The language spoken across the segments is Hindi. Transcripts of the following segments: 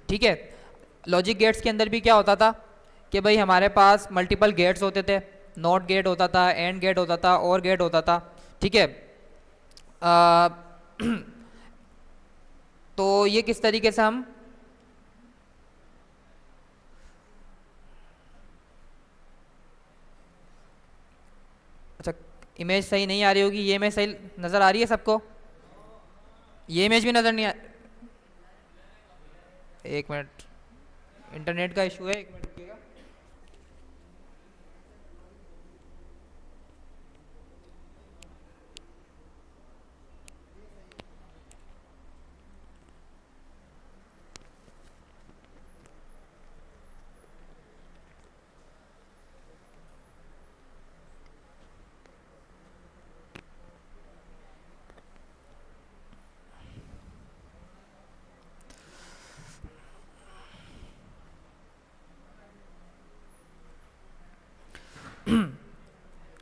ठीक है। लॉजिक गेट्स के अंदर भी क्या होता था कि भाई हमारे पास मल्टीपल गेट्स होते थे, नॉट गेट होता था, एंड गेट होता था, और गेट होता था। ठीक है। आ, तो ये किस तरीके से हम अच्छा, इमेज सही नहीं आ रही होगी, ये इमेज सही नज़र आ रही है सबको? ये इमेज भी नज़र नहीं आ, एक मिनट, इंटरनेट का इशू है, एक मिनट रुकिएगा।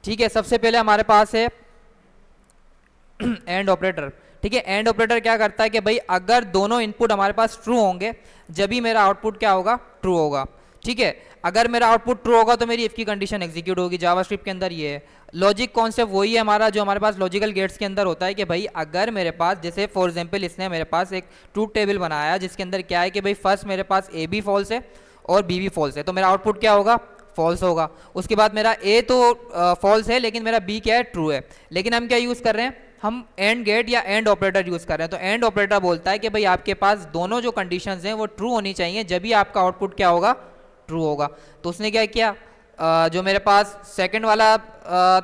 ठीक है, सबसे पहले हमारे पास है एंड ऑपरेटर। ठीक है, एंड ऑपरेटर क्या करता है कि भाई अगर दोनों इनपुट हमारे पास ट्रू होंगे जब भी मेरा आउटपुट क्या होगा, ट्रू होगा। ठीक है, अगर मेरा आउटपुट ट्रू होगा तो मेरी इफ की कंडीशन एग्जीक्यूट होगी। जावास्क्रिप्ट के अंदर ये है लॉजिक कॉन्सेप्ट, वही है हमारा जो हमारे पास लॉजिकल गेट्स के अंदर होता है कि भाई अगर मेरे पास, जैसे फॉर एग्जांपल इसने मेरे पास एक ट्रूथ टेबल बनाया जिसके अंदर क्या है कि भाई फर्स्ट मेरे पास ए बी फॉल्स है और बी भी फॉल्स है, तो मेरा आउटपुट क्या होगा, फॉल्स होगा। उसके बाद मेरा ए तो फॉल्स है लेकिन मेरा बी क्या है, ट्रू है। लेकिन हम क्या यूज़ कर रहे हैं, हम एंड गेट या एंड ऑपरेटर यूज़ कर रहे हैं। तो एंड ऑपरेटर बोलता है कि भाई आपके पास दोनों जो कंडीशंस हैं वो ट्रू होनी चाहिए जब भी आपका आउटपुट क्या होगा, ट्रू होगा। तो उसने क्या किया, जो मेरे पास सेकंड वाला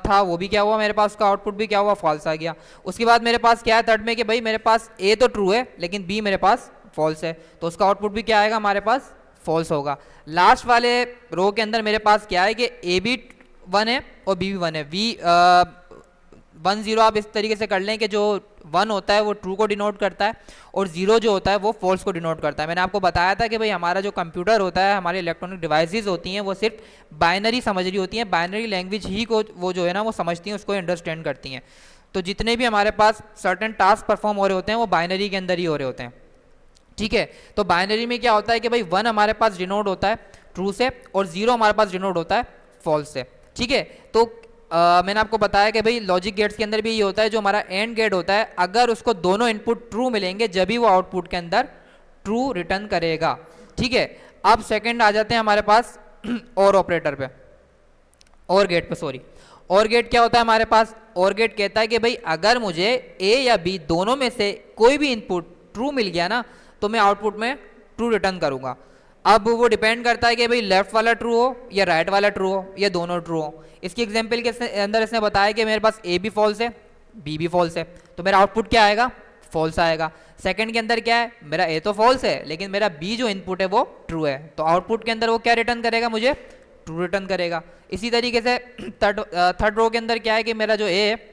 था वो भी क्या हुआ, मेरे पास उसका आउटपुट भी क्या हुआ, फॉल्स आ गया। उसके बाद मेरे पास क्या है थर्ड में कि भाई मेरे पास ए तो ट्रू है लेकिन बी मेरे पास फॉल्स है, तो उसका आउटपुट भी क्या आएगा हमारे पास, फॉल्स होगा। लास्ट वाले रो के अंदर मेरे पास क्या है कि ए भी 1 है और बी भी 1 है। वी 1 0 आप इस तरीके से कर लें कि जो 1 होता है वो ट्रू को डिनोट करता है और 0 जो होता है वो फॉल्स को डिनोट करता है। मैंने आपको बताया था कि भाई हमारा जो कंप्यूटर होता है, हमारी इलेक्ट्रॉनिक डिवाइसेस होती हैं वो सिर्फ बाइनरी समझ रही होती हैं, बाइनरी लैंग्वेज ही को वो जो है ना वो समझती हैं, उसको अंडरस्टैंड करती हैं। तो जितने भी हमारे पास सर्टेन टास्क परफॉर्म हो रहे होते हैं वो बाइनरी के अंदर ही हो रहे होते हैं। ठीक है, तो बाइनरी में क्या होता है कि भाई 1 हमारे पास डिनोट होता है ट्रू से और 0 हमारे पास डिनोट होता है फॉल्स से। ठीक है, तो मैंने आपको बताया कि भाई लॉजिक गेट्स के अंदर भी ये होता है, जो हमारा एंड गेट होता है अगर उसको दोनों इनपुट ट्रू मिलेंगे जब भी वो आउटपुट के अंदर ट्रू रिटर्न करेगा। ठीक है, अब सेकंड आ जाते हैं हमारे पास और ऑपरेटर पे, और गेट पे, सॉरी। और गेट क्या होता है हमारे पास, और गेट कहता है कि भाई अगर मुझे ए या बी दोनों में से कोई भी इनपुट ट्रू मिल गया ना तो मैं आउटपुट में ट्रू रिटर्न करूंगा। अब वो डिपेंड करता है कि भाई लेफ्ट वाला ट्रू हो या राइट वाला ट्रू हो या दोनों ट्रू हो। इसकी एग्जांपल के अंदर इसने बताया कि मेरे पास ए भी फॉल्स है बी भी फॉल्स है, तो मेरा आउटपुट क्या आएगा, फॉल्स आएगा। सेकंड के अंदर क्या है, मेरा ए तो फॉल्स है लेकिन मेरा बी जो इनपुट है वो ट्रू है, तो आउटपुट के अंदर वो क्या रिटर्न करेगा, मुझे ट्रू रिटर्न करेगा। इसी तरीके से थर्ड रो के अंदर क्या है कि मेरा जो ए है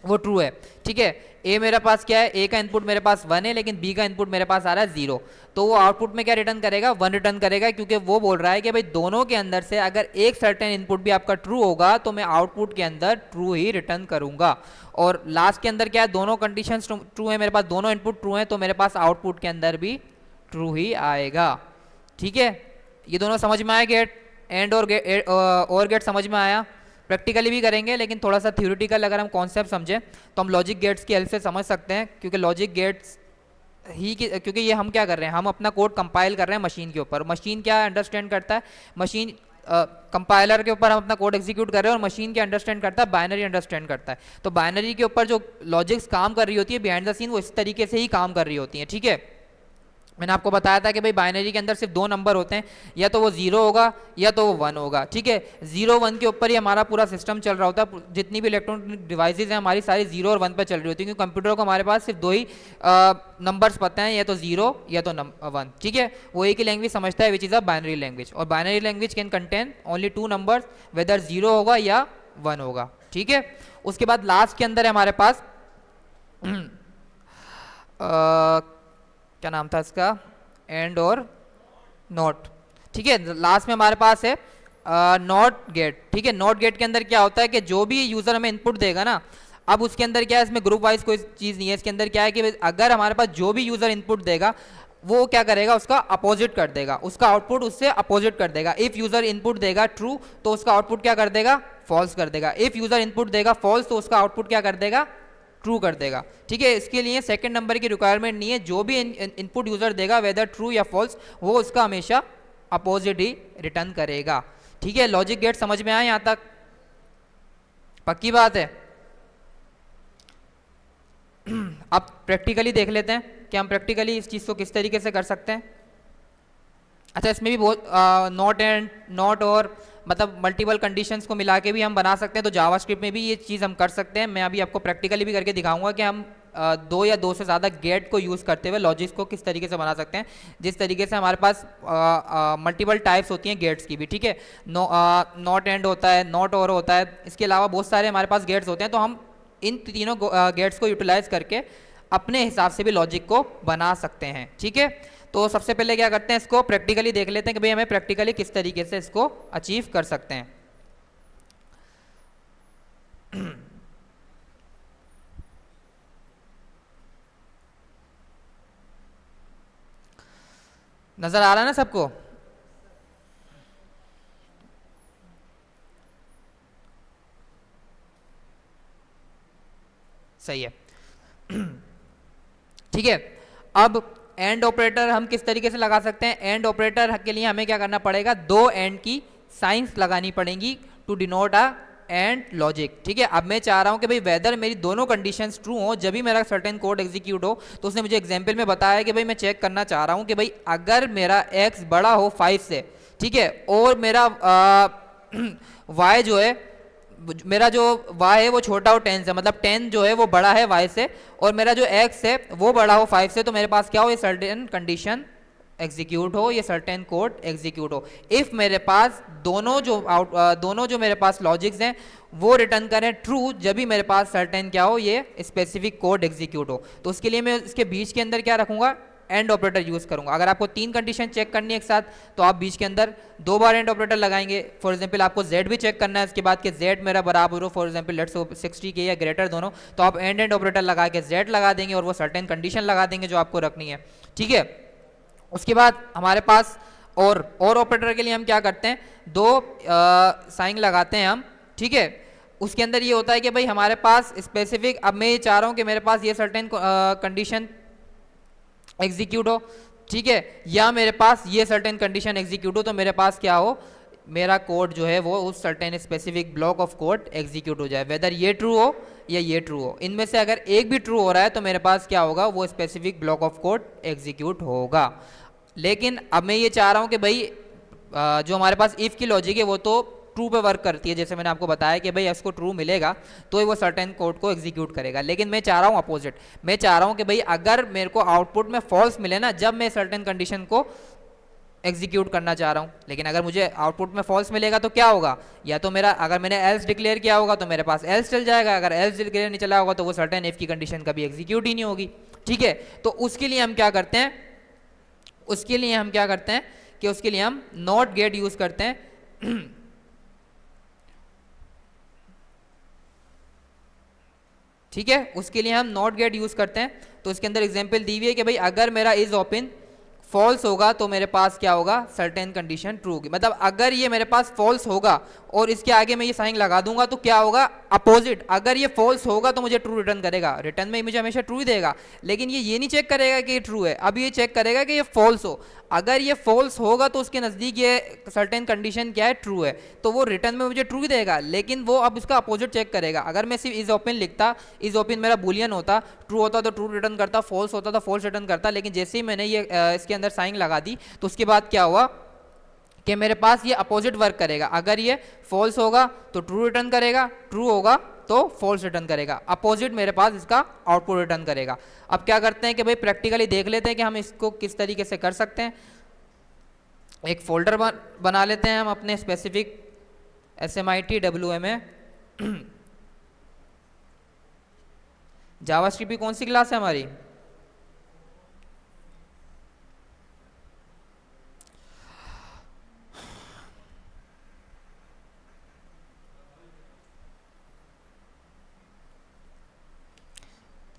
वो ट्रू है। ठीक है, ए मेरे पास क्या है, ए का इनपुट मेरे पास 1 है लेकिन बी का इनपुट मेरे पास आ रहा है 0, तो वो आउटपुट में क्या रिटर्न करेगा, 1 रिटर्न करेगा, क्योंकि वो बोल रहा है कि भाई दोनों के अंदर से अगर एक सर्टेन इनपुट भी आपका ट्रू होगा तो मैं आउटपुट के अंदर ट्रू ही रिटर्न करूंगा। और लास्ट के अंदर क्या है, दोनों कंडीशंस ट्रू है, मेरे पास दोनों इनपुट ट्रू है, तो मेरे पास आउटपुट के अंदर भी ट्रू ही आएगा। ठीक है, ये दोनों समझ में आया, गेट एंड और गेट समझ में आया। प्रैक्टिकली भी करेंगे लेकिन थोड़ा सा थ्योरेटिकल अगर हम कॉन्सेप्ट समझें तो हम लॉजिक गेट्स की हेल्प से समझ सकते हैं, क्योंकि लॉजिक गेट्स ही क्योंकि ये हम क्या कर रहे हैं, हम अपना कोड कंपाइल कर रहे हैं मशीन के ऊपर। मशीन क्या अंडरस्टैंड करता है, मशीन कंपाइलर के ऊपर हम अपना कोड एग्जीक्यूट कर रहे हैं और मशीन क्या अंडरस्टैंड करता है, बाइनरी अंडरस्टैंड करता है। तो बाइनरी के ऊपर जो लॉजिक्स काम कर रही होती है बिहाइंड द सीन, वो इस तरीके से ही काम कर रही होती है। ठीक है, मैंने आपको बताया था कि भाई बाइनरी के अंदर सिर्फ 2 नंबर होते हैं, या तो वो 0 होगा या तो वो 1 होगा। ठीक है, 0 1 के ऊपर ही हमारा पूरा सिस्टम चल रहा होता है, जितनी भी इलेक्ट्रॉनिक डिवाइसेज हैं हमारी सारी 0 और 1 पर चल रही होती है, क्योंकि कंप्यूटर को हमारे पास सिर्फ 2 ही नंबर्स पता हैं, या तो 0 या तो 1। ठीक है, वो एक ही लैंग्वेज समझता है which is a binary language, और binary language can contain only 2 numbers, whether 0 होगा या 1 होगा। ठीक है, उसके बाद लास्ट के अंदर है हमारे पास क्या नाम था इसका, एंड और नॉट। ठीक है, लास्ट में हमारे पास है नॉट गेट। ठीक है, नॉट गेट के अंदर क्या होता है कि जो भी यूजर हमें इनपुट देगा ना, अब उसके अंदर क्या है, इसमें ग्रुप वाइज कोई चीज़ नहीं है, इसके अंदर क्या है कि अगर हमारे पास जो भी यूजर इनपुट देगा वो क्या करेगा, उसका अपोजिट कर देगा, उसका आउटपुट उससे अपोजिट कर देगा। इफ यूजर इनपुट देगा ट्रू तो उसका आउटपुट क्या कर देगा, फॉल्स कर देगा। इफ यूजर इनपुट देगा फॉल्स तो उसका आउटपुट क्या कर देगा, ट्रू कर देगा। ठीक है, इसके लिए सेकंड नंबर की रिक्वायरमेंट नहीं है, जो भी इनपुट यूजर देगा वेदर ट्रू या फॉल्स वो उसका हमेशा अपोजिट ही रिटर्न करेगा। ठीक है, लॉजिक गेट समझ में आया यहां तक, पक्की बात है। अब प्रैक्टिकली देख लेते हैं कि हम प्रैक्टिकली इस चीज़ को किस तरीके से कर सकते हैं। अच्छा, इसमें भी बहुत नॉट एंड नॉट और मतलब मल्टीपल कंडीशंस को मिला के भी हम बना सकते हैं, तो जावास्क्रिप्ट में भी ये चीज़ हम कर सकते हैं। मैं अभी आपको प्रैक्टिकली भी करके दिखाऊंगा कि हम दो या दो से ज़्यादा गेट को यूज़ करते हुए लॉजिक्स को किस तरीके से बना सकते हैं, जिस तरीके से हमारे पास मल्टीपल टाइप्स होती हैं गेट्स की भी। ठीक है, नॉट एंड होता है, नॉट और होता है, इसके अलावा बहुत सारे हमारे पास गेट्स होते हैं, तो हम इन तीनों गेट्स को यूटिलाइज करके अपने हिसाब से भी लॉजिक को बना सकते हैं। ठीक है, तो सबसे पहले क्या करते हैं, इसको प्रैक्टिकली देख लेते हैं कि भाई हमें प्रैक्टिकली किस तरीके से इसको अचीव कर सकते हैं। नजर आ रहा है ना सबको? सही है। ठीक है, अब एंड ऑपरेटर हम किस तरीके से लगा सकते हैं। एंड ऑपरेटर के लिए हमें क्या करना पड़ेगा, दो एंड की साइंस लगानी पड़ेंगी to denote a and logic. ठीक है, अब मैं चाह रहा हूं कि भाई वेदर मेरी दोनों कंडीशंस ट्रू हो जब भी मेरा सर्टेन कोड एग्जीक्यूट हो। तो उसने मुझे एग्जांपल में बताया कि भाई मैं चेक करना चाह रहा हूं कि भाई अगर मेरा x बड़ा हो 5 से, ठीक है, और मेरा y जो है, मेरा जो y है वो छोटा हो 10 से, मतलब 10 जो है वो बड़ा है y से, और मेरा जो x है वो बड़ा हो 5 से, तो मेरे पास क्या हो, ये सर्टेन कंडीशन एग्जीक्यूट हो, ये सर्टेन कोड एग्जीक्यूट हो। इफ मेरे पास दोनों जो मेरे पास लॉजिक्स हैं वो रिटर्न करें ट्रू जब भी मेरे पास सर्टेन क्या हो, ये स्पेसिफिक कोड एग्जीक्यूट हो। तो उसके लिए मैं इसके बीच के अंदर क्या रखूंगा, एंड ऑपरेटर यूज करूंगा। अगर आपको 3 कंडीशन चेक करनी है एक साथ तो आप बीच के अंदर 2 बार एंड ऑपरेटर लगाएंगे। फॉर एग्जांपल आपको z भी चेक करना है इसके बाद कि z मेरा बराबर हो, फॉर एग्जांपल लेट्स 60 के या ग्रेटर दोनों, तो आप एंड ऑपरेटर लगा के z लगा देंगे और वो सर्टेन कंडीशन लगा देंगे जो आपको रखनी है। ठीक है, उसके बाद हमारे पास और ऑपरेटर के लिए हम क्या करते हैं, 2 साइन लगाते हैं हम। ठीक है, उसके अंदर ये होता है कि भाई हमारे पास स्पेसिफिक, अब मैं ये चाह रहा हूं कि मेरे पास ये सर्टेन कंडीशन एग्जीक्यूट हो, ठीक है, या मेरे पास ये सर्टेन कंडीशन एग्जीक्यूट हो, तो मेरे पास क्या हो, मेरा कोड जो है वो उस certain specific block of code execute हो जाए, वेदर ये ट्रू हो या ये ट्रू हो। इनमें से अगर एक भी ट्रू हो रहा है तो मेरे पास क्या होगा, वो specific block of code execute होगा। लेकिन अब मैं ये चाह रहा हूं कि भाई जो हमारे पास इफ की लॉजिक है वो तो ट्रू पे वर्क करती है, जैसे मैंने आपको बताया कि भाई इसको ट्रू मिलेगा तो वो सर्टेन कोड को एग्जीक्यूट करेगा। लेकिन मैं चाह रहा हूँ अपोजिट, मैं चाह रहा हूँ कि भाई अगर मेरे को आउटपुट में फॉल्स मिले ना जब मैं सर्टेन कंडीशन को एग्जीक्यूट करना चाह रहा हूँ, लेकिन अगर मुझे आउटपुट में फॉल्स मिलेगा तो क्या होगा, या तो मेरा, अगर मैंने एल्स डिक्लेयर किया होगा तो मेरे पास एल्स चल जाएगा, अगर एल्स डिक्लेयर नहीं चला होगा तो वो सर्टेन इफ की कंडीशन कभी एग्जीक्यूट ही नहीं होगी। ठीक है, तो उसके लिए हम क्या करते हैं, कि उसके लिए हम नॉट गेट यूज करते हैं। ठीक है, उसके लिए हम नॉट गेट यूज करते हैं। तो इसके अंदर एग्जांपल दी हुई है कि भाई अगर मेरा इज ओपन फॉल्स होगा तो मेरे पास क्या होगा, सर्टेन कंडीशन ट्रू होगी। मतलब अगर ये मेरे पास फॉल्स होगा और इसके आगे मैं ये साइन लगा दूंगा तो क्या होगा, अपोजिट, अगर ये फॉल्स होगा तो मुझे ट्रू रिटर्न करेगा, रिटर्न में मुझे हमेशा ट्रू ही देगा। लेकिन ये नहीं चेक करेगा कि ये ट्रू है, अब ये चेक करेगा कि ये फॉल्स हो। अगर ये फॉल्स होगा तो उसके नज़दीक ये सर्टेन कंडीशन क्या है, ट्रू है, तो वो रिटर्न में मुझे ट्रू ही देगा। लेकिन वो अब इसका अपोजिट चेक करेगा। अगर मैं सिर्फ इज ओपन लिखता, इज ओपन मेरा बुलियन होता, ट्रू होता तो ट्रू रिटर्न करता, फॉल्स होता तो फॉल्स रिटर्न करता। लेकिन जैसे ही मैंने ये इसके अंदर साइन लगा दी तो उसके बाद क्या हुआ कि मेरे पास ये अपोजिट वर्क करेगा। अगर ये फॉल्स होगा तो ट्रू रिटर्न करेगा, ट्रू होगा तो फॉल्स रिटर्न करेगा, अपोजिट मेरे पास इसका आउटपुट रिटर्न करेगा। अब क्या करते हैं कि भाई प्रैक्टिकली देख लेते हैं कि हम इसको किस तरीके से कर सकते हैं। एक फोल्डर बना लेते हैं हम अपने स्पेसिफिक SMIT में। जावास्क्रिप्ट की कौन सी क्लास है हमारी,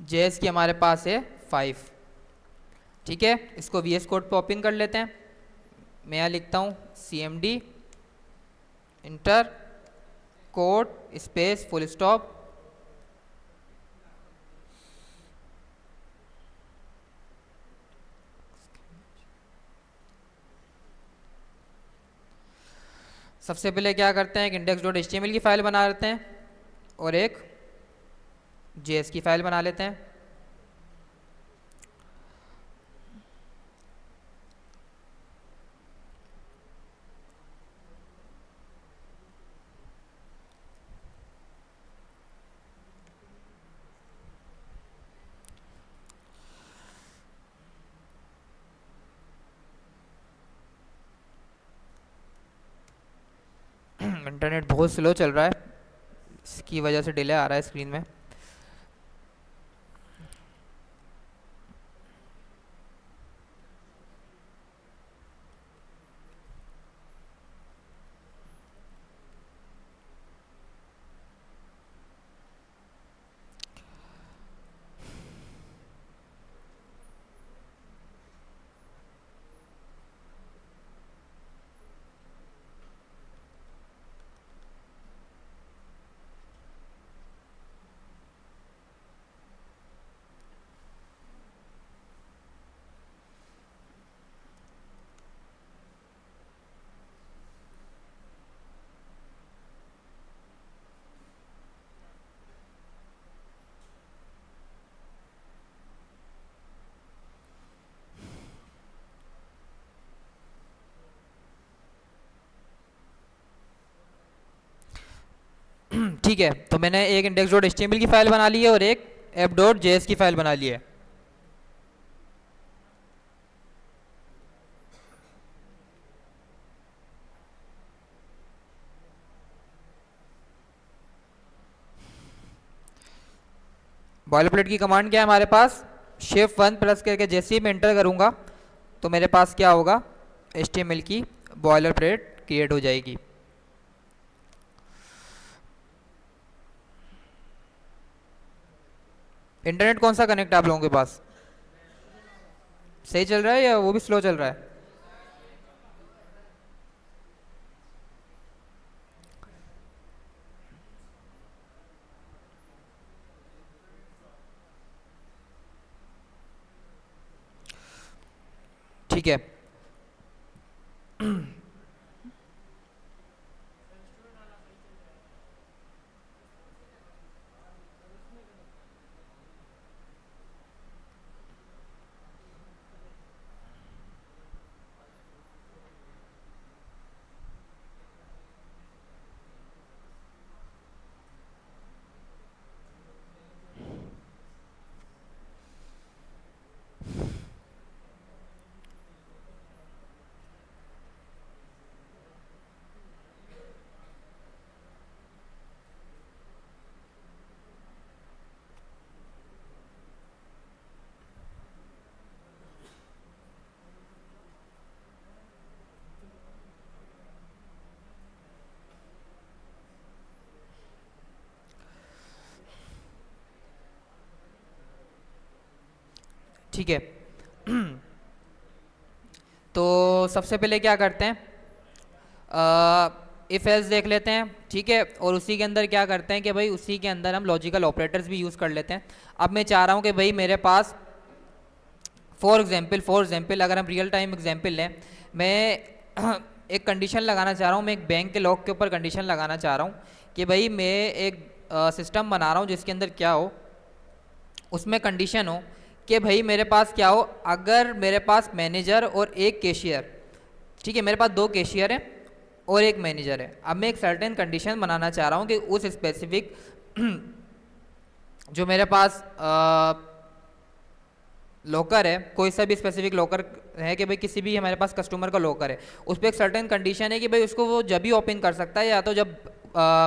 JS की हमारे पास है 5। ठीक है, इसको VS कोड पे ओपन कर लेते हैं। मैं यहाँ लिखता हूँ CMD inter code space full stop. सबसे पहले क्या करते हैं, एक index.html की फाइल बना लेते हैं और एक JS की फाइल बना लेते हैं। इंटरनेट बहुत स्लो चल रहा है, इसकी वजह से डिले आ रहा है स्क्रीन में। ठीक है, तो मैंने एक index.html की फाइल बना ली है और एक app.js की फाइल बना ली है। बॉयलरप्लेट की कमांड क्या है हमारे पास, shift 1 प्लस करके जैसे ही मैं एंटर करूंगा तो मेरे पास क्या होगा, HTML की बॉयलरप्लेट क्रिएट हो जाएगी। इंटरनेट कौन सा कनेक्ट है आप लोगों के पास, सही चल रहा है या वो भी स्लो चल रहा है? ठीक है। ठीक है। तो सबसे पहले क्या करते हैं, इफ एल्स देख लेते हैं, ठीक है, और उसी के अंदर क्या करते हैं कि भाई उसी के अंदर हम लॉजिकल ऑपरेटर्स भी यूज़ कर लेते हैं। अब मैं चाह रहा हूँ कि भाई मेरे पास फॉर एग्जांपल अगर हम रियल टाइम एग्जांपल लें, मैं एक कंडीशन लगाना चाह रहा हूँ, मैं एक बैंक के लॉक के ऊपर कंडीशन लगाना चाह रहा हूँ कि भाई मैं एक सिस्टम बना रहा हूँ जिसके अंदर क्या हो, उसमें कंडीशन हो कि भाई मेरे पास क्या हो, अगर मेरे पास मैनेजर और एक कैशियर, ठीक है, मेरे पास 2 कैशियर हैं और एक मैनेजर है। अब मैं एक सर्टेन कंडीशन बनाना चाह रहा हूँ कि उस स्पेसिफिक जो मेरे पास लॉकर है, कोई सा भी स्पेसिफिक लॉकर है कि भाई किसी भी हमारे पास कस्टमर का लॉकर है, उस पर एक सर्टेन कंडीशन है कि भाई उसको वो जब भी ओपन कर सकता है या तो जब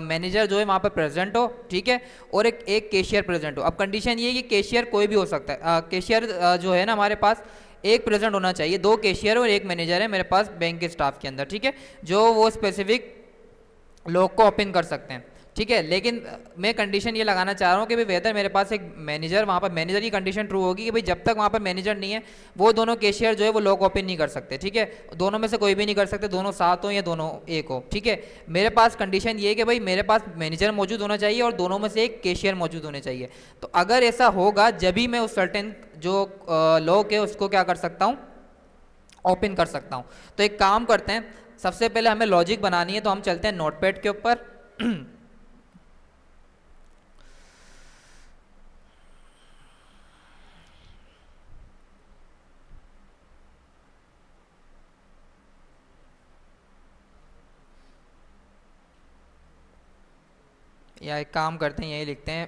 मैनेजर जो है वहाँ पर प्रेजेंट हो, ठीक है, और एक कैशियर प्रेजेंट हो। अब कंडीशन ये है कि कैशियर कोई भी हो सकता है, कैशियर जो है ना हमारे पास एक प्रेजेंट होना चाहिए, 2 कैशियर और एक मैनेजर है मेरे पास बैंक के स्टाफ के अंदर, ठीक है, जो वो स्पेसिफिक लॉक को ओपन कर सकते हैं। ठीक है, लेकिन मैं कंडीशन ये लगाना चाह रहा हूँ कि भाई वेदर मेरे पास एक मैनेजर, वहाँ पर मैनेजर की कंडीशन ट्रू होगी कि भाई जब तक वहाँ पर मैनेजर नहीं है वो दोनों कैशियर जो है वो लॉक ओपन नहीं कर सकते। ठीक है, दोनों में से कोई भी नहीं कर सकते, दोनों साथ हो या दोनों एक हो। ठीक है, मेरे पास कंडीशन ये है कि भाई मेरे पास मैनेजर मौजूद होना चाहिए और दोनों में से एक कैशियर मौजूद होने चाहिए। तो अगर ऐसा होगा जब ही मैं उस सर्टेन जो लॉक है उसको क्या कर सकता हूँ, ओपन कर सकता हूँ। तो एक काम करते हैं, सबसे पहले हमें लॉजिक बनानी है, तो हम चलते हैं नोटपैड के ऊपर। या एक काम करते हैं, यही लिखते हैं।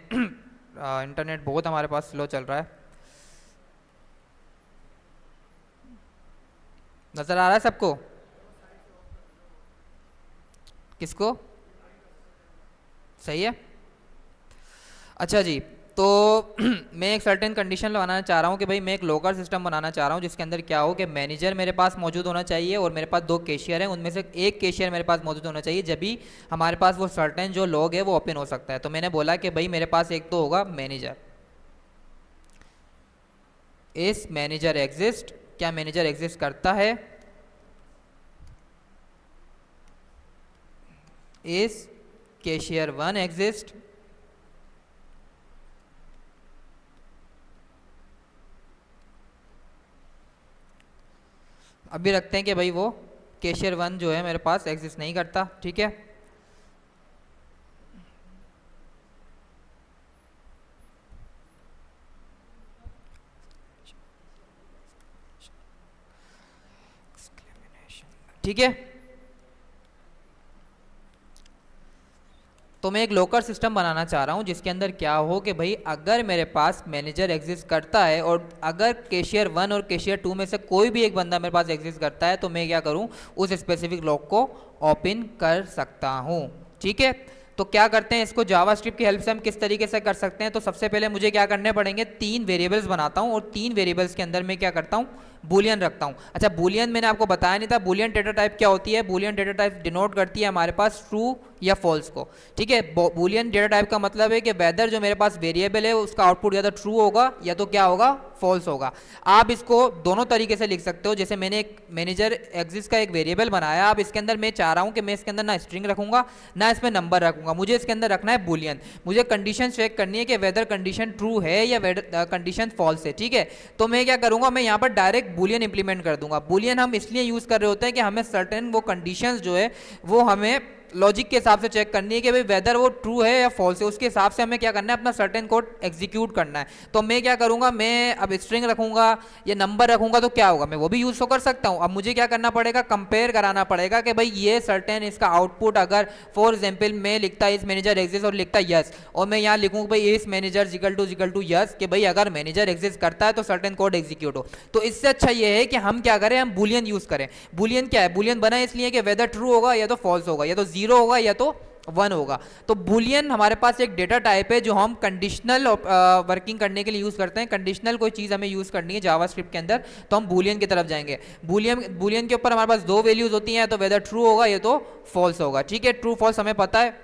इंटरनेट बहुत हमारे पास स्लो चल रहा है। नज़र आ रहा है सबको? किसको? सही है। अच्छा जी, तो मैं एक सर्टेन कंडीशन लगाना चाह रहा हूँ कि भाई मैं एक लोकल सिस्टम बनाना चाह रहा हूँ जिसके अंदर क्या हो कि मैनेजर मेरे पास मौजूद होना चाहिए और मेरे पास दो कैशियर हैं, उनमें से एक कैशियर मेरे पास मौजूद होना चाहिए जब भी हमारे पास वो सर्टेन जो लॉग है वो ओपन हो सकता है। तो मैंने बोला कि भाई मेरे पास एक तो होगा मैनेजर, इस मैनेजर एग्जिस्ट, क्या मैनेजर एग्जिस्ट करता है, इस कैशियर वन एग्जिस्ट, अभी रखते हैं कि भाई वो कैशियर वन जो है मेरे पास एग्जिस्ट नहीं करता। ठीक है, ठीक है। तो मैं एक लोकल सिस्टम बनाना चाह रहा हूँ जिसके अंदर क्या हो कि भाई अगर मेरे पास मैनेजर एग्जिस्ट करता है और अगर कैशियर वन और कैशियर टू में से कोई भी एक बंदा मेरे पास एग्जिस्ट करता है तो मैं क्या करूँ, उस स्पेसिफिक लॉक को ओपन कर सकता हूँ। ठीक है, तो क्या करते हैं, इसको जावास्क्रिप्ट की हेल्प से हम किस तरीके से कर सकते हैं। तो सबसे पहले मुझे क्या करने पड़ेंगे, 3 वेरिएबल्स बनाता हूँ और 3 वेरिएबल्स के अंदर मैं क्या करता हूँ, बूलियन रखता हूँ। अच्छा, बूलियन मैंने आपको बताया नहीं था, बूलियन डेटा टाइप क्या होती है। बूलियन डेटा टाइप डिनोट करती है हमारे पास ट्रू या फॉल्स को। ठीक है, बूलियन डेटा टाइप का मतलब है कि वेदर जो मेरे पास वेरिएबल है उसका आउटपुट या तो ट्रू होगा या तो क्या होगा, फॉल्स होगा। आप इसको दोनों तरीके से लिख सकते हो, जैसे मैंने एक मैनेजर एग्जिस्ट का एक वेरिएबल बनाया, अब इसके अंदर मैं चाह रहा हूँ कि मैं इसके अंदर ना स्ट्रिंग रखूंगा ना इसमें नंबर रखूंगा, मुझे इसके अंदर रखना है बूलियन। मुझे कंडीशन चेक करनी है कि वेदर कंडीशन ट्रू है या कंडीशन फॉल्स है। ठीक है, तो मैं क्या करूंगा, मैं यहाँ पर डायरेक्ट बूलियन इंप्लीमेंट कर दूंगा। बूलियन हम इसलिए यूज कर रहे होते हैं कि हमें सर्टेन वो कंडीशंस जो है वो हमें लॉजिक के हिसाब से चेक करनी है कि भाई वेदर वो ट्रू है या फॉल्स है, उसके हिसाब से हमें क्या करना है, अपना सर्टेन कोड एग्जीक्यूट करना है। तो मैं क्या करूंगा, मैं अब स्ट्रिंग रखूंगा या नंबर रखूंगा तो क्या होगा, मैं वो भी यूज तो कर सकता हूं। अब मुझे क्या करना पड़ेगा, कंपेयर कराना पड़ेगा कि भाई ये सर्टेन इसका आउटपुट अगर फॉर एग्जाम्पल मैं लिखता इस मैनेजर एग्जिस्ट और लिखता यस, और मैं यहाँ लिखूँ भाई इस मैनेजर इक्वल टू यस, कि भाई अगर मैनेजर एग्जिस्ट करता है तो सर्टेन कोड एग्जीक्यूट हो। तो इससे अच्छा ये है कि हम क्या करें, हम बूलियन यूज करें। बूलियन क्या है, बूलियन बना इसलिए कि वेदर ट्रू होगा या तो फॉल्स होगा, या तो जीरो होगा या तो 1 होगा। तो बूलियन हमारे पास एक डेटा टाइप है जो हम कंडीशनल वर्किंग करने के लिए यूज करते हैं। कंडीशनल कोई चीज हमें यूज करनी है जावास्क्रिप्ट के अंदर तो हम बूलियन की तरफ जाएंगे। बूलियन के ऊपर हमारे पास 2 वैल्यूज होती हैं, तो वेदर ट्रू होगा या तो फॉल्स होगा। ठीक है, ट्रू फॉल्स हमें पता है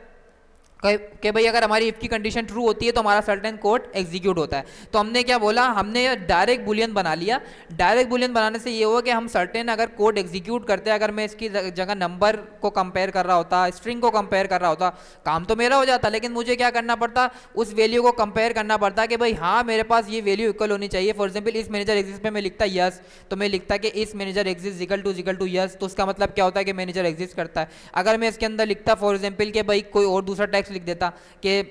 कि भाई अगर हमारी इफ की कंडीशन ट्रू होती है तो हमारा सर्टेन कोड एग्जीक्यूट होता है। तो हमने क्या बोला, हमने डायरेक्ट बूलियन बना लिया। डायरेक्ट बूलियन बनाने से ये हुआ कि हम सर्टेन अगर कोड एग्जीक्यूट करते हैं, अगर मैं इसकी जगह नंबर को कंपेयर कर रहा होता, स्ट्रिंग को कंपेयर कर रहा होता, काम तो मेरा हो जाता, लेकिन मुझे क्या करना पड़ता, उस वैल्यू को कंपेयर करना पड़ता कि भाई हाँ मेरे पास ये वैल्यू इक्वल होनी चाहिए। फॉर एग्जाम्पल इस मैनेजर एग्जिस्ट में मैं लिखता यस, तो मैं लिखता कि इस manager exist equal to yes, तो उसका मतलब क्या होता है कि मैनेजर एग्जिस्ट करता है। अगर मैं इसके अंदर लिखता फॉर एग्जाम्पल कि भाई कोई और दूसरा टेक्स्ट लिख देता कि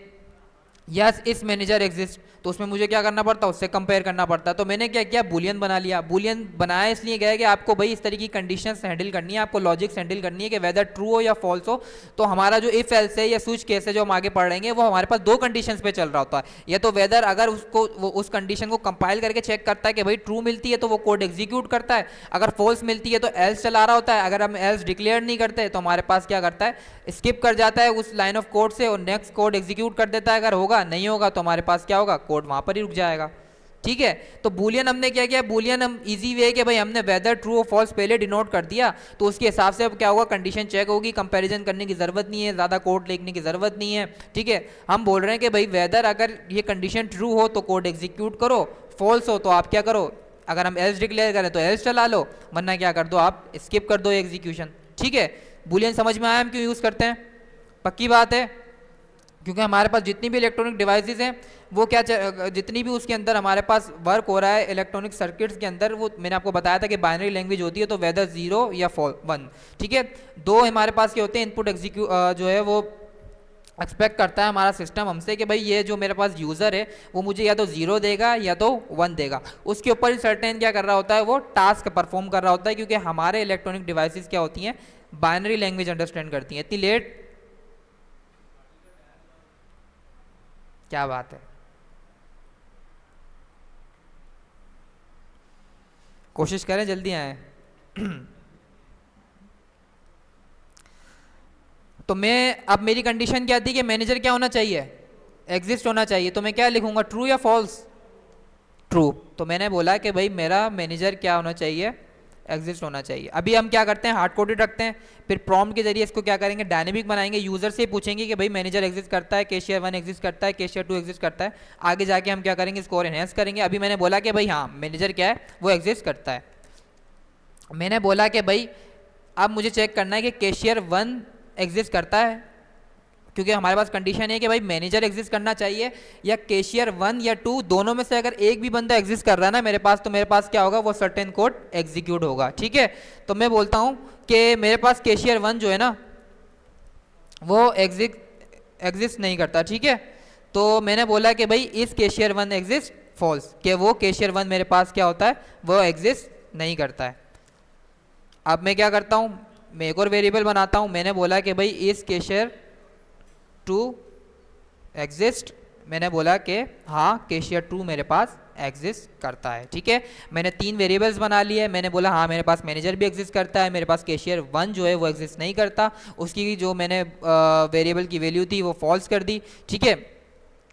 यस इस मैनेजर एग्जिस्ट, तो उसमें मुझे क्या करना पड़ता, उससे कंपेयर करना पड़ता। तो मैंने क्या किया, बूलियन बना लिया। बूलियन बनाया इसलिए गया कि आपको भाई इस तरह की कंडीशंस हैंडल करनी है, आपको लॉजिक्स हैंडल करनी है कि वेदर ट्रू हो या फॉल्स हो। तो हमारा जो इफ एल्स है या स्विच केस है जो हम आगे पढ़ रहे हैं वो हमारे पास 2 कंडीशंस पे चल रहा होता है। या तो वेदर अगर उसको उस कंडीशन को कंपाइल करके चेक करता है कि भाई ट्रू मिलती है तो वो कोड एग्जीक्यूट करता है, अगर फॉल्स मिलती है तो एल्स चला रहा होता है। अगर हम एल्स डिक्लेयर नहीं करते तो हमारे पास क्या करता है, स्किप कर जाता है उस लाइन ऑफ कोड से और नेक्स्ट कोड एग्जीक्यूट कर देता है। अगर होगा नहीं होगा तो हमारे पास क्या होगा, कोड वहां पर ही रुक जाएगा। ठीक है। तो बूलियन हमने क्या किया, बूलियन हम इजी वे कि भाई हमने वेदर ट्रू और फॉल्स पहले डिनोट कर दिया, तो उसके हिसाब से अब क्या होगा, कंडीशन चेक होगी, कंपैरिजन करने की ज़रूरत नहीं है, ज़्यादा कोड लिखने की ज़रूरत नहीं है। ठीक है, हम बोल रहे हैं कि भाई वेदर अगर ये कंडीशन ट्रू हो तो कोड एग्जीक्यूट करो, फॉल्स हो तो आप क्या करो, अगर हम एल्स डिक्लेयर करें तो एल्स चला लो, वरना क्या कर दो, आप स्किप कर दो एग्जीक्यूशन। ठीक है, बूलियन समझ में आया हम क्यों यूज़ करते हैं? पक्की बात है, क्योंकि हमारे पास जितनी भी इलेक्ट्रॉनिक डिवाइसेस हैं वो क्या जितनी भी उसके अंदर हमारे पास वर्क हो रहा है इलेक्ट्रॉनिक सर्किट्स के अंदर, वो मैंने आपको बताया था कि बाइनरी लैंग्वेज होती है, तो वेदर 0 या 1। ठीक है, दो हमारे पास क्या होते हैं, इनपुट जो है वो एक्सपेक्ट करता है हमारा सिस्टम हमसे कि भाई ये जो मेरे पास यूज़र है वो मुझे या तो 0 देगा या तो 1 देगा, उसके ऊपर ही सर्टेन क्या कर रहा होता है, वो टास्क परफॉर्म कर रहा होता है, क्योंकि हमारे इलेक्ट्रॉनिक डिवाइसेस क्या होती हैं, बाइनरी लैंग्वेज अंडरस्टैंड करती हैं। इतनी लेट, क्या बात है, कोशिश करें जल्दी आए। तो मैं अब मेरी कंडीशन क्या थी कि मैनेजर क्या होना चाहिए, एग्जिस्ट होना चाहिए, तो मैं क्या लिखूंगा, ट्रू या फॉल्स, ट्रू। तो मैंने बोला कि भाई मेरा मैनेजर क्या होना चाहिए, एग्जिस्ट होना चाहिए। अभी हम क्या करते हैं, हार्ड कोडेड रखते हैं, फिर प्रॉम्प्ट के जरिए इसको क्या करेंगे, डायनेमिक बनाएंगे, यूजर से पूछेंगे कि भाई मैनेजर एग्जिस्ट करता है, कैशियर 1 एग्जिस्ट करता है, कैशियर 2 एग्जिस्ट करता है, आगे जाके हम क्या करेंगे, इसको और एनहेंस करेंगे। अभी मैंने बोला कि भाई हाँ मैनेजर क्या है, वो एग्जिस्ट करता है। मैंने बोला कि भाई अब मुझे चेक करना है कि कैशियर 1 एग्जिस्ट करता है, क्योंकि हमारे पास कंडीशन है कि भाई मैनेजर एग्जिस्ट करना चाहिए या कैशियर 1 या 2, दोनों में से अगर एक भी बंदा एग्जिस्ट कर रहा है ना मेरे पास, तो मेरे पास क्या होगा, वो सर्टेन कोड एग्जीक्यूट होगा। ठीक है, तो मैं बोलता हूँ कि मेरे पास कैशियर 1 जो है ना वो एग्जिस्ट नहीं करता। ठीक है, तो मैंने बोला कि भाई इस कैशियर 1 एग्जिस्ट फॉल्स, कि वो कैशियर 1 मेरे पास क्या होता है, वो एग्जिस्ट नहीं करता है। अब मैं क्या करता हूँ, मैं एक और वेरिएबल बनाता हूँ, मैंने बोला कि भाई इस कैशियर 2 एग्जिस्ट, मैंने बोला कि हाँ कैशियर 2 मेरे पास एग्जिस्ट करता है। ठीक है, मैंने 3 वेरिएबल्स बना लिए, मैंने बोला हाँ मेरे पास मैनेजर भी एग्जिस्ट करता है, मेरे पास कैशियर 1 जो है वो एग्जिस्ट नहीं करता, उसकी जो मैंने वेरिएबल की वैल्यू थी वो फॉल्स कर दी। ठीक है,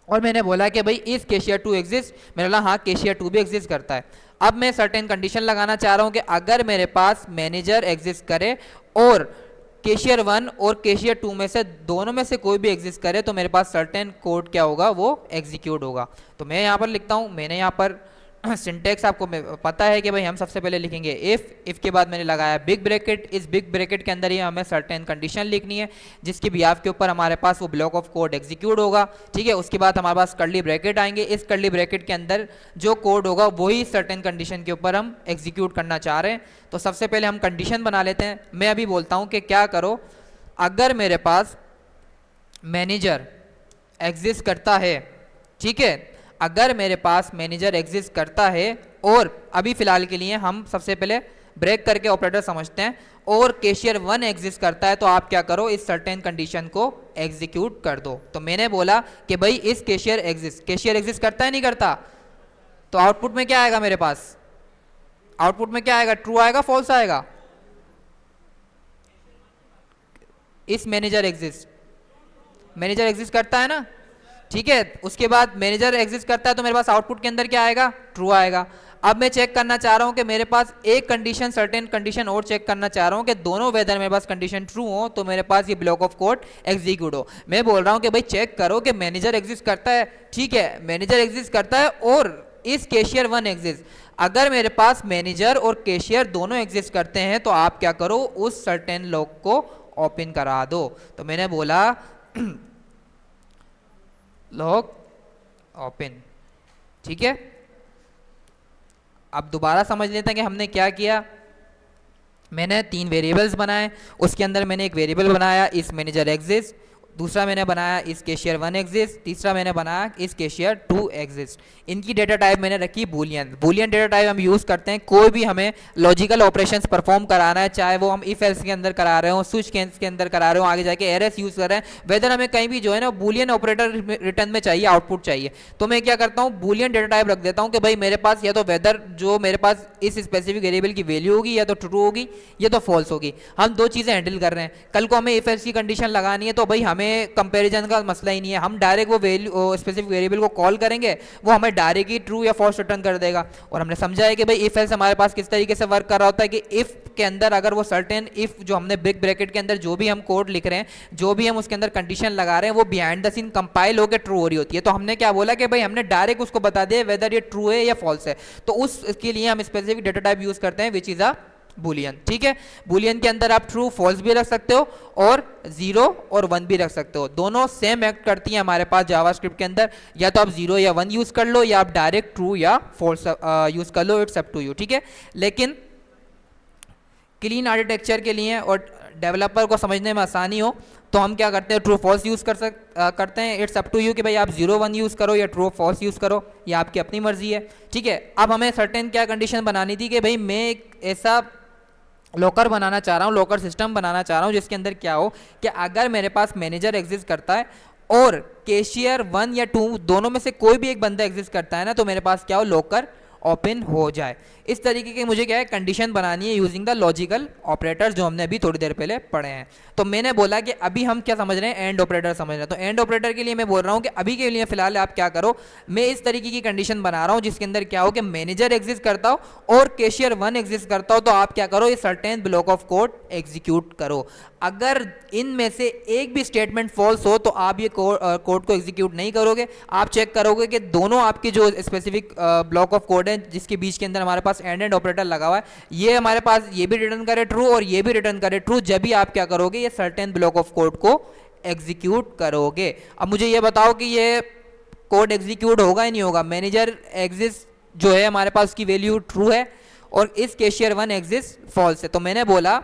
और मैंने बोला कि भाई इस कैशियर 2 एग्जिस्ट, मैंने बोला हाँ कैशियर 2 भी एग्जिस्ट करता है। अब मैं सर्टेन कंडीशन लगाना चाह रहा हूँ कि अगर मेरे पास मैनेजर एग्जिस्ट करे और कैशियर 1 और कैशियर 2 में से दोनों में से कोई भी एग्जिस्ट करे, तो मेरे पास सर्टेन कोड क्या होगा, वो एग्जीक्यूट होगा। तो मैं यहाँ पर लिखता हूँ, मैंने यहाँ पर सिंटेक्स आपको पता है कि भाई हम सबसे पहले लिखेंगे इफ के बाद मैंने लगाया बिग ब्रैकेट, इस बिग ब्रैकेट के अंदर ही हमें सर्टेन कंडीशन लिखनी है जिसके बिहाफ के ऊपर हमारे पास वो ब्लॉक ऑफ कोड एग्जीक्यूट होगा। ठीक है, उसके बाद हमारे पास कर्ली ब्रैकेट आएंगे, इस कर्ली ब्रैकेट के अंदर जो कोड होगा वही सर्टेन कंडीशन के ऊपर हम एग्जीक्यूट करना चाह रहे हैं। तो सबसे पहले हम कंडीशन बना लेते हैं। मैं अभी बोलता हूँ कि क्या करो, अगर मेरे पास मैनेजर एग्जिस्ट करता है, ठीक है, अगर मेरे पास मैनेजर एग्जिस्ट करता है, और अभी फिलहाल के लिए हम सबसे पहले ब्रेक करके ऑपरेटर समझते हैं, और कैशियर 1 एग्जिस्ट करता है, तो आप क्या करो, इस सर्टेन कंडीशन को एग्जीक्यूट कर दो। तो मैंने बोला कि भाई इस कैशियर एग्जिस्ट करता है नहीं करता, तो आउटपुट में क्या आएगा, मेरे पास आउटपुट में क्या आएगा, ट्रू आएगा फॉल्स आएगा, इस मैनेजर एग्जिस्ट करता है ना। ठीक है, उसके बाद मैनेजर एग्जिस्ट करता है तो मेरे पास आउटपुट के अंदर क्या आएगा, ट्रू आएगा। अब मैं चेक करना चाह रहा हूं कि मेरे पास एक कंडीशन, सर्टेन कंडीशन और चेक करना चाह रहा हूं कि दोनों वेदर मेरे पास कंडीशन ट्रू हो तो मेरे पास ये ब्लॉक ऑफ कोड एग्जीक्यूट हो। मैं बोल रहा हूं कि भाई चेक करो कि मैनेजर एग्जिस्ट करता है। ठीक है, मैनेजर एग्जिस्ट करता है और इस कैशियर 1 एग्जिस्ट, अगर मेरे पास मैनेजर और कैशियर दोनों एग्जिस्ट करते हैं तो आप क्या करो, उस सर्टेन लॉक को ओपन करा दो। तो मैंने बोला लॉक ओपन। ठीक है, अब दोबारा समझ लेते हैं कि हमने क्या किया। मैंने 3 वेरिएबल्स बनाए, उसके अंदर मैंने एक वेरिएबल बनाया इस मैनेजर एग्जिस्ट, दूसरा मैंने बनाया इस कैशियर 1 एग्जिस्ट, तीसरा मैंने बनाया इस कैशियर 2 एग्जिस्ट। इनकी डेटा टाइप मैंने रखी बूलियन। बूलियन डेटा टाइप हम यूज़ करते हैं कोई भी हमें लॉजिकल ऑपरेशंस परफॉर्म कराना है, चाहे वो हम इफ एल्स के अंदर करा रहे हो, स्विच के अंदर करा रहे हो, आगे जाके एरएस यूज़ कर रहे हैं, वेदर हमें कहीं भी जो है ना बूलियन ऑपरेटर रिटर्न में चाहिए, आउटपुट चाहिए, तो मैं क्या करता हूँ, बूलियन डेटा टाइप रख देता हूँ कि भाई मेरे पास या तो वेदर जो मेरे पास इस स्पेसिफिक वेरिएबल की वैल्यू होगी या तो ट्रू होगी या तो फॉल्स होगी। हम 2 चीज़ें हैंडल कर रहे हैं। कल को हमें इफ एल्स की कंडीशन लगानी है तो भाई हमें हमें कंपैरिजन का मसला ही नहीं है, हम डायरेक्ट वो वैल्यू स्पेसिफिक वेरिएबल को कॉल करेंगे, वो हमें डायरेक्ट ही ट्रू या फॉल्स रिटर्न कर देगा। और हमने समझा है कि भाई इफ एल्स हमारे पास किस तरीके से वर्क कर रहा होता है कि इफ के अंदर अगर वो सर्टेन इफ जो हमने बिग ब्रैकेट के अंदर जो भी हम कोड लिख रहे हैं, जो भी हम उसके अंदर कंडीशन लगा रहे हैं, वो बिहाइंड द सीन कंपाइल होकर ट्रू हो रही होती है। तो हमने क्या बोला कि भाई हमने डायरेक्ट उसको बता दिया वेदर ये ट्रू है या फॉल्स है। तो उसके लिए हम स्पेसिफिक डेटा टाइप यूज करते हैं विच इज अ बुलियन। ठीक है, बुलियन के अंदर आप ट्रू फॉल्स भी रख सकते हो और 0 और 1 भी रख सकते हो, दोनों सेम एक्ट करती हैं हमारे पास जावास्क्रिप्ट के अंदर। या तो आप 0 या 1 यूज कर लो या आप डायरेक्ट ट्रू या फॉल्स यूज कर लो, इट्स अप टू यू। ठीक है, लेकिन क्लीन आर्किटेक्चर के लिए और डेवलपर को समझने में आसानी हो तो हम क्या करते हैं, ट्रू फॉल्स यूज़ करते हैं। इट्स अप टू यू कि भाई आप 0 1 यूज़ करो या ट्रू फॉल्स यूज़ करो, ये आपकी अपनी मर्जी है। ठीक है, अब हमें सर्टेन क्या कंडीशन बनानी थी कि भाई मैं एक ऐसा लॉकर बनाना चाह रहा हूँ, लॉकर सिस्टम बनाना चाह रहा हूँ जिसके अंदर क्या हो कि अगर मेरे पास मैनेजर एग्जिस्ट करता है और कैशियर 1 या 2 दोनों में से कोई भी एक बंदा एग्जिस्ट करता है ना, तो मेरे पास क्या हो, लॉकर ओपन हो जाए। इस तरीके की मुझे क्या है कंडीशन बनानी है यूजिंग द लॉजिकल ऑपरेटर्स जो हमने अभी थोड़ी देर पहले पढ़े हैं। तो मैंने बोला कि अभी हम क्या समझ रहे हैं, एंड ऑपरेटर समझ रहे हैं। तो एंड ऑपरेटर के लिए मैं बोल रहा हूँ कि अभी के लिए फिलहाल आप क्या करो, मैं इस तरीके की कंडीशन बना रहा हूँ जिसके अंदर क्या हो कि मैनेजर एग्जिस्ट करता हो और कैशियर 1 एग्जिस्ट करता हो, तो आप क्या करो, ये certain block of code execute करो। अगर इनमें से एक भी स्टेटमेंट फॉल्स हो तो आप ये कोड को एग्जीक्यूट नहीं करोगे, आप चेक करोगे कि दोनों आपकी जो स्पेसिफिक ब्लॉक ऑफ कोड है जिसके बीच के अंदर हमारे पास एंड ऑपरेटर लगा हुआ है, ये हमारे पास ये भी रिटर्न करे ट्रू और ये भी रिटर्न करे ट्रू, जब भी आप क्या करोगे, ये सर्टेन ब्लॉक ऑफ कोड को एग्जीक्यूट करोगे। अब मुझे ये बताओ कि ये कोड एग्जीक्यूट होगा या नहीं होगा। मैनेजर एग्जिस्ट जो है हमारे पास उसकी वैल्यू ट्रू है और इस कैशियर 1 एग्जिस्ट फॉल्स है। तो मैंने बोला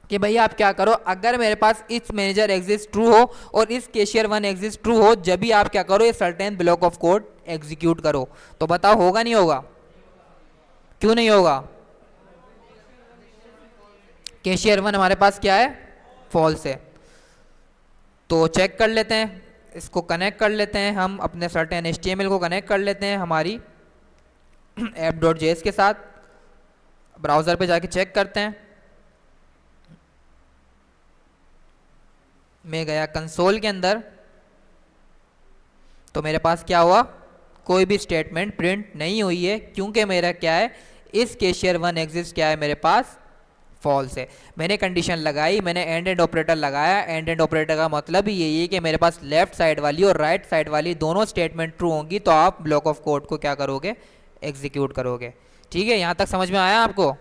कि भैया आप क्या करो, अगर मेरे पास इस मैनेजर एग्जिस्ट ट्रू हो और इस कैशियर 1 एग्जिस्ट ट्रू हो, जब भी आप क्या करो, ये certain block of code execute करो। तो बताओ होगा नहीं होगा, क्यों नहीं होगा? कैशियर 1 हमारे पास क्या है, फॉल्स है। तो चेक कर लेते हैं, इसको कनेक्ट कर लेते हैं, हम अपने सर्टेन HTML को कनेक्ट कर लेते हैं हमारी app.js के साथ। ब्राउज़र पे जाके चेक करते हैं। मैं गया कंसोल के अंदर, तो मेरे पास क्या हुआ, कोई भी स्टेटमेंट प्रिंट नहीं हुई है, क्योंकि मेरा क्या है, इस कैशियर 1 एग्जिस्ट क्या है मेरे पास, फॉल्स है। मैंने कंडीशन लगाई, मैंने एंड ऑपरेटर लगाया। एंड ऑपरेटर का मतलब ही यही है कि मेरे पास लेफ्ट साइड वाली और राइट साइड वाली दोनों स्टेटमेंट ट्रू होंगी, तो आप ब्लॉक ऑफ कोड को क्या करोगे, एग्जीक्यूट करोगे। ठीक है, यहाँ तक समझ में आया आपको?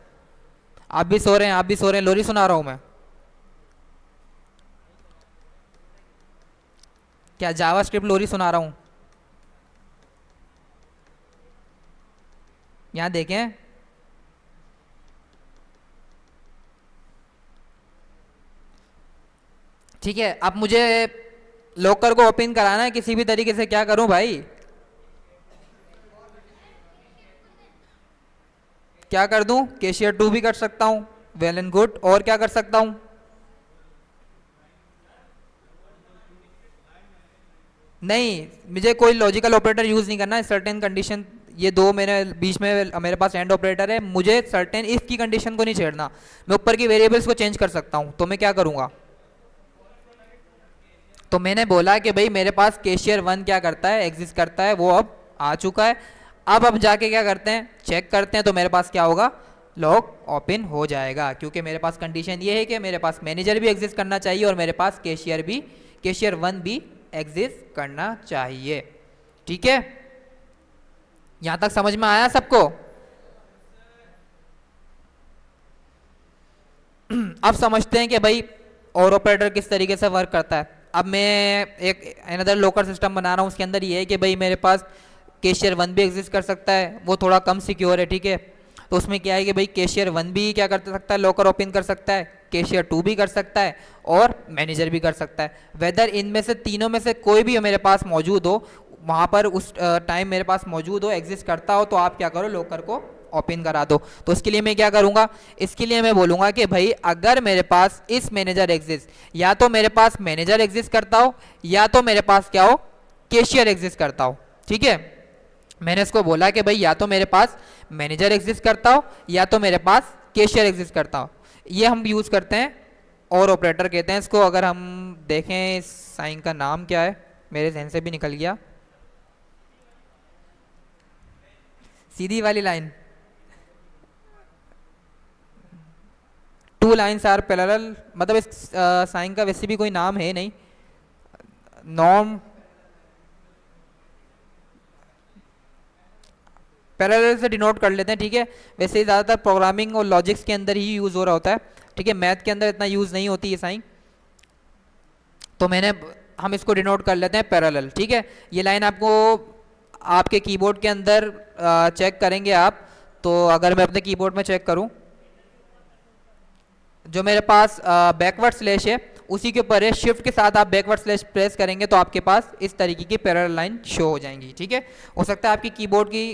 आप भी सो रहे हैं, आप भी सो रहे हैं, लोरी सुना रहा हूँ मैं क्या? जावास्क्रिप्ट लोरी सुना रहा हूँ? यहाँ देखें, ठीक है। अब मुझे लॉकर को ओपन कराना है किसी भी तरीके से, क्या करूं भाई, क्या कर दूं? कैशियर 2 भी कर सकता हूं, वेल एंड गुड। और क्या कर सकता हूं? नहीं, मुझे कोई लॉजिकल ऑपरेटर यूज नहीं करना है। सर्टेन कंडीशन, ये दो मेरे बीच में मेरे पास एंड ऑपरेटर है, मुझे सर्टेन इफ की कंडीशन को नहीं छेड़ना। मैं ऊपर की वेरिएबल्स को चेंज कर सकता हूं, तो मैं क्या करूंगा, तो मैंने बोला कि भाई मेरे पास कैशियर 1 क्या करता है, एग्जिस्ट करता है, वो अब आ चुका है। अब जाके क्या करते हैं, चेक करते हैं, तो मेरे पास क्या होगा, लॉक ओपन हो जाएगा, क्योंकि मेरे पास कंडीशन ये है कि मेरे पास मैनेजर भी एग्जिस्ट करना चाहिए और मेरे पास कैशियर 1 भी एग्जिस्ट करना चाहिए। ठीक है, यहां तक समझ में आया सबको? अब समझते हैं कि भाई और ऑपरेटर किस तरीके से वर्क करता है। अब मैं एक अनदर लोकल सिस्टम बना रहा हूँ, उसके अंदर ये है कि भाई मेरे पास कैशियर 1 भी एग्जिस्ट कर सकता है, वो थोड़ा कम सिक्योर है। ठीक है, तो उसमें क्या है कि भाई कैशियर 1 भी क्या कर सकता है, लॉकर ओपन कर सकता है, कैशियर 2 भी कर सकता है और मैनेजर भी कर सकता है। वेदर इनमें से तीनों में से कोई भी मेरे पास मौजूद हो, वहाँ पर उस टाइम मेरे पास मौजूद हो, एग्जिस्ट करता हो, तो आप क्या करो, लॉकर को ओपन करा दो। तो इसके लिए मैं क्या करूंगा, इसके लिए मैं बोलूंगा कि भाई अगर मेरे पास इस मैनेजर एग्जिस्ट, या तो मेरे पास मैनेजर एग्जिस्ट करता हो या तो मेरे पास क्या हो, कैशियर एग्जिस्ट करता हो। ठीक है, मैंने इसको बोला कि भाई या तो मेरे पास मैनेजर एग्जिस्ट करता हो या तो मेरे पास कैशियर एग्जिस्ट करता हो। ये हम यूज करते हैं और ऑपरेटर कहते हैं इसको। अगर हम देखें इस साइन का नाम क्या है, मेरे जहन से भी निकल गया, सीधी वाली line, two lines are parallel, मतलब इस साइन का वैसे भी कोई नाम है नहीं, नॉर्म पैरेलल से डिनोट कर लेते हैं, ठीक है। वैसे ही ज़्यादातर प्रोग्रामिंग और लॉजिक्स के अंदर ही यूज़ हो रहा होता है, ठीक है, मैथ के अंदर इतना यूज़ नहीं होती ये साइन, तो हम इसको डिनोट कर लेते हैं पैरेलल, ठीक है। ये लाइन आपको आपके कीबोर्ड के अंदर चेक करेंगे आप, तो अगर मैं अपने कीबोर्ड में चेक करूं, जो मेरे पास बैकवर्ड स्लैश है उसी के ऊपर है, शिफ्ट के साथ आप बैकवर्ड स्लैश प्रेस करेंगे तो आपके पास इस तरीके की पैरेलल लाइन शो हो जाएंगी, ठीक है। हो सकता है आपकी कीबोर्ड की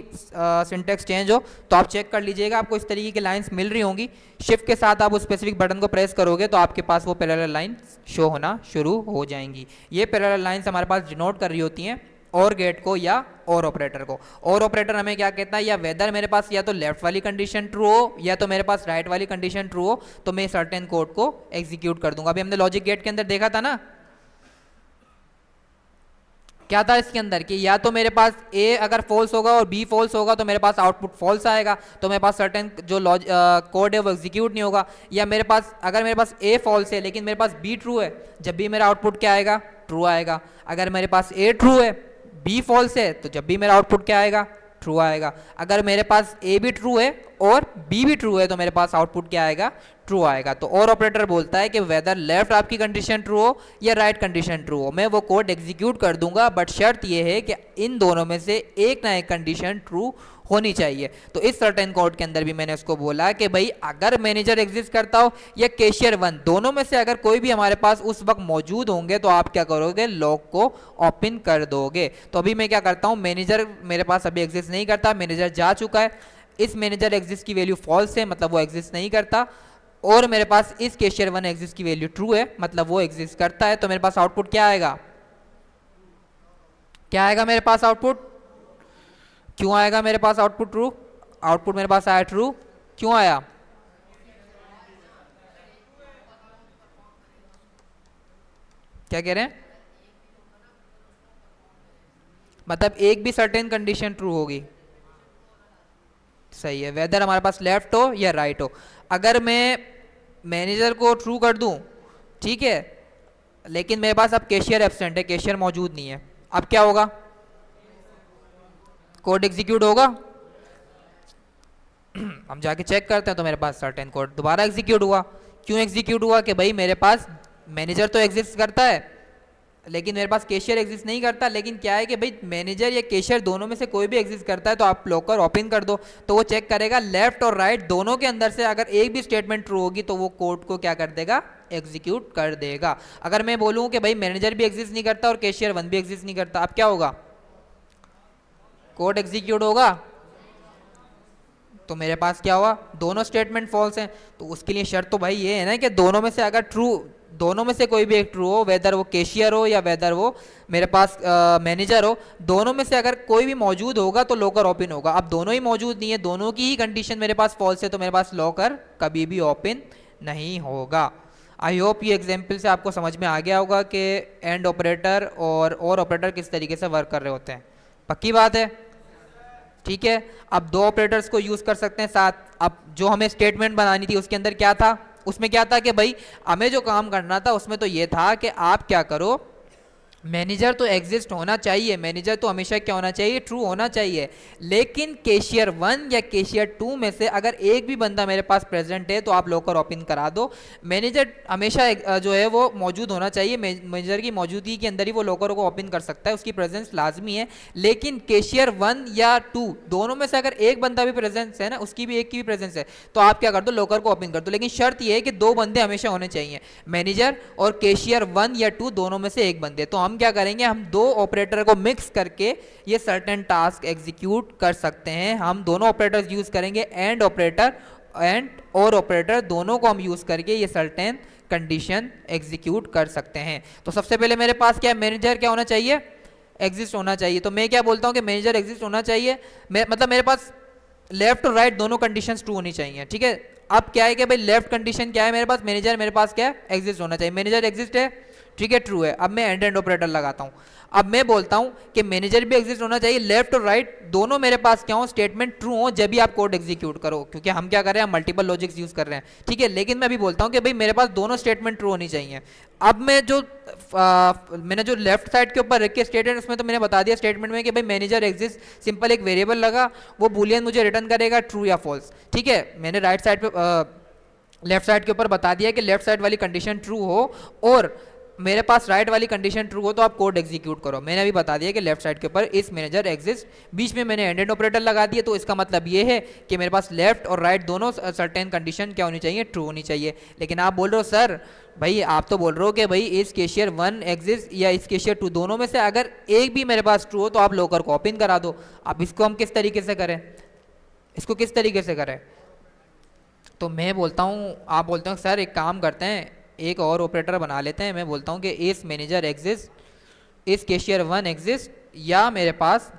सिंटेक्स चेंज हो, तो आप चेक कर लीजिएगा, आपको इस तरीके की लाइंस मिल रही होंगी, शिफ्ट के साथ आप उस स्पेसिफिक बटन को प्रेस करोगे तो आपके पास वो पैरेलल लाइन शो होना शुरू हो जाएंगी। ये पैरेलल लाइंस हमारे पास डिनोट कर रही होती हैं और गेट को या और ऑपरेटर को। और ऑपरेटर हमें क्या कहता है, या वेदर मेरे पास या तो लेफ्ट वाली कंडीशन ट्रू हो या तो मेरे पास राइट वाली कंडीशन ट्रू हो, तो मैं सर्टेन कोड को एग्जीक्यूट कर दूंगा। अभी हमने लॉजिक गेट के अंदर देखा था ना, क्या था इसके अंदर कि या तो मेरे पास ए अगर फॉल्स होगा और बी फॉल्स होगा तो मेरे पास आउटपुट फॉल्स आएगा, तो मेरे पास सर्टेन जो कोड है वो एग्जीक्यूट नहीं होगा। या मेरे पास अगर मेरे पास ए फॉल्स है लेकिन मेरे पास बी ट्रू है, जब भी मेरा आउटपुट क्या आएगा, ट्रू आएगा। अगर मेरे पास ए ट्रू है बी फॉल्स है तो जब भी मेरा आउटपुट क्या आएगा, ट्रू आएगा। अगर मेरे पास ए भी ट्रू है और बी भी ट्रू है तो मेरे पास आउटपुट क्या आएगा, ट्रू आएगा। तो और ऑपरेटर बोलता है कि वेदर लेफ्ट आपकी कंडीशन ट्रू हो या राइट कंडीशन ट्रू हो, मैं वो कोड एग्जीक्यूट कर दूंगा, बट शर्त ये है कि इन दोनों में से एक ना एक कंडीशन ट्रू होनी चाहिए। तो इस सर्टेन कोड के अंदर भी मैंने उसको बोला कि भाई अगर मैनेजर एग्जिस्ट करता हो या कैशियर वन, दोनों में से अगर कोई भी हमारे पास उस वक्त मौजूद होंगे तो आप क्या करोगे, लॉक को ओपन कर दोगे। तो अभी मैं क्या करता हूं, मैनेजर मेरे पास अभी एग्जिस्ट नहीं करता, मैनेजर जा चुका है, इस मैनेजर एग्जिस्ट की वैल्यू फॉल्स है मतलब वो एग्जिस्ट नहीं करता, और मेरे पास इस कैशियर वन एग्जिस्ट की वैल्यू ट्रू है मतलब वो एग्जिस्ट करता है। तो मेरे पास आउटपुट क्या आएगा, क्या आएगा मेरे पास आउटपुट, क्यों आएगा मेरे पास आउटपुट ट्रू, आउटपुट मेरे पास आया ट्रू, क्यों आया, क्या कह रहे हैं, मतलब एक भी सर्टेन कंडीशन ट्रू होगी, सही है, वेदर हमारे पास लेफ्ट हो या राइट हो। अगर मैं मैनेजर को ट्रू कर दूं, ठीक है, लेकिन मेरे पास अब कैशियर एब्सेंट है, कैशियर मौजूद नहीं है, अब क्या होगा, कोड एग्जीक्यूट होगा। हम जाके चेक करते हैं तो मेरे पास सर्टेन कोड दोबारा एग्जीक्यूट हुआ। क्यों एग्जीक्यूट हुआ कि भाई मेरे पास मैनेजर तो एग्जिस्ट करता है लेकिन मेरे पास कैशियर एग्जिस्ट नहीं करता, लेकिन क्या है कि भाई मैनेजर या कैशियर दोनों में से कोई भी एग्जिस्ट करता है तो आप लॉकर ओपन कर दो, तो वो चेक करेगा लेफ्ट और राइट दोनों के अंदर से अगर एक भी स्टेटमेंट ट्रू होगी तो वो कोड को क्या कर देगा, एग्जीक्यूट कर देगा। अगर मैं बोलूँ कि भाई मैनेजर भी एग्जिस्ट नहीं करता और कैशियर वन भी एग्जिस्ट नहीं करता, अब क्या होगा, कोड एग्जीक्यूट होगा, तो मेरे पास क्या हुआ, दोनों स्टेटमेंट फॉल्स हैं। तो उसके लिए शर्त तो भाई ये है ना कि दोनों में से अगर ट्रू, दोनों में से कोई भी एक ट्रू हो, वेदर वो कैशियर हो या वेदर वो मेरे पास मैनेजर हो, दोनों में से अगर कोई भी मौजूद होगा तो लॉकर ओपन होगा। अब दोनों ही मौजूद नहीं है, दोनों की ही कंडीशन मेरे पास फॉल्स है, तो मेरे पास लॉकर कभी भी ओपन नहीं होगा। आई होप ये एग्जाम्पल से आपको समझ में आ गया होगा कि एंड ऑपरेटर और ऑपरेटर किस तरीके से वर्क कर रहे होते हैं। पक्की बात है, ठीक है। अब दो ऑपरेटर्स को यूज कर सकते हैं साथ। अब जो हमें स्टेटमेंट बनानी थी उसके अंदर क्या था, उसमें क्या था कि भाई हमें जो काम करना था उसमें तो ये था कि आप क्या करो, मैनेजर तो एग्जिस्ट होना चाहिए, मैनेजर तो हमेशा क्या होना चाहिए, ट्रू होना चाहिए, लेकिन कैशियर वन या कैशियर टू में से अगर एक भी बंदा मेरे पास प्रेजेंट है तो आप लॉकर ओपन करा दो। मैनेजर हमेशा जो है वो मौजूद होना चाहिए, मैनेजर की मौजूदगी के अंदर ही वो लॉकर को ओपन कर सकता है, उसकी प्रेजेंस लाजमी है। लेकिन कैशियर वन या टू दोनों में से अगर एक बंदा भी प्रेजेंस है ना, उसकी भी एक की भी प्रेजेंस है, तो आप क्या कर दो, लॉकर को ओपन कर दो। लेकिन शर्त यह है कि दो बंदे हमेशा होने चाहिए, मैनेजर और कैशियर वन या टू दोनों में से एक बंदे। तो हम क्या करेंगे, हम दो ऑपरेटर को मिक्स करके ये सर्टेन टास्क एग्जीक्यूट कर सकते हैं। हम दोनों ऑपरेटर्स यूज करेंगे, एंड ऑपरेटर एंड और ऑपरेटर दोनों को हम यूज करके ये सर्टेन कंडीशन एग्जीक्यूट कर सकते हैं। तो सबसे पहले मेरे पास क्या, मैनेजर क्या होना चाहिए, एग्जिस्ट होना चाहिए। तो मैं क्या बोलता हूं कि मैनेजर एग्जिस्ट होना चाहिए, मतलब मेरे पास लेफ्ट और राइट दोनों कंडीशंस ट्रू होनी चाहिए, ठीक है। अब क्या है कि भाई लेफ्ट कंडीशन क्या है मेरे पास, मैनेजर मेरे पास क्या है, एग्जिस्ट होना चाहिए, मैनेजर एग्जिस्ट है, ठीक है, ट्रू है। अब मैं एंड एंड ऑपरेटर लगाता हूं, अब मैं बोलता हूं कि मैनेजर भी एग्जिस्ट होना चाहिए, लेफ्ट और राइट दोनों मेरे पास क्या हो, स्टेटमेंट ट्रू हो जब भी आप कोड एग्जीक्यूट करो, क्योंकि हम क्या कर रहे हैं, मल्टीपल लॉजिक्स यूज कर रहे हैं, ठीक है। लेकिन मैं अभी बोलता हूं कि भाई मेरे पास दोनों स्टेटमेंट ट्रू होनी चाहिए। अब मैं जो मैंने जो लेफ्ट साइड के ऊपर रख के स्टेटमेंट, उसमें तो मैंने बता दिया स्टेटमेंट में कि भाई मैनेजर एग्जिस्ट, सिंपल एक वेरिएबल लगा, वो बूलियन मुझे रिटर्न करेगा ट्रू या फॉल्स, ठीक है। मैंने राइट साइड पे लेफ्ट साइड के ऊपर बता दिया कि लेफ्ट साइड वाली कंडीशन ट्रू हो और मेरे पास राइट वाली कंडीशन ट्रू हो तो आप कोड एग्जीक्यूट करो। मैंने अभी बता दिया कि लेफ्ट साइड के ऊपर इस मैनेजर एग्जिस्ट, बीच में मैंने एंड एंड ऑपरेटर लगा दिया, तो इसका मतलब ये है कि मेरे पास लेफ्ट और राइट दोनों सर्टेन कंडीशन क्या होनी चाहिए, ट्रू होनी चाहिए। लेकिन आप बोल रहे हो सर भाई, आप तो बोल रहे हो कि भाई इस केशियर 1 एग्जिस्ट या इस केशियर 2 दोनों में से अगर एक भी मेरे पास ट्रू हो तो आप लोकर को ओपन करा दो। अब इसको हम किस तरीके से करें, इसको किस तरीके से करें? तो मैं बोलता हूँ, आप बोलते हो सर एक काम करते हैं, एक और ऑपरेटर बना लेते हैं। मैं बोलता हूँ कि इस मैनेजर एग्जिस्ट, इस केशियर 1 एग्जिस्ट, या मेरे पास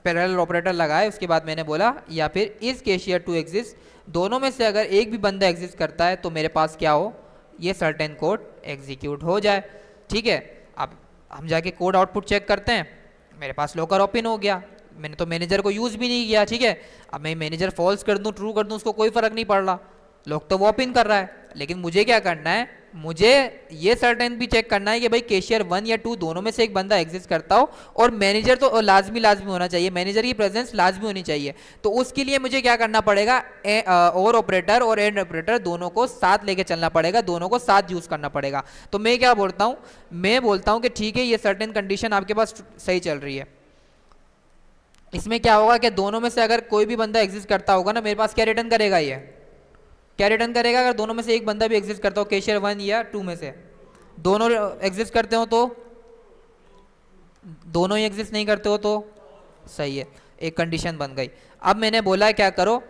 पैरेलल ऑपरेटर लगाए, उसके बाद मैंने बोला या फिर इस केशियर 2 एग्जिस्ट, दोनों में से अगर एक भी बंदा एग्जिस्ट करता है तो मेरे पास क्या हो, ये सर्टेन कोड एग्जीक्यूट हो जाए, ठीक है। अब हम जाके कोड आउटपुट चेक करते हैं, मेरे पास लॉकर ओपन हो गया, मैंने तो मैनेजर को यूज़ भी नहीं किया, ठीक है। अब मैं मैनेजर फॉल्स कर दूं, ट्रू कर दूं, उसको कोई फ़र्क नहीं पड़ रहा, लोग तो वो ओपन कर रहा है। लेकिन मुझे क्या करना है, मुझे ये सर्टेन भी चेक करना है कि भाई केशियर 1 या 2 दोनों में से एक बंदा एग्जिस्ट करता हो और मैनेजर तो लाजमी होना चाहिए, मैनेजर की प्रेजेंस लाजमी होनी चाहिए। तो उसके लिए मुझे क्या करना पड़ेगा, और ऑपरेटर और एंड ऑपरेटर दोनों को साथ लेके चलना पड़ेगा, दोनों को साथ यूज करना पड़ेगा। तो मैं क्या बोलता हूँ, मैं बोलता हूँ कि ठीक है ये सर्टेन कंडीशन आपके पास सही चल रही है। इसमें क्या होगा कि दोनों में से अगर कोई भी बंदा एग्जिस्ट करता होगा ना, मेरे पास क्या रिटर्न करेगा, ये क्या रिटर्न करेगा, अगर दोनों में से एक बंदा भी एग्जिस्ट करता हो, केशियर 1 या 2 में से दोनों एग्जिस्ट करते हो तो, दोनों ही एग्जिस्ट नहीं करते हो तो सही है, एक कंडीशन बन गई। अब मैंने बोला क्या करो,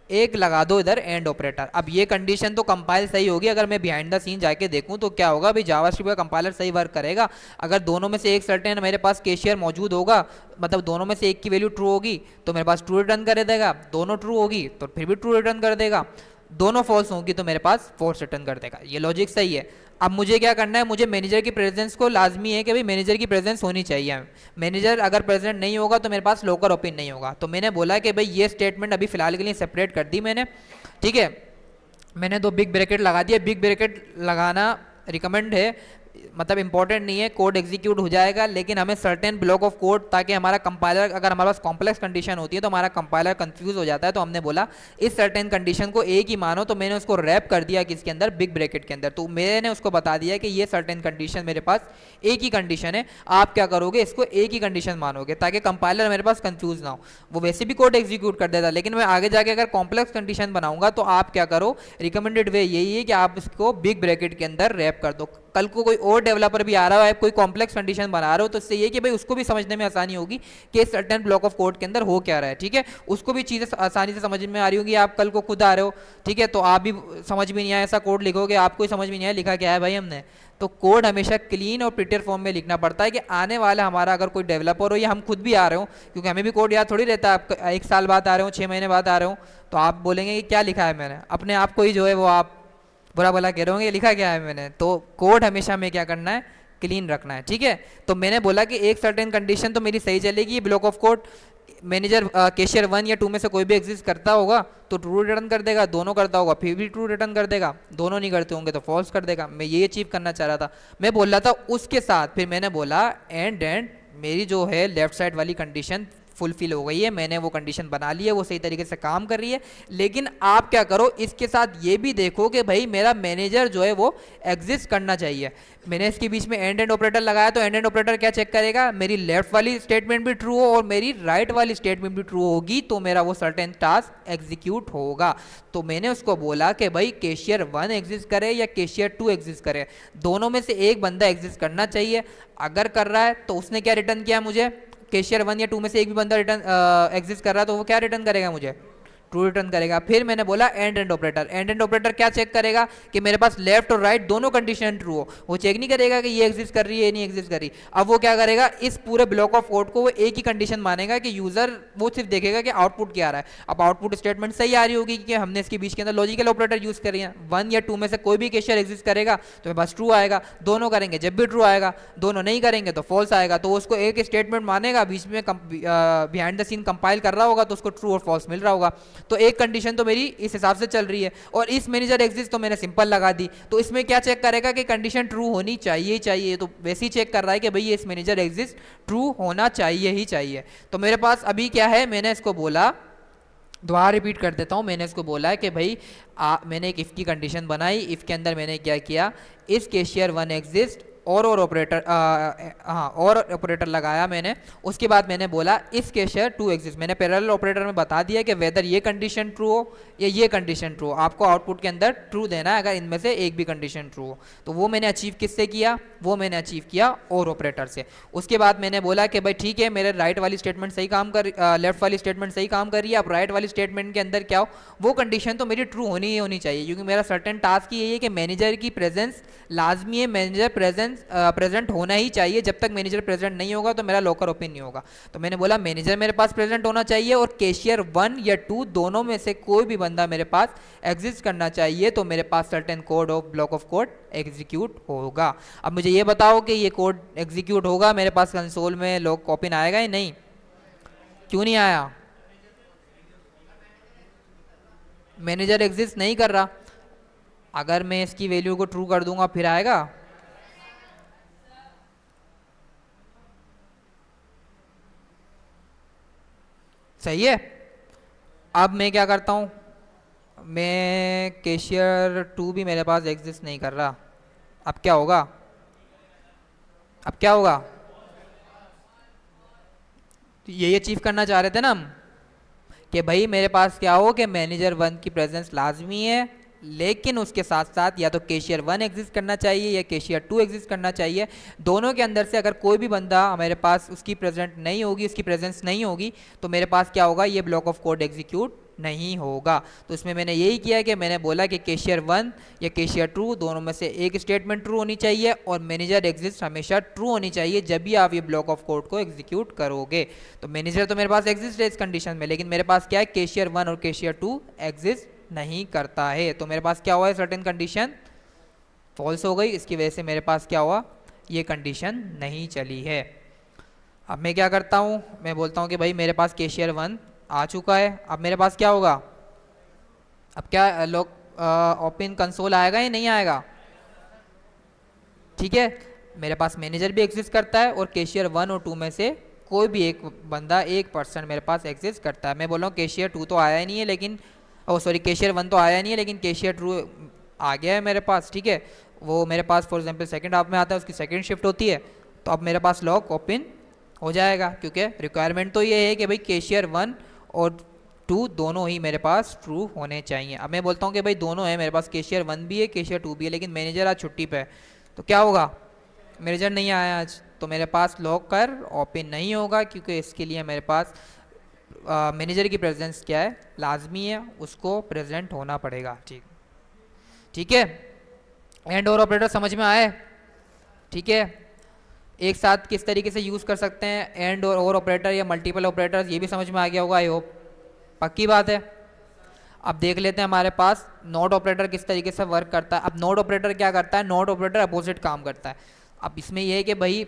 एक लगा दो इधर एंड ऑपरेटर। अब ये कंडीशन तो कंपाइल सही होगी, अगर मैं बिहाइंड द सीन जाके देखूं तो क्या होगा भाई, जावास्क्रिप्ट का कंपाइलर सही वर्क करेगा। अगर दोनों में से एक सर्टेन मेरे पास केशियर मौजूद होगा, मतलब दोनों में से एक की वैल्यू ट्रू होगी तो मेरे पास ट्रू रिटर्न कर देगा, दोनों ट्रू होगी तो फिर भी ट्रू रिटर्न कर देगा, दोनों फॉल्स होंगी तो मेरे पास फॉल्स रिटर्न कर देगा। ये लॉजिक सही है। अब मुझे क्या करना है, मुझे मैनेजर की प्रेजेंस को लाजमी है कि भाई मैनेजर की प्रेजेंस होनी चाहिए। मैनेजर अगर प्रेजेंट नहीं होगा तो मेरे पास लोकर ओपन नहीं होगा। तो मैंने बोला कि भाई ये स्टेटमेंट अभी फिलहाल के लिए सेपरेट कर दी मैंने, ठीक है। मैंने 2 बिग ब्रैकेट लगा दिए, बिग ब्रैकेट लगाना रिकमेंड है, मतलब इंपॉर्टेंट नहीं है, कोड एग्जीक्यूट हो जाएगा, लेकिन हमें सर्टेन ब्लॉक ऑफ कोड, ताकि हमारा कंपाइलर, अगर हमारे पास कॉम्प्लेक्स कंडीशन होती है तो हमारा कंपाइलर कंफ्यूज हो जाता है। तो हमने बोला इस सर्टेन कंडीशन को एक ही मानो, तो मैंने उसको रैप कर दिया किसके अंदर, बिग ब्रैकेट के अंदर। तो मैंने उसको बता दिया कि ये सर्टेन कंडीशन मेरे पास एक ही कंडीशन है, आप क्या करोगे, इसको एक ही कंडीशन मानोगे, ताकि कंपाइलर मेरे पास कंफ्यूज ना हो। वो वैसे भी कोड एग्जीक्यूट कर देता, लेकिन मैं आगे जाके अगर कॉम्प्लेक्स कंडीशन बनाऊंगा तो आप क्या करो, रिकमेंडेड वे यही है कि आप इसको बिग ब्रैकेट के अंदर रैप कर दो। कल को कोई और डेवलपर भी आ रहा है, कोई कॉम्प्लेक्स कंडीशन बना रहे हो, तो इससे ये कि भाई उसको भी समझने में आसानी होगी कि सर्टेन ब्लॉक ऑफ कोड के अंदर हो क्या रहा है, ठीक है। उसको भी चीज़ें आसानी से समझ में आ रही होंगी। आप कल को खुद आ रहे हो, ठीक है, तो आप भी समझ में नहीं आया ऐसा कोड लिखोगे, आपको समझ में नहीं आया लिखा क्या है भाई हमने। तो कोड हमेशा क्लीन और प्रिटेयर फॉर्म में लिखना पड़ता है कि आने वाला हमारा अगर कोई डेवलपर हो या हम खुद भी आ रहे हो, क्योंकि हमें भी कोड याद थोड़ी रहता है, आप 1 साल बाद आ रहे हो, 6 महीने बाद आ रहे हो, तो आप बोलेंगे कि क्या लिखा है मैंने, अपने आप को ही जो है वो आप बुरा भला कह रहे होंगे लिखा क्या है मैंने। तो कोड हमेशा हमें क्या करना है, क्लीन रखना है, ठीक है। तो मैंने बोला कि एक सर्टेन कंडीशन तो मेरी सही चलेगी, block of code manager cashier 1 या 2 में से कोई भी एग्जिस्ट करता होगा तो ट्रू रिटर्न कर देगा, दोनों करता होगा फिर भी ट्रू रिटर्न कर देगा, दोनों नहीं करते होंगे तो फॉल्स कर देगा। मैं ये अचीव करना चाह रहा था। मैं बोल रहा था उसके साथ फिर मैंने बोला एंड मेरी जो है लेफ्ट साइड वाली कंडीशन फुलफिल हो गई है, मैंने वो कंडीशन बना ली है, वो सही तरीके से काम कर रही है। लेकिन आप क्या करो, इसके साथ ये भी देखो कि भाई मेरा मैनेजर जो है वो एग्जिस्ट करना चाहिए। मैंने इसके बीच में एंड ऑपरेटर लगाया, तो एंड ऑपरेटर क्या चेक करेगा, मेरी लेफ्ट वाली स्टेटमेंट भी ट्रू हो और मेरी राइट वाली स्टेटमेंट भी ट्रू होगी तो मेरा वो सर्टेन टास्क एग्जीक्यूट होगा। तो मैंने उसको बोला कि भाई केशियर 1 एग्जिस्ट करे या केशियर 2 एग्जिस्ट करे, दोनों में से एक बंदा एग्जिस्ट करना चाहिए। अगर कर रहा है तो उसने क्या रिटर्न किया मुझे, केशियर 1 या 2 में से एक भी बंदा रिटर्न एग्जिस्ट कर रहा है तो वो क्या रिटर्न करेगा मुझे, ट्रू रिटर्न करेगा। फिर मैंने बोला एंड ऑपरेटर, एंड ऑपरेटर क्या चेक करेगा कि मेरे पास लेफ्ट और राइट दोनों कंडीशन ट्रू हो। वो चेक नहीं करेगा कि ये एग्जिस्ट कर रही है ये नहीं एग्जिस्ट कर रही। अब वो क्या करेगा, इस पूरे ब्लॉक ऑफ कोड को वो एक ही कंडीशन मानेगा कि यूजर वो सिर्फ देखेगा कि आउटपुट क्या आ रहा है। अब आउटपुट स्टेटमेंट सही आ रही होगी कि हमने इसके बीच के अंदर लॉजिकल ऑपरेटर यूज करी है, 1 या 2 में से कोई भी केशियर एग्जिस्ट करेगा तो मेरे पास ट्रू आएगा, दोनों करेंगे जब भी ट्रू आएगा, दोनों नहीं करेंगे तो फॉल्स आएगा। तो उसको एक स्टेटमेंट मानेगा, बीच में बिहाइंड द सीन कंपाइल कर रहा होगा तो उसको ट्रू और फॉल्स मिल रहा होगा। तो एक कंडीशन तो मेरी इस हिसाब से चल रही है। और इस मैनेजर एग्जिस्ट तो मैंने सिंपल लगा दी, तो इसमें क्या चेक करेगा कि कंडीशन ट्रू होनी चाहिए चाहिए, तो वैसे ही चेक कर रहा है कि भाई ये इस मैनेजर एग्जिस्ट ट्रू होना चाहिए ही चाहिए। तो मेरे पास अभी क्या है, मैंने इसको बोला, दोबारा रिपीट कर देता हूँ, मैंने इसको बोला है कि भाई मैंने एक इफ़ की कंडीशन बनाई, इफ़ के अंदर मैंने क्या किया, इस केशियर 1 एग्जिस्ट और ऑपरेटर, हाँ और ऑपरेटर लगाया मैंने। उसके बाद मैंने बोला इस केशियर 2 एग्जिस्ट, मैंने पैरेलल ऑपरेटर में बता दिया कि वेदर ये कंडीशन ट्रू हो या ये कंडीशन ट्रू हो, आपको आउटपुट के अंदर ट्रू देना है अगर इनमें से एक भी कंडीशन ट्रू हो। तो वो मैंने अचीव किससे किया, वो मैंने अचीव किया और ऑपरेटर से। उसके बाद मैंने बोला कि भाई ठीक है मेरे राइट वाली स्टेटमेंट सही काम कर, लेफ्ट वाली स्टेटमेंट सही काम कर रही है, अब राइट वाली स्टेटमेंट के अंदर क्या हो, वो कंडीशन तो मेरी ट्रू होनी ही होनी चाहिए, क्योंकि मेरा सर्टेन टास्क यही है कि मैनेजर की प्रेजेंस लाजमी है, मैनेजर प्रेजेंट होना ही चाहिए। जब तक मैनेजर प्रेजेंट नहीं होगा तो मेरा लॉकर ओपन नहीं होगा। तो मैंने बोला मैनेजर मेरे पास प्रेजेंट होना चाहिए और केशियर 1 या 2 दोनों में से कोई भी बंदा मेरे पास एग्जिस्ट करना चाहिए, तो मेरे पास certain code of block of code execute होगा। अब मुझे ये बताओ कि ये कोड एग्जीक्यूट होगा, मेरे पास कंसोल में लॉक ओपन आएगा या नहीं? क्यों नहीं आया? मैनेजर एग्जिस्ट नहीं कर रहा। अगर मैं इसकी वैल्यू को ट्रू कर दूंगा फिर आएगा? सही है। अब मैं क्या करता हूं, मैं केशियर 2 भी मेरे पास एग्जिस्ट नहीं कर रहा। अब क्या होगा, अब क्या होगा? तो यही अचीव करना चाह रहे थे ना हम कि भाई मेरे पास क्या हो कि मैनेजर 1 की प्रेजेंस लाजमी है, लेकिन उसके साथ साथ या तो केशियर 1 एग्जिस्ट करना चाहिए या केशियर 2 एग्जिस्ट करना चाहिए। दोनों के अंदर से अगर कोई भी बंदा मेरे पास उसकी प्रेजेंट नहीं होगी, उसकी प्रेजेंस नहीं होगी, तो मेरे पास क्या होगा, ये ब्लॉक ऑफ कोड एग्जीक्यूट नहीं होगा। तो इसमें मैंने यही किया कि मैंने बोला कि केशियर 1 या केशियर 2 दोनों में से एक स्टेटमेंट ट्रू होनी चाहिए और मैनेजर एग्जिस्ट हमेशा ट्रू होनी चाहिए जब भी आप ये ब्लॉक ऑफ कोड को एग्जीक्यूट करोगे। तो मैनेजर तो मेरे पास एग्जिस्ट है इस कंडीशन में, लेकिन मेरे पास क्या है, केशियर 1 और केशियर 2 एग्जिस्ट नहीं करता है। तो मेरे पास क्या हुआ है, सर्टेन कंडीशन फॉल्स हो गई, इसकी वजह से मेरे पास क्या हुआ, ये कंडीशन नहीं चली है। अब मैं क्या करता हूँ, मैं बोलता हूँ कि भाई मेरे पास केशियर 1 आ चुका है, अब मेरे पास क्या होगा, अब क्या लॉक ओपन कंसोल आएगा या नहीं आएगा? ठीक है, मेरे पास मैनेजर भी एग्जिस्ट करता है और केशियर 1 और 2 में से कोई भी एक बंदा, एक पर्सन मेरे पास एग्जिस्ट करता है। मैं बोल रहा हूँ केशियर 2 तो आया ही नहीं है, लेकिन सॉरी केशियर 1 तो आया नहीं है, लेकिन केशियर 2 आ गया है मेरे पास। ठीक है, वो मेरे पास फॉर एग्जांपल सेकंड हाफ में आता है, उसकी सेकंड शिफ्ट होती है, तो अब मेरे पास लॉक ओपन हो जाएगा, क्योंकि रिक्वायरमेंट तो ये है कि भाई केशियर 1 और 2 दोनों ही मेरे पास ट्रू होने चाहिए। अब मैं बोलता हूँ कि भाई दोनों है, मेरे पास केशियर 1 भी है केशियर 2 भी है, लेकिन मैनेजर आज छुट्टी पे है, तो क्या होगा, मैनेजर नहीं आया आज, तो मेरे पास लॉकर ओपन नहीं होगा, क्योंकि इसके लिए मेरे पास मैनेजर की प्रेजेंस क्या है, लाजमी है, उसको प्रेजेंट होना पड़ेगा। ठीक है, एंड और ऑपरेटर समझ में आए? ठीक है, एक साथ किस तरीके से यूज़ कर सकते हैं एंड और ऑपरेटर या मल्टीपल ऑपरेटर्स, ये भी समझ में आ गया होगा आई होप, पक्की बात है। अब देख लेते हैं हमारे पास नॉट ऑपरेटर किस तरीके से वर्क करता है। अब नॉट ऑपरेटर क्या करता है, नॉट ऑपरेटर अपोजिट काम करता है। अब इसमें यह है कि भाई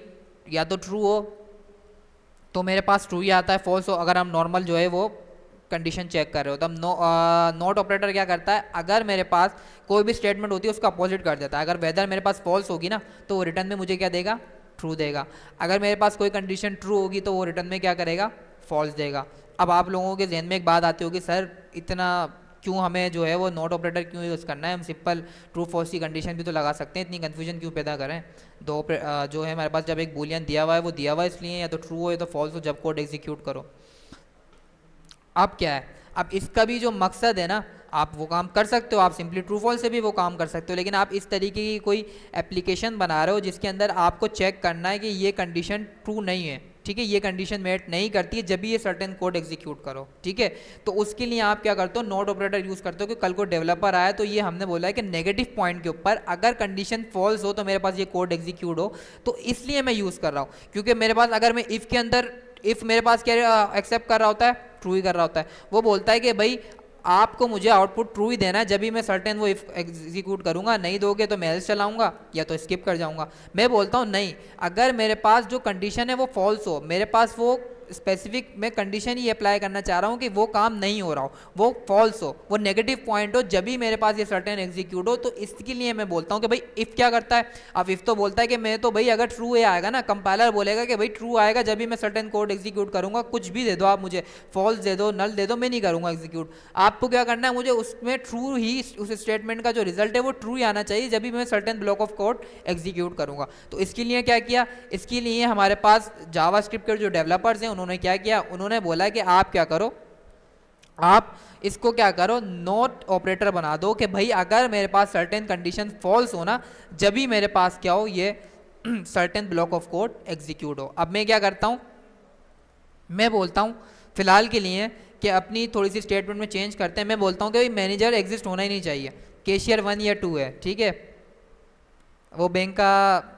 या तो ट्रू हो तो मेरे पास ट्रू ही आता है, फॉल्स हो अगर हम नॉर्मल जो है वो कंडीशन चेक कर रहे हो, तब नॉट ऑपरेटर क्या करता है, अगर मेरे पास कोई भी स्टेटमेंट होती है उसका अपोजिट कर देता है। अगर वेदर मेरे पास फॉल्स होगी ना तो वो रिटर्न में मुझे क्या देगा, ट्रू देगा। अगर मेरे पास कोई कंडीशन ट्रू होगी तो वो रिटर्न में क्या करेगा, फॉल्स देगा। अब आप लोगों के जहन में एक बात आती होगी, सर इतना क्यों हमें जो है वो नॉट ऑपरेटर क्यों यूज़ करना है, हम सिंपल ट्रू फॉल्स की कंडीशन भी तो लगा सकते हैं, इतनी कन्फ्यूजन क्यों पैदा करें। जो है हमारे पास जब एक बूलियन दिया हुआ है वो दिया हुआ है इसलिए या तो ट्रू हो या तो फॉल्स हो जब कोड एग्जीक्यूट करो। अब क्या है, अब इसका भी जो मकसद है ना, आप वो काम कर सकते हो, आप सिंपली ट्रू फॉल्स से भी वो काम कर सकते हो, लेकिन आप इस तरीके की कोई एप्लीकेशन बना रहे हो जिसके अंदर आपको चेक करना है कि ये कंडीशन ट्रू नहीं है, ठीक है, ये कंडीशन मेट नहीं करती है जब भी ये सर्टेन कोड एग्जीक्यूट करो, ठीक है। तो उसके लिए आप क्या करते हो, नॉट ऑपरेटर यूज करते हो कि कल को डेवलपर आया तो ये हमने बोला है कि नेगेटिव पॉइंट के ऊपर अगर कंडीशन फॉल्स हो तो मेरे पास ये कोड एग्जीक्यूट हो, तो इसलिए मैं यूज कर रहा हूँ। क्योंकि मेरे पास अगर मैं इफ के अंदर, इफ मेरे पास क्या एक्सेप्ट कर रहा होता है, ट्रू ही कर रहा होता है, वो बोलता है कि भाई आपको मुझे आउटपुट ट्रू ही देना है जब भी मैं सर्टेन वो इफ एग्जीक्यूट करूंगा, नहीं दोगे तो मैं एल्स चलाऊंगा या तो स्किप कर जाऊंगा। मैं बोलता हूँ नहीं, अगर मेरे पास जो कंडीशन है वो फॉल्स हो, मेरे पास वो स्पेसिफिक मैं कंडीशन ही अप्लाई करना चाह रहा हूँ कि वो काम नहीं हो रहा हो, वो फॉल्स हो, वो नेगेटिव पॉइंट हो, जब भी मेरे पास ये सर्टेन एग्जीक्यूट हो, तो इसके लिए मैं बोलता हूँ कि भाई इफ क्या करता है। अब इफ तो बोलता है कि मैं तो भाई अगर ट्रू आएगा ना, कंपाइलर बोलेगा कि भाई ट्रू आएगा जब भी मैं सर्टेन कोड एग्जीक्यूट करूंगा, कुछ भी दे दो आप मुझे, फॉल्स दे दो, नल दे दो, मैं नहीं करूंगा एग्जीक्यूट। आपको क्या करना है, मुझे उसमें ट्रू ही, उस स्टेटमेंट का जो रिजल्ट है वो ट्रू ही आना चाहिए जब भी मैं certain block of code execute करूंगा। तो इसके लिए क्या किया, इसके लिए हमारे पास जावास्क्रिप्ट के जो डेवलपर्स हैं उन्होंने क्या किया, उन्होंने बोला कि आप क्या करो, आप इसको क्या करो, नॉट ऑपरेटर बना दो कि भाई अगर मेरे पास सर्टेन कंडीशन फॉल्स हो ना, जब भी मेरे पास क्या हो, ये certain block of code execute हो। अब मैं क्या करता हूं, मैं बोलता हूं फिलहाल के लिए कि अपनी थोड़ी सी स्टेटमेंट में चेंज करते हैं। मैं बोलता हूं कि भाई मैनेजर एग्जिस्ट होना ही नहीं चाहिए, कैशियर 1 या 2 है, ठीक है, वो बैंक का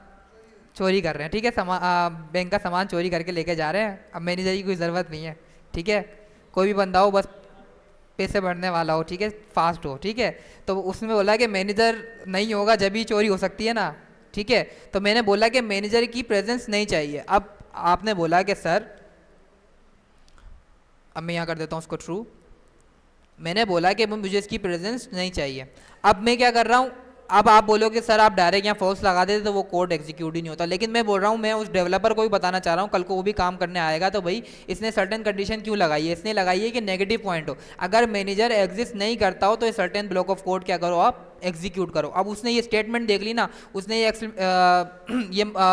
चोरी कर रहे हैं, ठीक है, बैंक का सामान चोरी करके लेके जा रहे हैं, अब मैनेजर की कोई ज़रूरत नहीं है, ठीक है, कोई भी बंदा हो बस पैसे बढ़ने वाला हो, ठीक है, फास्ट हो, ठीक है। तो उसमें बोला कि मैनेजर नहीं होगा जब भी चोरी हो सकती है ना, ठीक है। तो मैंने बोला कि मैनेजर की प्रेजेंस नहीं चाहिए। अब आपने बोला कि सर, अब मैं यहाँ कर देता हूँ उसको ट्रू, मैंने बोला कि मुझे इसकी प्रेजेंस नहीं चाहिए। अब मैं क्या कर रहा हूँ, अब आप बोलोगे सर आप डायरेक्ट यहाँ फॉल्स लगा देते तो वो कोड एग्जीक्यूट ही नहीं होता, लेकिन मैं बोल रहा हूँ, मैं उस डेवलपर को भी बताना चाह रहा हूँ, कल को वो भी काम करने आएगा तो भाई इसने सर्टेन कंडीशन क्यों लगाई है, इसने लगाई है कि नेगेटिव पॉइंट हो, अगर मैनेजर एग्जिस्ट नहीं करता हो तो ये सर्टेन ब्लॉक ऑफ कोड क्या करो, आप एग्जीक्यूट करो। अब उसने ये स्टेटमेंट देख ली ना, उसने ये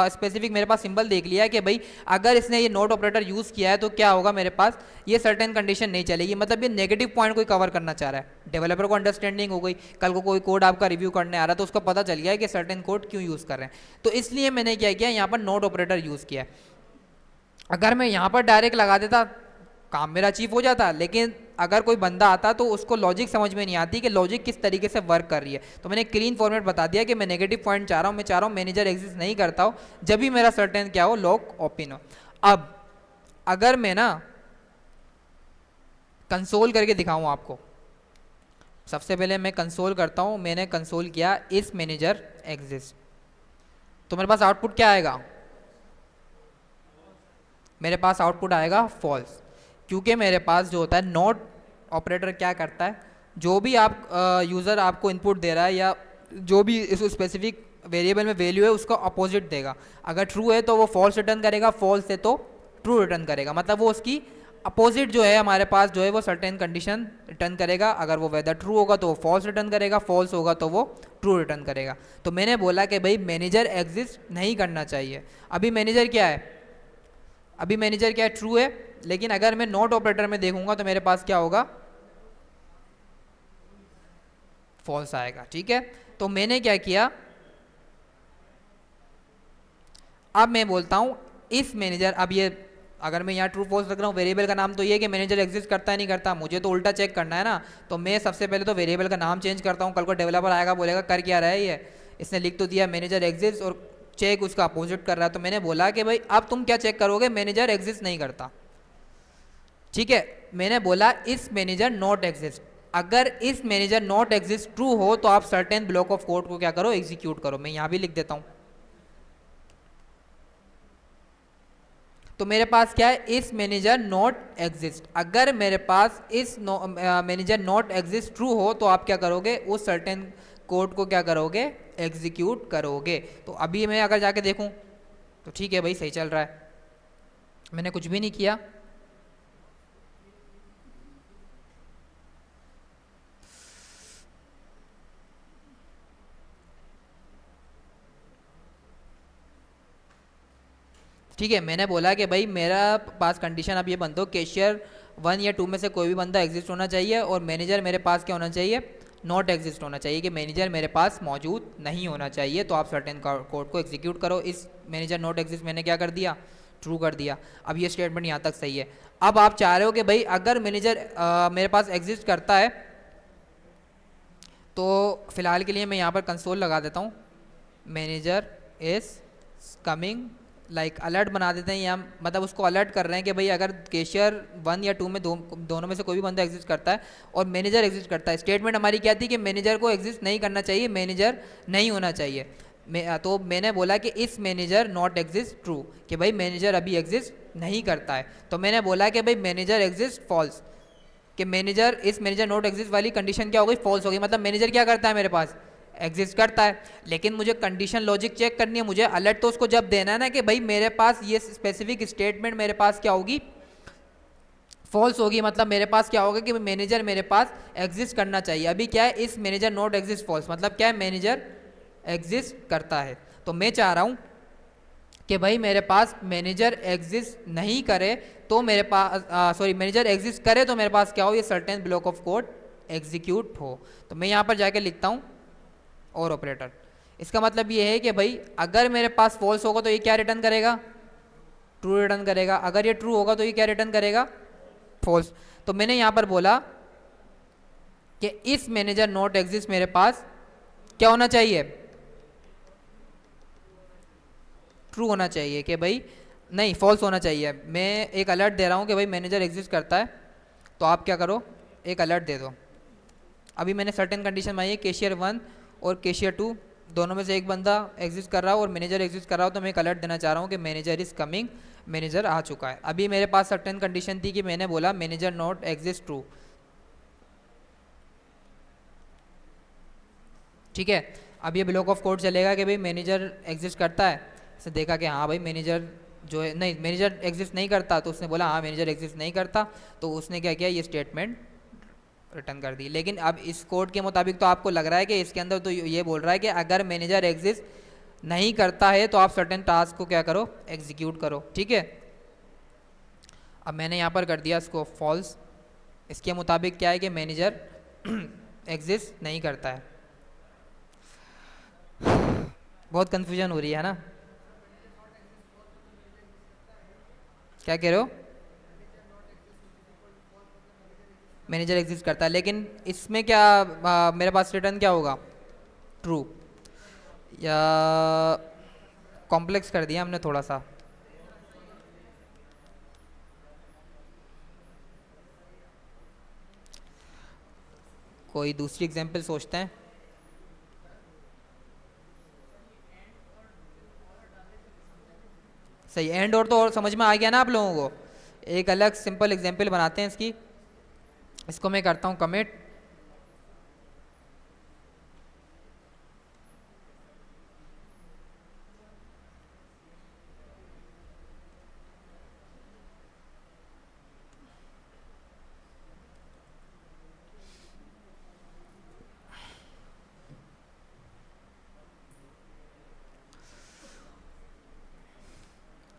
स्पेसिफिक मेरे पास सिंबल देख लिया कि भाई अगर इसने ये नोट ऑपरेटर यूज़ किया है तो क्या होगा, मेरे पास ये सर्टेन कंडीशन नहीं चलेगी, मतलब ये नेगेटिव पॉइंट कोई कवर करना चाह रहा है। डेवलपर को अंडरस्टैंडिंग हो गई, कल को कोई कोड आपका रिव्यू करने आ रहा है तो उसको पता चल गया है कि सर्टेन कोड क्यों यूज़ कर रहे हैं। तो इसलिए मैंने क्या किया, यहाँ पर नोट ऑपरेटर यूज़ किया। अगर मैं यहाँ पर डायरेक्ट लगा देता काम मेरा अचीव हो जाता, लेकिन अगर कोई बंदा आता तो उसको लॉजिक समझ में नहीं आती कि लॉजिक किस तरीके से वर्क कर रही है। तो मैंने क्लीन फॉर्मेट बता दिया कि मैं नेगेटिव पॉइंट चाह रहा हूँ, मैं चाह रहा हूँ मैनेजर एग्जिस्ट नहीं करता हो जब भी मेरा सर्टेन क्या हो, लॉक ओपन हो। अब अगर मैं ना कंसोल करके दिखाऊं आपको, सबसे पहले मैं कंसोल करता हूं, मैंने कंसोल किया इस मैनेजर एग्जिस्ट, तो मेरे पास आउटपुट क्या आएगा, मेरे पास आउटपुट आएगा फॉल्स, क्योंकि मेरे पास जो होता है नॉट ऑपरेटर क्या करता है, जो भी आप यूज़र आपको इनपुट दे रहा है या जो भी इस स्पेसिफिक वेरिएबल में वैल्यू है उसका अपोजिट देगा। अगर ट्रू है तो वो फॉल्स रिटर्न करेगा, फॉल्स है तो ट्रू रिटर्न करेगा, मतलब वो उसकी अपोजिट जो है हमारे पास जो है वो सर्टेन कंडीशन रिटर्न करेगा। अगर वो वेदर ट्रू होगा तो वो फॉल्स रिटर्न करेगा, फॉल्स होगा तो वो ट्रू रिटर्न करेगा। तो मैंने बोला कि भाई मैनेजर एग्जिस्ट नहीं करना चाहिए। अभी मैनेजर क्या है, अभी मैनेजर क्या है, ट्रू है, लेकिन अगर मैं नॉट ऑपरेटर में देखूंगा तो मेरे पास क्या होगा, फॉल्स आएगा, ठीक है। तो मैंने क्या किया, अब मैं बोलता हूं इस मैनेजर, अब ये अगर मैं यहाँ ट्रू फॉल्स रख रहा हूँ, वेरिएबल का नाम तो ये है कि मैनेजर एग्जिस्ट करता है नहीं करता, मुझे तो उल्टा चेक करना है ना। तो मैं सबसे पहले तो वेरिएबल का नाम चेंज करता हूँ, कल को डेवलपर आएगा बोलेगा कर क्या रहा है ये, इसने लिख तो दिया मैनेजर एग्जिस्ट और चेक उसका अपोजिट कर रहा है। तो मैंने बोला कि भाई अब तुम क्या चेक करोगे, मैनेजर एग्जिस्ट नहीं करता, ठीक है। मैंने बोला इस मैनेजर नॉट एग्जिस्ट, अगर इस मैनेजर नॉट एग्जिस्ट ट्रू हो तो आप सर्टेन ब्लॉक ऑफ कोड को क्या करो, एग्जीक्यूट करो। मैं यहां भी लिख देता हूं, तो मेरे पास क्या है, इस मैनेजर नॉट एग्जिस्ट। अगर मेरे पास इस मैनेजर नॉट एग्जिस्ट ट्रू हो तो आप क्या करोगे, उस सर्टेन कोड को क्या करोगे, एग्जीक्यूट करोगे। तो अभी मैं अगर जाके देखूं तो ठीक है भाई सही चल रहा है, मैंने कुछ भी नहीं किया। ठीक है, मैंने बोला कि भाई मेरा पास कंडीशन अब ये बनता हो कैशियर 1 या 2 में से कोई भी बंदा एग्जिस्ट होना चाहिए और मैनेजर मेरे पास क्या होना चाहिए, नॉट एग्जिस्ट होना चाहिए, कि मैनेजर मेरे पास मौजूद नहीं होना चाहिए। तो आप सर्टेन कोड को एग्जीक्यूट करो। इस मैनेजर नॉट एग्जिस्ट मैंने क्या कर दिया, ट्रू कर दिया। अब ये स्टेटमेंट यहाँ तक सही है। अब आप चाह रहे हो कि भाई अगर मैनेजर मेरे पास एग्जिस्ट करता है, तो फिलहाल के लिए मैं यहाँ पर कंसोल लगा देता हूँ, manager is coming, like alert बना देते हैं, या मतलब उसको अलर्ट कर रहे हैं कि भाई अगर कैशियर 1 या 2 में दोनों में से कोई भी बंदा एग्जिस्ट करता है और मैनेजर एग्जिस्ट करता है। स्टेटमेंट हमारी क्या थी कि मैनेजर को एग्जिस्ट नहीं करना चाहिए, मैनेजर नहीं होना चाहिए। तो मैंने बोला कि इस मैनेजर नॉट एग्जिस्ट ट्रू, कि भाई मैनेजर अभी एग्जिस्ट नहीं करता है। तो मैंने बोला कि भाई मैनेजर एग्जिस्ट फॉल्स, कि मैनेजर इस मैनेजर नॉट एग्जिस्ट वाली कंडीशन क्या हो गई, फॉल्स हो गई। मतलब मैनेजर क्या करता है, मेरे पास एग्जिस्ट करता है, लेकिन मुझे कंडीशन लॉजिक चेक करनी है, मुझे अलर्ट तो उसको जब देना है ना कि भाई मेरे पास ये स्पेसिफिक स्टेटमेंट मेरे पास क्या होगी, फॉल्स होगी। मतलब मेरे पास क्या होगा कि मैनेजर मेरे पास एग्जिस्ट करना चाहिए। अभी क्या है, इस मैनेजर नॉट एग्जिस्ट फॉल्स, मतलब क्या है, मैनेजर एग्जिस्ट करता है। तो मैं चाह रहा हूँ कि भाई मेरे पास मैनेजर एग्जिस्ट नहीं करे तो मेरे पास मैनेजर एग्जिस्ट करे तो मेरे पास क्या हो, ये certain block of code execute हो। तो मैं यहाँ पर जाके लिखता हूँ और ऑपरेटर। इसका मतलब ये है कि भाई अगर मेरे पास फॉल्स होगा तो ये क्या रिटर्न करेगा, ट्रू रिटर्न करेगा। अगर ये ट्रू होगा तो ये क्या रिटर्न करेगा, फॉल्स। तो मैंने यहाँ पर बोला कि इस मैनेजर नॉट एग्जिस्ट मेरे पास क्या होना चाहिए, ट्रू होना चाहिए, कि भाई नहीं फॉल्स होना चाहिए। मैं एक अलर्ट दे रहा हूँ कि भाई मैनेजर एग्जिस्ट करता है, तो आप क्या करो, एक अलर्ट दे दो। अभी मैंने सर्टेन कंडीशन बनाई है, कैशियर 1 और कैशियर 2 दोनों में से एक बंदा एग्जिस्ट कर रहा हो और मैनेजर एग्जिस्ट कर रहा हो, तो मैं एक अलर्ट देना चाह रहा हूँ कि मैनेजर इज कमिंग, मैनेजर आ चुका है। अभी मेरे पास सर्टेन कंडीशन थी कि मैंने बोला मैनेजर नॉट एग्जिस्ट ट्रू, ठीक है। अब ये ब्लॉक ऑफ कोड चलेगा कि भाई मैनेजर एग्जिस्ट करता है, उसने देखा कि हाँ भाई मैनेजर जो है, नहीं मैनेजर एग्जिस्ट नहीं करता, तो उसने बोला हाँ मैनेजर एग्जिस्ट नहीं करता, तो उसने क्या किया, ये स्टेटमेंट रिटर्न कर दी। लेकिन अब इस कोड के मुताबिक तो आपको लग रहा है कि इसके अंदर तो ये बोल रहा है कि अगर मैनेजर एग्जिस्ट नहीं करता है तो आप सर्टेन टास्क को क्या करो, एग्जीक्यूट करो, ठीक है। अब मैंने यहाँ पर कर दिया इसको फॉल्स। इसके मुताबिक क्या है कि मैनेजर एग्जिस्ट नहीं करता है। बहुत कंफ्यूजन हो रही है ना, क्या कह रहे हो, मैनेजर एग्जिस्ट करता है, लेकिन इसमें क्या मेरे पास रिटर्न क्या होगा, ट्रू, या कॉम्प्लेक्स कर दिया हमने थोड़ा सा। कोई दूसरी एग्जांपल सोचते हैं। सही, एंड और तो और समझ में आ गया ना आप लोगों को। एक अलग सिंपल एग्जांपल बनाते हैं इसकी। इसको मैं करता हूँ कमिट,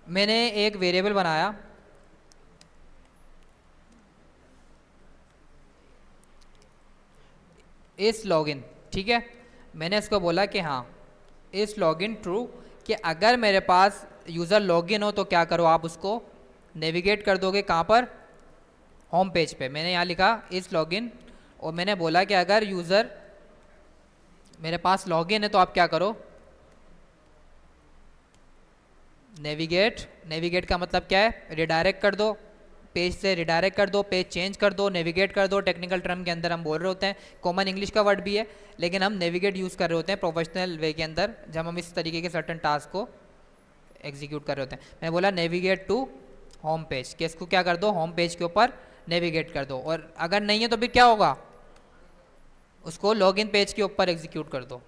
मैंने एक वेरिएबल बनाया, इस लॉगिन, ठीक है। मैंने इसको बोला कि हाँ इस लॉगिन ट्रू, कि अगर मेरे पास यूज़र लॉगिन हो तो क्या करो, आप उसको नेविगेट कर दोगे कहाँ पर, होम पेज पे। मैंने यहाँ लिखा इस लॉगिन, और मैंने बोला कि अगर यूज़र मेरे पास लॉगिन है तो आप क्या करो, नेविगेट का मतलब क्या है, रिडायरेक्ट कर दो, पेज से रिडायरेक्ट कर दो, पेज चेंज कर दो, नेविगेट कर दो। टेक्निकल टर्म के अंदर हम बोल रहे होते हैं, कॉमन इंग्लिश का वर्ड भी है, लेकिन हम नेविगेट यूज़ कर रहे होते हैं प्रोफेशनल वे के अंदर, जब हम इस तरीके के सर्टन टास्क को एग्जीक्यूट कर रहे होते हैं। मैं बोला नेविगेट टू होम पेज, कि इसको क्या कर दो, होम पेज के ऊपर नेविगेट कर दो, और अगर नहीं है तो फिर क्या होगा, उसको लॉगिन पेज के ऊपर एग्जीक्यूट कर दो।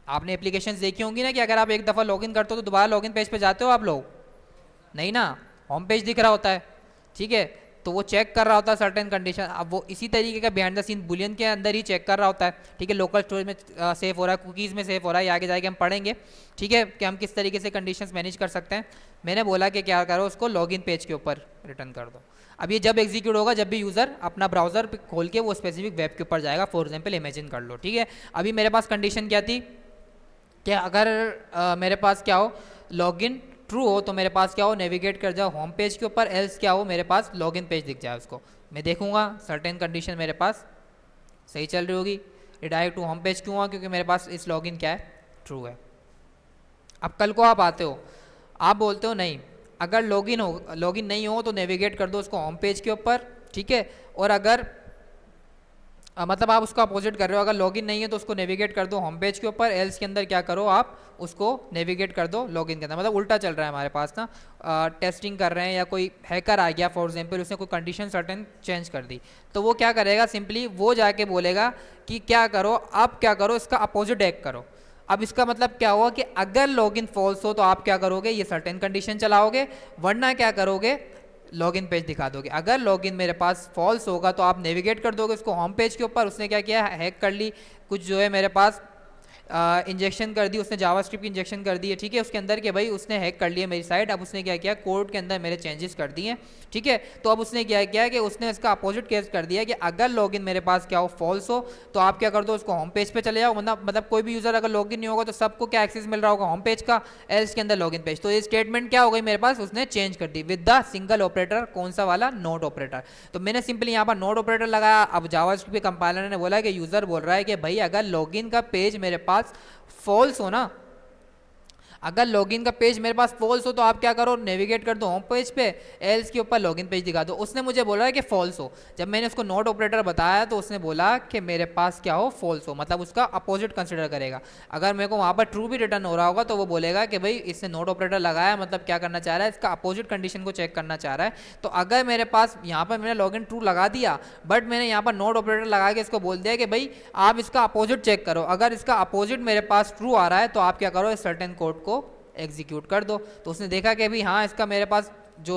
आपने एप्लीकेशंस देखी होंगी ना कि अगर आप एक दफ़ा लॉगिन करते हो तो दोबारा लॉगिन पेज पे जाते हो आप लोग, नहीं ना, होम पेज दिख रहा होता है, ठीक है। तो वो चेक कर रहा होता है सर्टेन कंडीशन। अब वो इसी तरीके का बिहाइंड द सीन बुलियन के अंदर ही चेक कर रहा होता है, ठीक है। लोकल स्टोरेज में सेव हो रहा है, कुकीज़ में सेव हो रहा है, आगे जाके हम पढ़ेंगे, ठीक है, कि हम किस तरीके से कंडीशंस मैनेज कर सकते हैं। मैंने बोला कि क्या करो, उसको लॉगिन पेज के ऊपर रिटर्न कर दो। अब ये जब एग्जीक्यूट होगा, जब भी यूज़र अपना ब्राउज़र खोल के वो स्पेसिफिक वेब के ऊपर जाएगा, फॉर एग्जाम्पल इमेजिन कर लो, ठीक है। अभी मेरे पास कंडीशन क्या थी कि अगर मेरे पास क्या हो, लॉगिन ट्रू हो तो मेरे पास क्या हो, नेविगेट कर जाओ होम पेज के ऊपर, एल्स क्या हो, मेरे पास लॉगिन पेज दिख जाए उसको। मैं देखूंगा सर्टेन कंडीशन मेरे पास सही चल रही होगी, रिडायरेक्ट टू होम पेज क्यों हुआ, क्योंकि मेरे पास इस लॉगिन क्या है, ट्रू है। अब कल को आप आते हो, आप बोलते हो नहीं, अगर लॉगिन नहीं हो तो नेविगेट कर दो उसको होम पेज के ऊपर, ठीक है। और अगर मतलब आप उसका अपोजिट कर रहे हो, अगर लॉगिन नहीं है तो उसको नेविगेट कर दो होम पेज के ऊपर, एल्स के अंदर क्या करो आप उसको नेविगेट कर दो लॉगिन के अंदर। मतलब उल्टा चल रहा है हमारे पास ना, टेस्टिंग कर रहे हैं या कोई हैकर आ गया फॉर एग्जांपल, उसने कोई कंडीशन सर्टेन चेंज कर दी, तो वो क्या करेगा, सिंपली वो जाके बोलेगा कि क्या करो, आप क्या करो, इसका अपोजिट एक्ट करो। अब इसका मतलब क्या हुआ कि अगर लॉगिन फॉल्स हो तो आप क्या करोगे, ये सर्टेन कंडीशन चलाओगे, वरना क्या करोगे, लॉगिन पेज दिखा दोगे। अगर लॉगिन मेरे पास फॉल्स होगा तो आप नेविगेट कर दोगे उसको होम पेज के ऊपर, उसने क्या किया, हैक कर ली कुछ जो है मेरे पास इंजेक्शन कर दी, उसने जावास्क्रिप्ट की इंजेक्शन कर दी है, ठीक है, उसके अंदर के भाई उसने हैक कर लिया मेरी साइट। अब उसने क्या किया, कोड के अंदर मेरे चेंजेस कर दिए, ठीक है। तो अब उसने क्या किया कि उसने इसका अपोजिट केस कर दिया कि अगर लॉगिन मेरे पास क्या हो, फॉल्स हो, तो आप क्या कर दो, उसको होम पेज पे चले जाओ। मतलब कोई भी यूजर अगर लॉगिन नहीं होगा तो सबको क्या एक्सेस मिल रहा होगा, होम पेज का, एल्स के अंदर लॉगिन पेज। तो ये स्टेटमेंट क्या हो गई मेरे पास, उसने चेंज कर दी विद द सिंगल ऑपरेटर, कौन सा वाला, नोट ऑपरेटर। तो मैंने सिंपली यहाँ पर नोट ऑपरेटर लगाया। अब जावास्क्रिप्ट के कंपाइलर ने बोला कि यूजर बोल रहा है कि भाई अगर लॉगिन का पेज मेरे पास फॉल्स हो ना, अगर लॉगिन का पेज मेरे पास फॉल्स हो तो आप क्या करो, नेविगेट कर दो होम पेज पे, एल्स के ऊपर लॉगिन पेज दिखा दो। उसने मुझे बोला है कि फॉल्स हो। जब मैंने उसको नोट ऑपरेटर बताया तो उसने बोला कि मेरे पास क्या हो, फॉल्स हो, मतलब उसका अपोजिट कंसिडर करेगा। अगर मेरे को वहाँ पर ट्रू भी रिटर्न हो रहा होगा तो वो बोलेगा कि भाई इसने नोट ऑपरेटर लगाया, मतलब क्या करना चाह रहा है, इसका अपोजिट कंडीशन को चेक करना चाह रहा है। तो अगर मेरे पास यहाँ पर मैंने लॉगिन ट्रू लगा दिया, बट मैंने यहाँ पर नोट ऑपरेटर लगा के इसको बोल दिया कि भाई आप इसका अपोजिट चेक करो, अगर इसका अपोजिट मेरे पास ट्रू आ रहा है तो आप क्या करो, इस सर्टेन कोड को एग्जीक्यूट कर दो। तो उसने देखा कि अभी हाँ इसका मेरे पास जो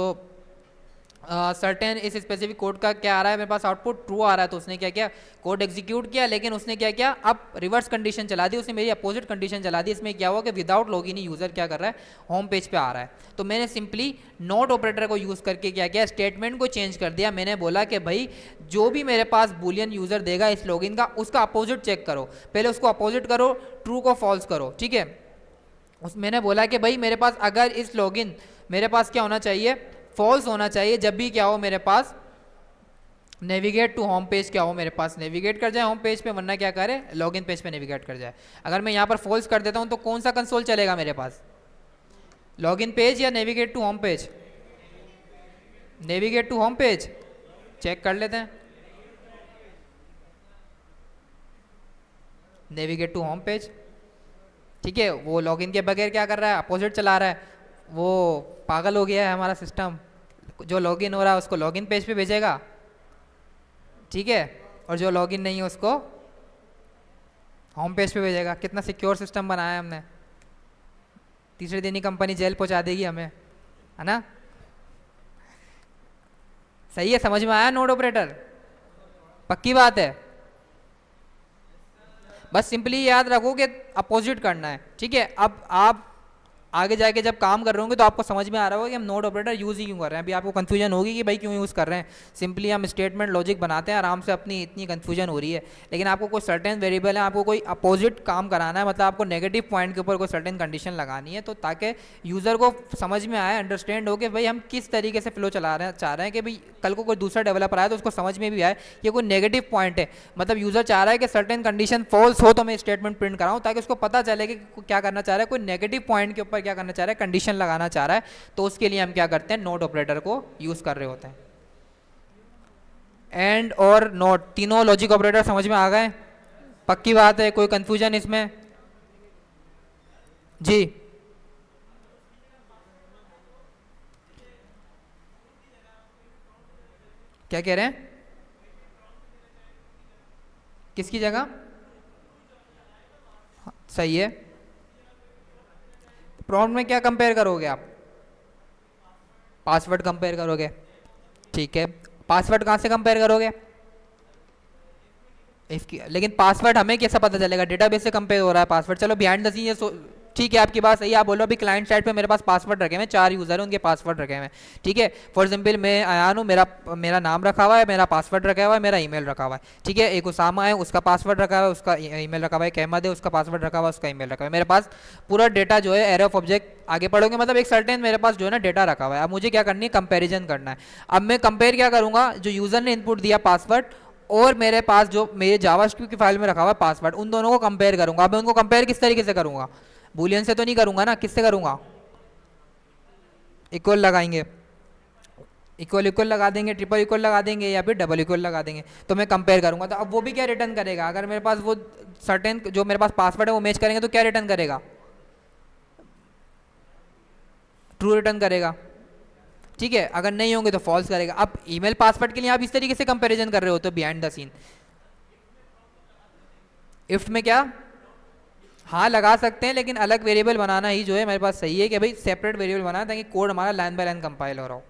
सर्टेन इस स्पेसिफिक कोड का क्या आ रहा है, मेरे पास आउटपुट ट्रू आ रहा है, तो उसने क्या किया, कोड एग्जीक्यूट किया। लेकिन उसने क्या किया, अब रिवर्स कंडीशन चला दी, उसने मेरी अपोजिट कंडीशन चला दी। इसमें क्या हुआ कि विदाउट लॉगिन ही यूजर क्या कर रहा है, होम पेज पे आ रहा है। तो मैंने सिंपली नोट ऑपरेटर को यूज करके क्या किया, स्टेटमेंट को चेंज कर दिया। मैंने बोला कि भाई जो भी मेरे पास बुलियन यूजर देगा इस लॉगिन का, उसका अपोजिट चेक करो, पहले उसको अपोजिट करो, ट्रू को फॉल्स करो, ठीक है। मैंने बोला कि भाई मेरे पास अगर इस लॉगिन मेरे पास क्या होना चाहिए, फॉल्स होना चाहिए, जब भी क्या हो मेरे पास नेविगेट टू होम पेज क्या हो, मेरे पास नेविगेट कर जाए होम पेज पे, वरना क्या करे, लॉगिन पेज पे नेविगेट कर जाए। अगर मैं यहाँ पर फॉल्स कर देता हूँ तो कौन सा कंसोल चलेगा मेरे पास, लॉगिन पेज या navigate to home page, navigate to home page, check कर लेते हैं। नेविगेट टू होम पेज, ठीक है, वो लॉगिन के बगैर क्या कर रहा है, अपोजिट चला रहा है, वो पागल हो गया है हमारा सिस्टम। जो लॉगिन हो रहा है उसको लॉगिन पेज पे भेजेगा, ठीक है, और जो लॉगिन नहीं है उसको होम पेज पे भेजेगा। कितना सिक्योर सिस्टम बनाया है हमने, तीसरे दिन ही कंपनी जेल पहुंचा देगी हमें, है ना। सही है, समझ में आया नोड ऑपरेटर, पक्की बात है। बस सिंपली याद रखो कि अपोजिट करना है, ठीक है। अब आप आगे जाके जब काम कर रहे होंगे तो आपको समझ में आ रहा होगा कि हम नोड ऑपरेटर यूज़ ही क्यों कर रहे हैं। अभी आपको कन्फ्यूजन होगी कि भाई क्यों यूज़ कर रहे हैं, सिंपली हम स्टेटमेंट लॉजिक बनाते हैं आराम से, अपनी इतनी कन्फ्यूजन हो रही है। लेकिन आपको कोई सर्टेन वेरिएबल है, आपको कोई अपोजिट काम कराना है, मतलब आपको नेगेटिव पॉइंट के ऊपर कोई सर्टेन कंडीशन लगानी है, तो ताकि यूज़र को समझ में आए, अंडरस्टैंड हो कि भाई हम किस तरीके से फ्लो चला रहे हैं, चाह रहे हैं कि भाई कल को कोई दूसरा डेवलपर आए तो उसको समझ में भी आए कि कोई नेगेटिव पॉइंट है। मतलब यूज़र चाह रहा है कि सर्टेन कंडीशन फॉल्स हो तो मैं स्टेटमेंट प्रिंट कराऊँ, ताकि उसको पता चले कि क्या करना चाह रहा है, कोई नेगेटिव पॉइंट के ऊपर क्या करना चाह रहा है, कंडीशन लगाना चाह रहा है। तो उसके लिए हम क्या करते हैं, नोट ऑपरेटर को यूज कर रहे होते हैं। एंड और नोट तीनों लॉजिक ऑपरेटर समझ में आ गए, पक्की बात है, कोई कंफ्यूजन इसमें जी। क्या कह रहे हैं, किसकी जगह, सही है। प्रॉम्प्ट में क्या कंपेयर करोगे आप, पासवर्ड कंपेयर करोगे, ठीक है। पासवर्ड कहाँ से कंपेयर करोगे, इफ की, लेकिन पासवर्ड हमें कैसा पता चलेगा, डेटाबेस से कंपेयर हो रहा है पासवर्ड, चलो बिहाइंड द सीन ठीक है आपकी बात सही है, आप बोलो अभी क्लाइंट साइड पे मेरे पास पासवर्ड रखे हुए हैं, 4 यूजर हैं, उनके पासवर्ड रखे हुए हैं, ठीक है। फॉर एग्जाम्पल मैं आयान हूँ, मेरा मेरा नाम रखा हुआ है, मेरा पासवर्ड रखा हुआ है, मेरा ईमेल रखा हुआ है, ठीक है। एक उसामा है, उसका पासवर्ड रखा हुआ है, उसका ईमेल रखा हुआ है। एक अहमद है, उसका पासवर्ड रखा हुआ है, उसका ईमेल रखा हुआ है। मेरे पास पूरा डेटा जो है एरे ऑफ ऑब्जेक्ट आगे पढ़ोगे मतलब एक सर्टेन मेरे पास जो है ना डेटा रखा हुआ है। अब मुझे क्या करनी है, कंपेरिजन करना है। अब मैं कंपेयर क्या करूंगा, जो यूजर ने इनपुट दिया पासवर्ड और मेरे पास जो मेरे जावास्क्रिप्ट की फाइल में रखा हुआ है पासवर्ड, उन दोनों को कंपेयर करूंगा। अब मैं उनको कंपेयर किस तरीके से करूंगा, बूलियन से तो नहीं करूंगा ना, किससे करूंगा, इक्वल लगाएंगे, इक्वल इक्वल लगा देंगे, ट्रिपल इक्वल लगा देंगे या फिर डबल इक्वल लगा देंगे, तो मैं कंपेयर करूंगा। तो अब वो भी क्या रिटर्न करेगा, अगर मेरे पास वो सर्टेन जो मेरे पास पासवर्ड है वो मैच करेंगे तो क्या रिटर्न करेगा, ट्रू रिटर्न करेगा, ठीक है। अगर नहीं होंगे तो फॉल्स करेगा। अब ईमेल पासवर्ड के लिए आप इस तरीके से कंपैरिजन कर रहे हो तो बिहाइंड द सीन इफ में क्या, हाँ लगा सकते हैं, लेकिन अलग वेरिएबल बनाना ही जो है मेरे पास सही है कि भाई सेपरेट वेरिएबल बनाना ताकि कोड हमारा लाइन बाय लाइन कंपाइल हो रहा हो।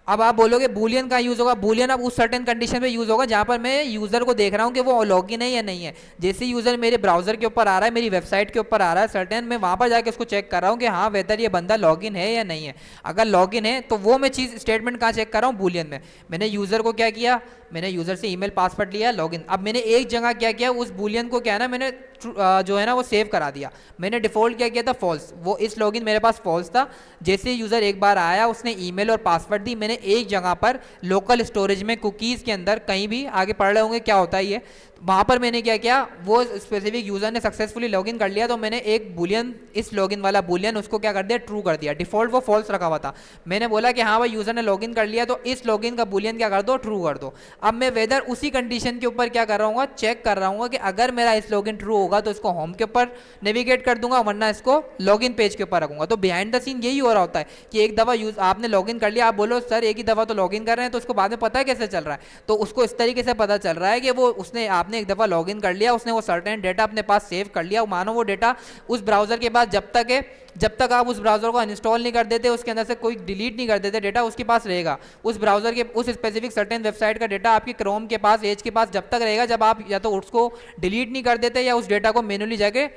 अब आप बोलोगे बूलियन का यूज होगा, बूलियन अब उस सर्टेन कंडीशन पे यूज होगा जहां पर मैं यूजर को देख रहा हूं कि वो लॉगिन है या नहीं है। जैसे यूजर मेरे ब्राउजर के ऊपर आ रहा है, मेरी वेबसाइट के ऊपर आ रहा है सर्टेन, मैं वहां पर जाके उसको चेक कर रहा हूं कि हाँ वेदर ये बंदा लॉगिन है या नहीं है। अगर लॉगिन है तो वो मैं चीज स्टेटमेंट कहाँ चेक कर रहा हूँ, बूलियन में। मैंने यूजर को क्या किया, मैंने यूजर से ईमेल पासवर्ड लिया, लॉगिन। अब मैंने एक जगह क्या किया, उस बूलियन को क्या है ना मैंने जो है ना वो सेव करा दिया। मैंने डिफॉल्ट क्या किया था, फॉल्स, वो इस लॉगिन मेरे पास फॉल्स था। जैसे यूजर एक बार आया, उसने ईमेल और पासवर्ड दी, मैंने एक जगह पर लोकल स्टोरेज में कुकीज के अंदर कहीं भी, आगे पढ़ रहे होंगे क्या होता है ये, वहां पर मैंने क्या किया, वो स्पेसिफिक यूजर ने सक्सेसफुली लॉगिन कर लिया तो मैंने एक बुलियन, इस लॉगिन वाला बुलियन उसको क्या कर दिया, ट्रू कर दिया। डिफॉल्ट वो फॉल्स रखा हुआ था, मैंने बोला कि हाँ भाई यूजर ने लॉगिन कर लिया तो इस लॉगिन का बुलियन क्या कर दो, ट्रू कर दो। अब मैं वेदर उसी कंडीशन के ऊपर क्या कर रहा हूँ, चेक कर रहा हूँ कि अगर मेरा इस लॉगिन ट्रू होगा तो इसको होम के ऊपर नेविगेट कर दूंगा, वरना इसको लॉगिन पेज के ऊपर रखूंगा। तो बिहाइंड द सीन यही हो रहा होता है कि एक दफा यूज आपने लॉगिन कर लिया, आप बोलो सर एक ही दफा तो लॉगिन कर रहे हैं, तो उसको बाद में पता है कैसे चल रहा है, तो उसको इस तरीके से पता चल रहा है कि वो उसने आपने एक दफा लॉगिन कर लिया, उसने वो सर्टेन डेटा अपने पास सेव कर लिया, मानो वो डेटा उस ब्राउजर के पास जब तक है, जब तक आप उस ब्राउजर को अनइंस्टॉल नहीं कर देते, उसके अंदर से कोई डिलीट नहीं कर देते, डेटा उसके पास रहेगा। उस ब्राउजर के उस स्पेसिफिक सर्टेन वेबसाइट का डेटा आपके क्रोम के पास, एज के पास जब तक रहेगा, जब आप या तो उसको डिलीट नहीं कर देते या उस डेटा को मैन्युअली जाके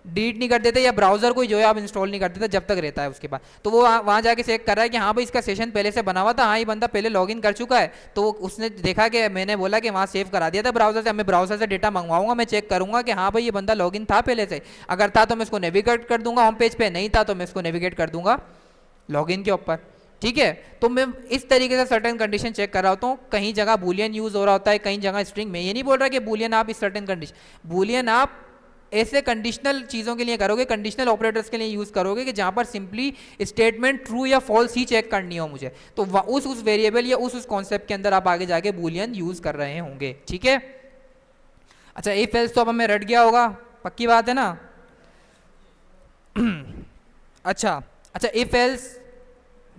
डिलीट नहीं कर देते या ब्राउजर को जो है आप इंस्टॉल नहीं कर देते, जब तक रहता है उसके बाद। तो वो वहाँ जाके चेक कर रहा है कि हाँ भाई इसका सेशन पहले से बना हुआ था, हाँ ये बंदा पहले लॉगिन कर चुका है, तो उसने देखा कि मैंने बोला कि वहाँ सेव करा दिया था ब्राउजर से, मैं ब्राउजर से डेटा मंगवाऊंगा, मैं चेक करूंगा कि हाँ भाई ये बंदा लॉगिन था पहले से, अगर था तो मैं इसको नेविगेट कर दूंगा होम पेज पे, नहीं था तो मैं इसको नेविगेट कर दूंगा लॉगिन के ऊपर, ठीक है। तो मैं इस तरीके से सर्टेन कंडीशन चेक कर रहा होता हूँ। कहीं जगह बूलियन यूज हो रहा होता है, कहीं जगह स्ट्रिंग। मैं ये नहीं बोल रहा कि बूलियन आप इस सर्टेन कंडीशन, बूलियन आप ऐसे कंडीशनल चीज़ों के लिए करोगे, कंडीशनल ऑपरेटर्स के लिए यूज़ करोगे कि जहाँ पर सिंपली स्टेटमेंट ट्रू या फॉल्स ही चेक करनी हो मुझे, तो उस वेरिएबल या उस कॉन्सेप्ट के अंदर आप आगे जाके बूलियन यूज़ कर रहे होंगे, ठीक है। अच्छा इफ एल्स तो अब हमें रट गया होगा, पक्की बात है ना। अच्छा अच्छा इफ एल्स,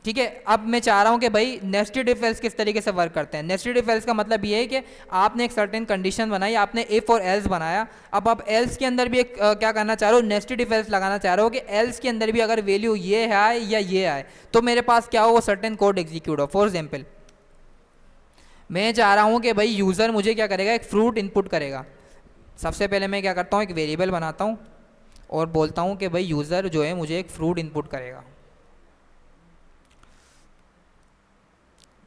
ठीक है। अब मैं चाह रहा हूं कि भाई नेस्टेड इफ एल्स किस तरीके से वर्क करते हैं। नेस्टेड इफ एल्स का मतलब ये है कि आपने एक सर्टेन कंडीशन बनाई, आपने इफ और एल्स बनाया, अब आप एल्स के अंदर भी एक क्या करना चाह रहे हो, नेस्टेड इफ एल्स लगाना चाह रहे हो कि एल्स के अंदर भी अगर वैल्यू ये आए या ये आए तो मेरे पास क्या हो, वो सर्टेन कोड एग्जीक्यूट हो। फॉर एग्जाम्पल मैं चाह रहा हूँ कि भाई यूज़र मुझे क्या करेगा, एक फ्रूट इनपुट करेगा। सबसे पहले मैं क्या करता हूँ, एक वेरिएबल बनाता हूँ और बोलता हूँ कि भाई यूज़र जो है मुझे एक फ्रूट इनपुट करेगा,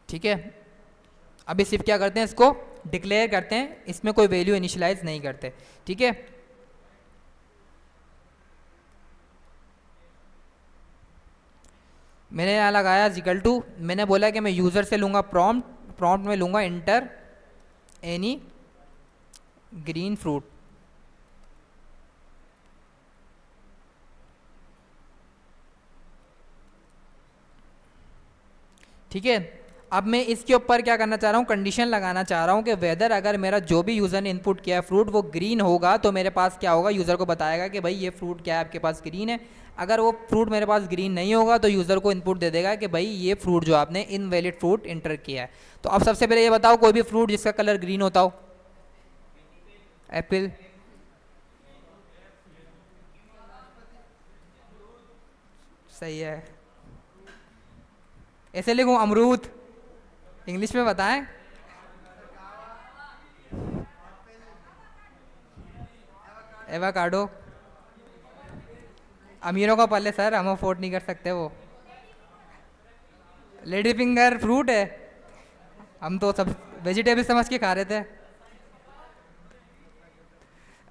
ठीक है। अभी सिर्फ क्या करते हैं, इसको डिक्लेयर करते हैं, इसमें कोई वैल्यू इनिशियलाइज नहीं करते, ठीक है। मैंने यहाँ लगाया इक्वल टू, मैंने बोला कि मैं यूज़र से लूँगा प्रॉम्प्ट, प्रॉम्प्ट में लूँगा इंटर एनी ग्रीन फ्रूट, ठीक है। अब मैं इसके ऊपर क्या करना चाह रहा हूँ, कंडीशन लगाना चाह रहा हूँ कि वेदर अगर मेरा जो भी यूज़र ने इनपुट किया है फ्रूट वो ग्रीन होगा तो मेरे पास क्या होगा, यूज़र को बताएगा कि भाई ये फ्रूट क्या है आपके पास, ग्रीन है। अगर वो फ्रूट मेरे पास ग्रीन नहीं होगा तो यूज़र को इनपुट दे देगा कि भाई ये फ्रूट जो आपने इनवैलिड फ्रूट इंटर किया है। तो अब सबसे पहले ये बताओ कोई भी फ्रूट जिसका कलर ग्रीन होता हो, एप्पल, सही है। ऐसे लिखूँ अमरूद, इंग्लिश में बताएं, एवाकाडो, अमीरों का पल्ले सर, हम अफोर्ड नहीं कर सकते वो। लेडी फिंगर फ्रूट है, हम तो सब वेजिटेबल समझ के खा रहे थे।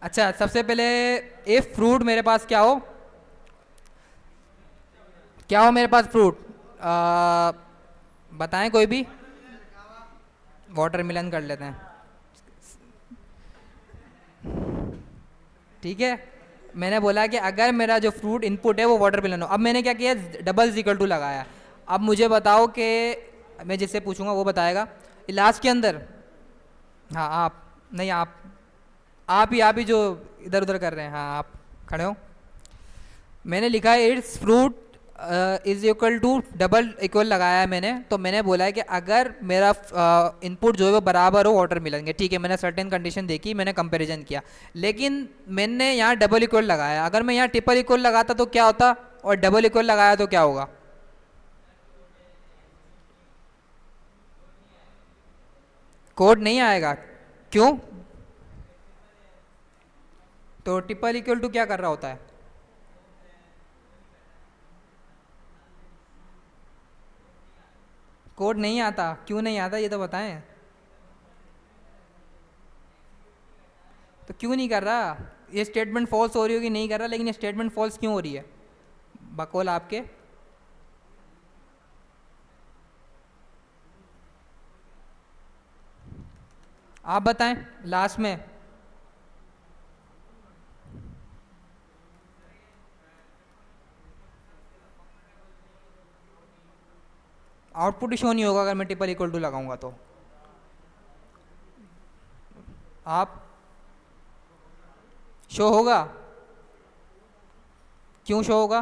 अच्छा सबसे पहले, इफ फ्रूट मेरे पास क्या हो, क्या हो मेरे पास फ्रूट, बताएं कोई भी। वाटरमेलन कर लेते हैं, ठीक है। मैंने बोला कि अगर मेरा जो फ्रूट इनपुट है वो वाटरमेलन हो। अब मैंने क्या किया, डबल इक्वल टू लगाया। अब मुझे बताओ कि मैं जिससे पूछूंगा वो बताएगा लास्ट के अंदर। हाँ आप, नहीं आप ही जो इधर उधर कर रहे हैं, हाँ आप खड़े हो। मैंने लिखा है its fruit is equal to double equal लगाया है मैंने। तो मैंने बोला है कि अगर मेरा इनपुट जो है वो बराबर हो वाटरमेलन के, ठीक है, मैंने सर्टेन कंडीशन देखी, मैंने कंपैरिजन किया, लेकिन मैंने यहाँ डबल इक्वल लगाया। अगर मैं यहाँ ट्रिपल इक्वल लगाता तो क्या होता, और डबल इक्वल लगाया तो क्या होगा। कोड नहीं आएगा, क्यों। तो ट्रिपल इक्वल टू क्या कर रहा होता है, कोड नहीं आता। क्यों नहीं आता ये तो बताएं। तो क्यों नहीं कर रहा, ये स्टेटमेंट फॉल्स हो रही होगी, नहीं कर रहा, लेकिन ये स्टेटमेंट फॉल्स क्यों हो रही है, बकौल आपके। आप बताएं लास्ट में। आउटपुट शो नहीं होगा अगर मैं ट्रिपल इक्वल टू लगाऊंगा तो। आप शो होगा, क्यों शो होगा,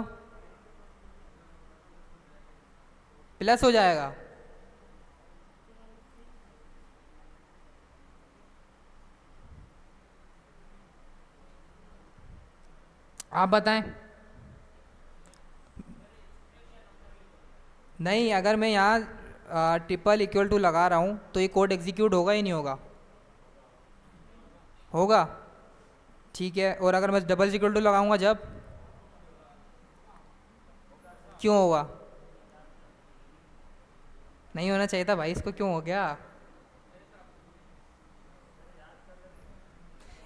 प्लस हो जाएगा। आप बताएं। नहीं, अगर मैं यहाँ ट्रिपल इक्वल टू लगा रहा हूँ तो ये कोड एग्जीक्यूट होगा ही नहीं होगा, होगा, ठीक है। और अगर मैं डबल इक्वल टू लगाऊंगा जब, क्यों होगा, नहीं होना चाहिए था भाई, इसको क्यों हो गया।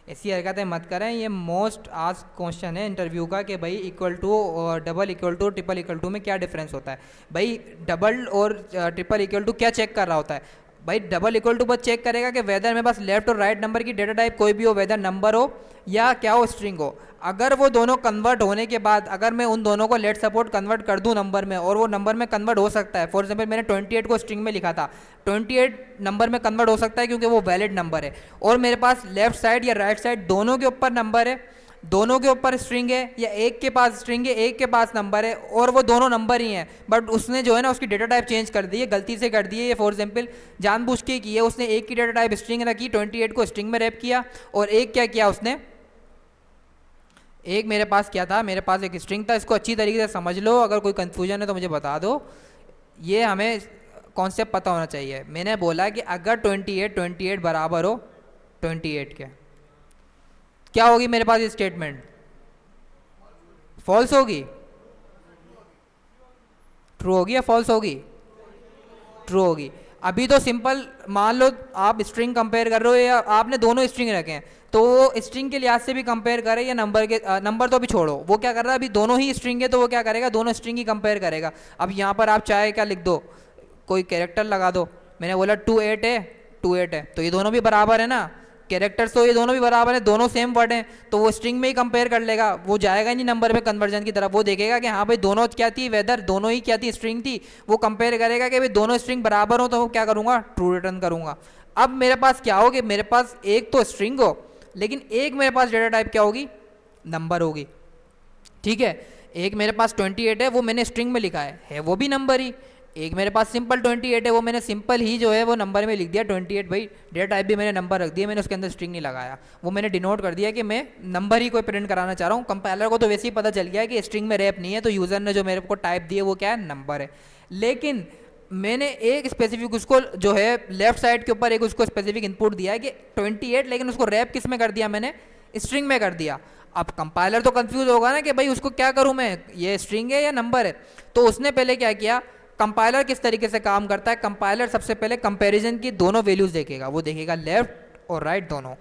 ऐसी हरकतें मत करें, ये मोस्ट आस्क क्वेश्चन है इंटरव्यू का कि भाई इक्वल टू और double equal to triple equal to में क्या डिफरेंस होता है। भाई डबल और ट्रिपल इक्वल टू क्या चेक कर रहा होता है, भाई डबल इक्वल टू बस चेक करेगा कि वेदर मेरे पास लेफ्ट और राइट नंबर की डेटा टाइप कोई भी हो, वेदर नंबर हो या क्या हो, स्ट्रिंग हो। अगर वो दोनों कन्वर्ट होने के बाद, अगर मैं उन दोनों को लेट सपोर्ट कन्वर्ट कर दूं नंबर में, और वो नंबर में कन्वर्ट हो सकता है, फॉर एग्जांपल मैंने 28 को स्ट्रिंग में लिखा था, 28 नंबर में कन्वर्ट हो सकता है क्योंकि वो वैलिड नंबर है, और मेरे पास लेफ्ट साइड या राइट साइड दोनों के ऊपर नंबर है, दोनों के ऊपर स्ट्रिंग है, या एक के पास स्ट्रिंग है एक के पास नंबर है, और वो दोनों नंबर ही हैं, बट उसने जो है ना उसकी डेटा टाइप चेंज कर दी है, गलती से कर दी है, ये फॉर एग्जांपल जानबूझ के की है। उसने एक की डेटा टाइप स्ट्रिंग रखी, 28 को स्ट्रिंग में रैप किया, और एक क्या किया उसने, एक मेरे पास क्या था, मेरे पास एक स्ट्रिंग था। इसको अच्छी तरीके से समझ लो, अगर कोई कंफ्यूजन है तो मुझे बता दो, ये हमें कॉन्सेप्ट पता होना चाहिए। मैंने बोला कि अगर 28 बराबर हो 28 के, क्या होगी मेरे पास ये स्टेटमेंट, फॉल्स होगी, ट्रू होगी या फॉल्स होगी, ट्रू होगी। अभी तो सिंपल मान लो आप स्ट्रिंग कंपेयर कर रहे हो, या आपने दोनों स्ट्रिंग रखे हैं, तो वो स्ट्रिंग के लिहाज से भी कंपेयर करे या नंबर के, नंबर तो अभी छोड़ो, वो क्या कर रहा है, अभी दोनों ही स्ट्रिंग है तो वो क्या करेगा, दोनों स्ट्रिंग ही कंपेयर करेगा। अब यहाँ पर आप चाहे क्या लिख दो, कोई कैरेक्टर लगा दो। मैंने बोला 28 है, 28 है, तो ये दोनों भी बराबर है ना, कैरेक्टर्स तो ये दोनों भी बराबर है, दोनों सेम वर्ड हैं, तो वो स्ट्रिंग में ही कंपेयर कर लेगा, वो जाएगा ही नहीं नंबर में कन्वर्जन की तरफ। वो देखेगा कि हाँ भाई दोनों क्या थी, वेदर दोनों ही क्या थी, स्ट्रिंग थी, वो कंपेयर करेगा कि भाई दोनों स्ट्रिंग बराबर हो, तो वो क्या करूँगा, ट्रू रिटर्न करूँगा। अब मेरे पास क्या हो कि मेरे पास एक तो स्ट्रिंग हो, लेकिन एक मेरे पास डेटा टाइप क्या होगी, नंबर होगी, ठीक है। एक मेरे पास 28 है, वो मैंने स्ट्रिंग में लिखा है वो भी नंबर ही। एक मेरे पास सिंपल 28 है, वो मैंने सिंपल ही जो है वो नंबर में लिख दिया 28, भाई डेटा टाइप भी मैंने नंबर रख दिया, मैंने उसके अंदर स्ट्रिंग नहीं लगाया, वो मैंने डिनोट कर दिया कि मैं नंबर ही कोई प्रिंट कराना चाह रहा हूँ। कंपाइलर को तो वैसे ही पता चल गया कि स्ट्रिंग में रैप नहीं है, तो यूज़र ने जो मेरे को टाइप दिया वो क्या है, नंबर है। लेकिन मैंने एक स्पेसिफिक उसको जो है लेफ्ट साइड के ऊपर एक उसको स्पेसिफिक इनपुट दिया है कि 28, लेकिन उसको रैप किस में कर दिया मैंने, स्ट्रिंग में कर दिया। अब कंपाइलर तो कंफ्यूज होगा ना कि भाई उसको क्या करूं मैं, ये स्ट्रिंग है या नंबर है। तो उसने पहले क्या किया, कंपाइलर किस तरीके से काम करता है, कंपाइलर सबसे पहले कंपैरिजन की दोनों वैल्यूज देखेगा, वो देखेगा लेफ्ट और राइट दोनों।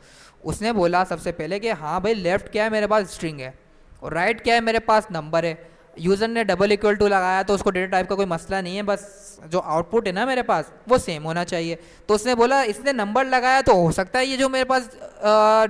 उसने बोला सबसे पहले कि हाँ भाई लेफ्ट क्या है मेरे पास स्ट्रिंग है, और राइट क्या है मेरे पास नंबर है। यूज़र ने डबल इक्वल टू लगाया तो उसको डेटा टाइप का कोई मसला नहीं है, बस जो आउटपुट है ना मेरे पास वो सेम होना चाहिए। तो उसने बोला इसने नंबर लगाया तो हो सकता है ये जो मेरे पास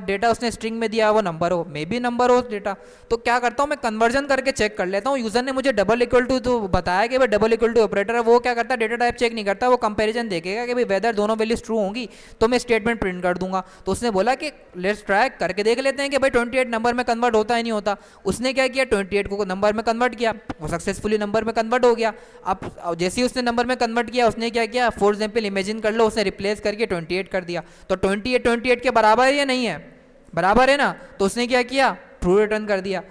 डेटा उसने स्ट्रिंग में दिया वो नंबर हो, मे बी नंबर हो डेटा। तो क्या करता हूँ मैं कन्वर्जन करके चेक कर लेता हूँ। यूज़र ने मुझे डबल इक्वल टू तो बताया कि भाई डबल इक्वल टू ऑपरेटर है, वो क्या करता है डेटा टाइप चेक नहीं करता, वो कंपेरिजन देखेगा कि भाई वेदर दोनों वैल्यूज ट्रू होंगी तो मैं स्टेटमेंट प्रिंट कर दूंगा। तो उसने बोला कि लेट्स ट्राई करके देख लेते हैं कि भाई 28 नंबर में कन्वर्ट होता है नहीं होता। उसने क्या किया 28 को नंबर में कन्वर्ट किया, वो सक्सेसफुली नंबर में कन्वर्ट हो गया। अब जैसे ही उसने नंबर में कन्वर्ट किया उसने क्या किया, फॉर एग्जाम्पल इमेजिन कर लो उसने रिप्लेस करके 28 कर दिया, तो 28 के बराबर है या नहीं है, बराबर है ना। तो उसने क्या किया ट्रू रिटर्न कर दिया।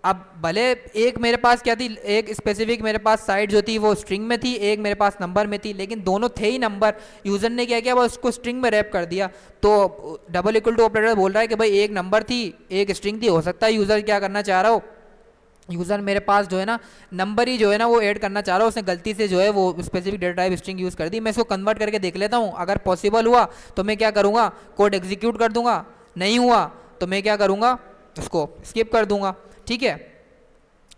अब भले एक मेरे पास क्या थी, एक स्पेसिफिक मेरे पास साइड जो थी वो स्ट्रिंग में थी, एक मेरे पास नंबर में थी, लेकिन दोनों थे ही नंबर। यूज़र ने क्या किया वो उसको स्ट्रिंग में रैप कर दिया। तो डबल इक्वल टू ऑपरेटर बोल रहा है कि भाई एक नंबर थी एक स्ट्रिंग थी, हो सकता है यूज़र क्या करना चाह रहा हो, यूज़र मेरे पास जो है ना नंबर ही जो है ना वो ऐड करना चाह रहा हूँ, उसने गलती से जो है वो specific data type string use कर दी। मैं इसको कन्वर्ट करके देख लेता हूँ, अगर पॉसिबल हुआ तो मैं क्या करूँगा कोड एग्जीक्यूट कर दूंगा, नहीं हुआ तो मैं क्या करूँगा उसको स्किप कर दूंगा। ठीक है,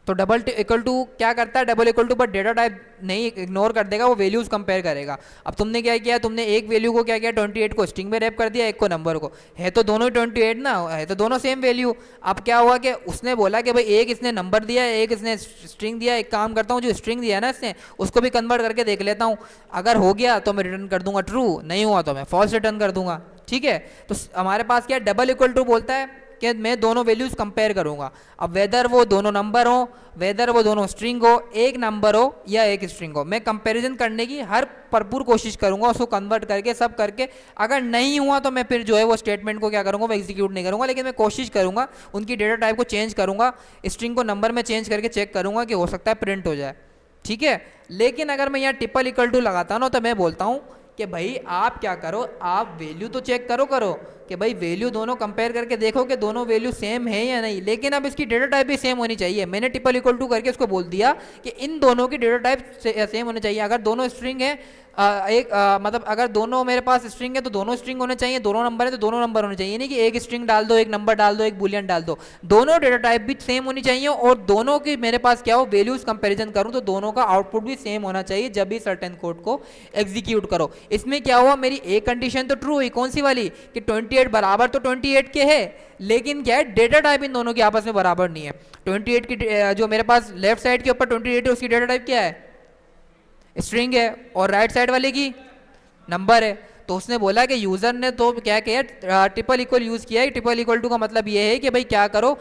तो डबल इक्वल टू क्या करता है, डबल इक्वल टू पर डेटा टाइप नहीं इग्नोर कर देगा, वो वैल्यूज कंपेयर करेगा। अब तुमने क्या किया, तुमने एक वैल्यू को क्या किया 28 को स्ट्रिंग में रैप कर दिया, एक को नंबर को, है तो दोनों 28 ना, है तो दोनों सेम वैल्यू। अब क्या हुआ कि उसने बोला कि भाई एक इसने नंबर दिया एक इसने स्ट्रिंग दिया, एक काम करता हूँ जो स्ट्रिंग दिया है ना इसने उसको भी कन्वर्ट करके देख लेता हूँ, अगर हो गया तो मैं रिटर्न कर दूंगा ट्रू, नहीं हुआ तो मैं फॉल्स रिटर्न कर दूंगा। ठीक है, तो हमारे पास क्या डबल इक्वल टू बोलता है कि मैं दोनों वैल्यूज कंपेयर करूंगा। अब वेदर वो दोनों नंबर हो, वेदर वो दोनों स्ट्रिंग हो, एक नंबर हो या एक स्ट्रिंग हो, मैं कंपैरिजन करने की हर भरपूर कोशिश करूंगा उसको कन्वर्ट करके सब करके। अगर नहीं हुआ तो मैं फिर जो है वो स्टेटमेंट को क्या करूंगा वो एग्जीक्यूट नहीं करूंगा, लेकिन मैं कोशिश करूंगा उनकी डेटा टाइप को चेंज करूंगा, स्ट्रिंग को नंबर में चेंज करके चेक करूंगा कि हो सकता है प्रिंट हो जाए। ठीक है, लेकिन अगर मैं यहाँ ट्रिपल इक्वल टू लगाता हूँ तो मैं बोलता हूँ कि भाई आप क्या करो, आप वैल्यू तो चेक करो कि भाई वैल्यू दोनों कंपेयर करके देखो कि दोनों वैल्यू सेम है या नहीं, लेकिन अब इसकी डेटा टाइप भी सेम होनी चाहिए। मैंने ट्रिपल इक्वल टू करके उसको बोल दिया कि इन दोनों की डेटा टाइप सेम होनी चाहिए। अगर दोनों स्ट्रिंग है मतलब अगर दोनों मेरे पास स्ट्रिंग है तो दोनों स्ट्रिंग होने चाहिए, दोनों नंबर है तो दोनों नंबर होने चाहिए, नहीं कि एक स्ट्रिंग डाल दो एक नंबर डाल दो एक बुलियन डाल दो, दोनों डेटा टाइप भी सेम होनी चाहिए और दोनों की मेरे पास क्या हो वैल्यूज कंपैरिजन करूं तो दोनों का आउटपुट भी सेम होना चाहिए जब भी सर्टेन कोड को एग्जीक्यूट करो। इसमें क्या हुआ, मेरी एक कंडीशन तो ट्रू हुई, कौन सी वाली कि 28 बराबर तो 28 के है, लेकिन क्या है डेटा टाइप इन दोनों की आपस में बराबर नहीं है। 28 की जो मेरे पास लेफ्ट साइड के ऊपर 28 है उसकी डेटा टाइप क्या है स्ट्रिंग है, और राइट साइड वाले की नंबर है। तो उसने बोला कि यूजर ने तो क्या किया ट्रिपल इक्वल यूज किया है। ट्रिपल इक्वल टू का मतलब ये है कि भाई क्या करो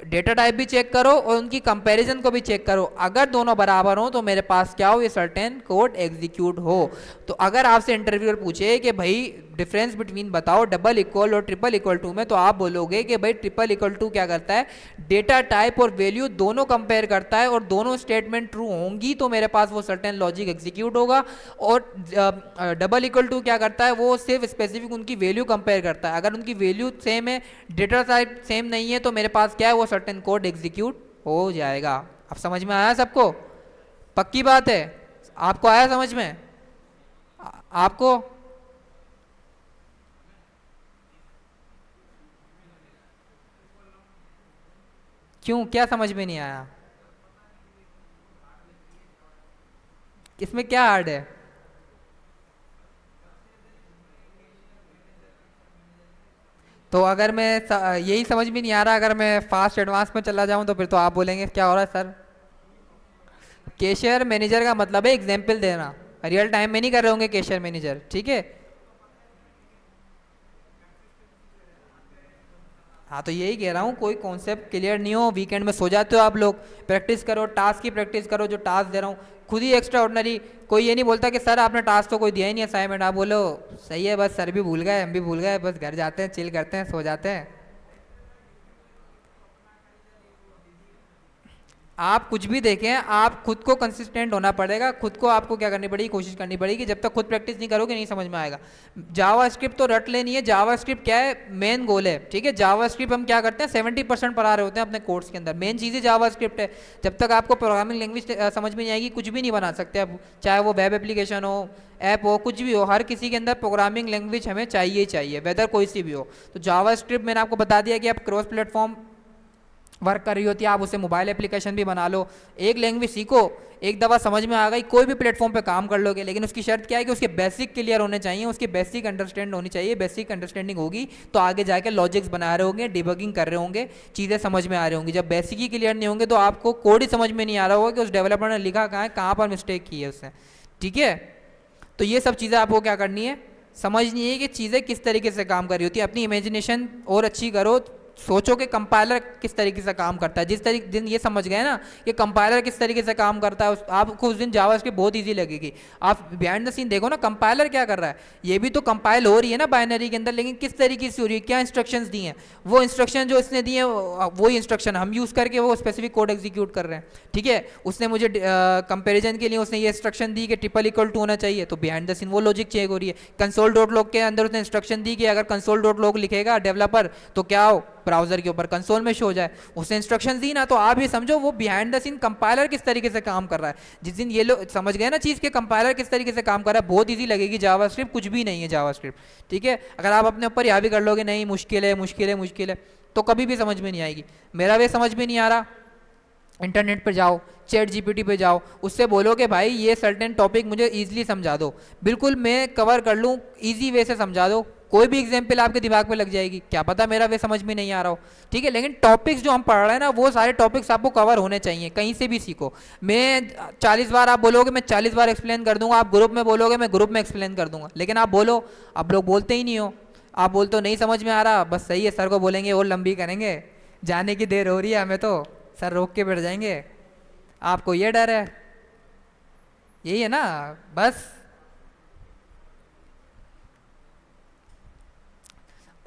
डेटा टाइप भी चेक करो और उनकी कंपैरिजन को भी चेक करो, अगर दोनों बराबर हो तो मेरे पास क्या हो ये सर्टेन कोड एग्जीक्यूट हो। तो अगर आपसे इंटरव्यूअर पूछे कि भाई डिफरेंस बिटवीन बताओ डबल इक्वल और ट्रिपल इक्वल टू में, तो आप बोलोगे कि भाई ट्रिपल इक्वल टू क्या करता है डेटा टाइप और वैल्यू दोनों कंपेयर करता है और दोनों स्टेटमेंट ट्रू होंगी तो मेरे पास वो सर्टेन लॉजिक एग्जीक्यूट होगा। और डबल इक्वल टू क्या करता है वो सिर्फ स्पेसिफिक उनकी वैल्यू कंपेयर करता है, अगर उनकी वैल्यू सेम है डेटा टाइप सेम नहीं है तो मेरे पास क्या है वो सर्टेन कोड एग्जीक्यूट हो जाएगा। अब समझ में आया सबको, पक्की बात है, आपको आया समझ में आपको क्यों क्या समझ में नहीं आया, इसमें क्या हार्ड है? तो अगर मैं यही समझ में नहीं आ रहा, अगर मैं फास्ट एडवांस में चला जाऊं तो फिर तो आप बोलेंगे क्या हो रहा है सर। कैशियर मैनेजर का मतलब है एग्जाम्पल देना, रियल टाइम में नहीं कर रहे होंगे कैशियर मैनेजर, ठीक है। हाँ तो यही कह रहा हूँ, कोई कॉन्सेप्ट क्लियर नहीं हो वीकेंड में सो जाते हो आप लोग, प्रैक्टिस करो, टास्क की प्रैक्टिस करो, जो टास्क दे रहा हूँ खुद ही एक्स्ट्रा ऑर्डनरी। कोई ये नहीं बोलता कि सर आपने टास्क तो कोई दिया ही नहीं असाइनमेंट, आप बोलो सही है बस सर भी भूल गए हम भी भूल गए, बस घर जाते हैं चिल करते हैं सो जाते हैं। आप कुछ भी देखें, आप खुद को कंसिस्टेंट होना पड़ेगा, खुद को आपको क्या करनी पड़ेगी, कोशिश करनी पड़ेगी। जब तक खुद प्रैक्टिस नहीं करोगे नहीं समझ में आएगा। जावा स्क्रिप्ट तो रट लेनी है। जावा स्क्रिप्ट क्या है, मेन गोल है, ठीक है। जावा स्क्रिप्ट हम क्या करते हैं, 70% पढ़ा रहे होते हैं अपने कोर्स के अंदर। मेन चीज़ ही जावा स्क्रिप्ट है। जब तक आपको प्रोग्रामिंग लैंग्वेज समझ में नहीं आएगी, कुछ भी नहीं बना सकते आप, चाहे वो वेब एप्लीकेशन हो, ऐप हो, कुछ भी हो। हर किसी के अंदर प्रोग्रामिंग लैंग्वेज हमें चाहिए ही चाहिए, वेदर कोई सी भी हो। तो जावा स्क्रिप्ट मैंने आपको बता दिया कि आप क्रॉस प्लेटफॉर्म वर्क कर रही होती है, आप उसे मोबाइल एप्लीकेशन भी बना लो। एक लैंग्वेज सीखो, एक दफ़ा समझ में आ गई, कोई भी प्लेटफॉर्म पे काम कर लोगे। लेकिन उसकी शर्त क्या है कि उसके बेसिक क्लियर होने चाहिए, उसकी बेसिक अंडरस्टैंड होनी चाहिए। बेसिक अंडरस्टैंडिंग होगी तो आगे जाके लॉजिक्स बना रहे होंगे, डिबगिंग कर रहे होंगे, चीज़ें समझ में आ रही होंगी। जब बेसिक ही क्लियर नहीं होंगे तो आपको कोड ही समझ में नहीं आ रहा होगा कि उस डेवलपर ने लिखा कहाँ है, कहाँ पर मिस्टेक की है उसने, ठीक है। तो ये सब चीज़ें आपको क्या करनी है, समझनी है कि चीज़ें किस तरीके से काम कर रही होती है। अपनी इमेजिनेशन और अच्छी करो, सोचो कि कंपाइलर किस तरीके से काम करता है। जिस तरीके दिन ये समझ गए ना कि कंपाइलर किस तरीके से काम करता है, आपको उस दिन जावास्क्रिप्ट बहुत इजी लगेगी। आप बिहाइंड द सीन देखो ना, कंपाइलर क्या कर रहा है, ये भी तो कंपाइल हो रही है ना बाइनरी के अंदर, लेकिन किस तरीके से हो रही है, क्या इंस्ट्रक्शंस दी हैं, वो इंस्ट्रक्शन जो इसने दिए वही इंस्ट्रक्शन हम यूज़ करके वो स्पेसिफिक कोड एग्जीक्यूट कर रहे हैं, ठीक है। उसने मुझे कंपेरिजन के लिए उसने ये इंस्ट्रक्शन दी कि ट्रिपल इक्वल टू होना चाहिए, तो बिहाइंड द सीन वो लॉजिक चेक हो रही है। कंसोल डॉट लॉग के अंदर उसने इंस्ट्रक्शन दी कि अगर कंसोल डॉट लॉग लिखेगा डेवलपर तो क्या हो, ब्राउजर के ऊपर कंसोल में शो हो जाए। उसने इंस्ट्रक्शन दी ना, तो आप ये समझो वो बिहाइंड द सीन कंपाइलर किस तरीके से काम कर रहा है। जिस दिन ये लोग समझ गए ना चीज़ के कंपाइलर किस तरीके से काम कर रहा है, बहुत ईजी लगेगी जावास्क्रिप्ट, कुछ भी नहीं है जावास्क्रिप्ट, ठीक है। अगर आप अपने ऊपर यहाँ भी कर लोगे नहीं मुश्किल है मुश्किल है मुश्किल है, तो कभी भी समझ में नहीं आएगी। मेरा वे समझ में नहीं आ रहा, इंटरनेट पर जाओ, चैट जीपीटी पे जाओ, उससे बोलो कि भाई ये सर्टेन टॉपिक मुझे ईजिली समझा दो, बिल्कुल मैं कवर कर लूँ, ईजी वे से समझा दो। कोई भी एग्जाम्पल आपके दिमाग में लग जाएगी, क्या पता मेरा वे समझ में नहीं आ रहा हो, ठीक है। लेकिन टॉपिक्स जो हम पढ़ रहे हैं ना, वो सारे टॉपिक्स आपको कवर होने चाहिए, कहीं से भी सीखो। मैं 40 बार आप बोलोगे मैं 40 बार एक्सप्लेन कर दूंगा, आप ग्रुप में बोलोगे मैं ग्रुप में एक्सप्लेन कर दूंगा, लेकिन आप बोलो, आप लोग बोलते ही नहीं हो। आप बोलते हो नहीं समझ में आ रहा, बस सही है, सर को बोलेंगे और लंबी करेंगे, जाने की देर हो रही है हमें तो, सर रोक के बैठ जाएंगे। आपको ये डर है, यही है ना, बस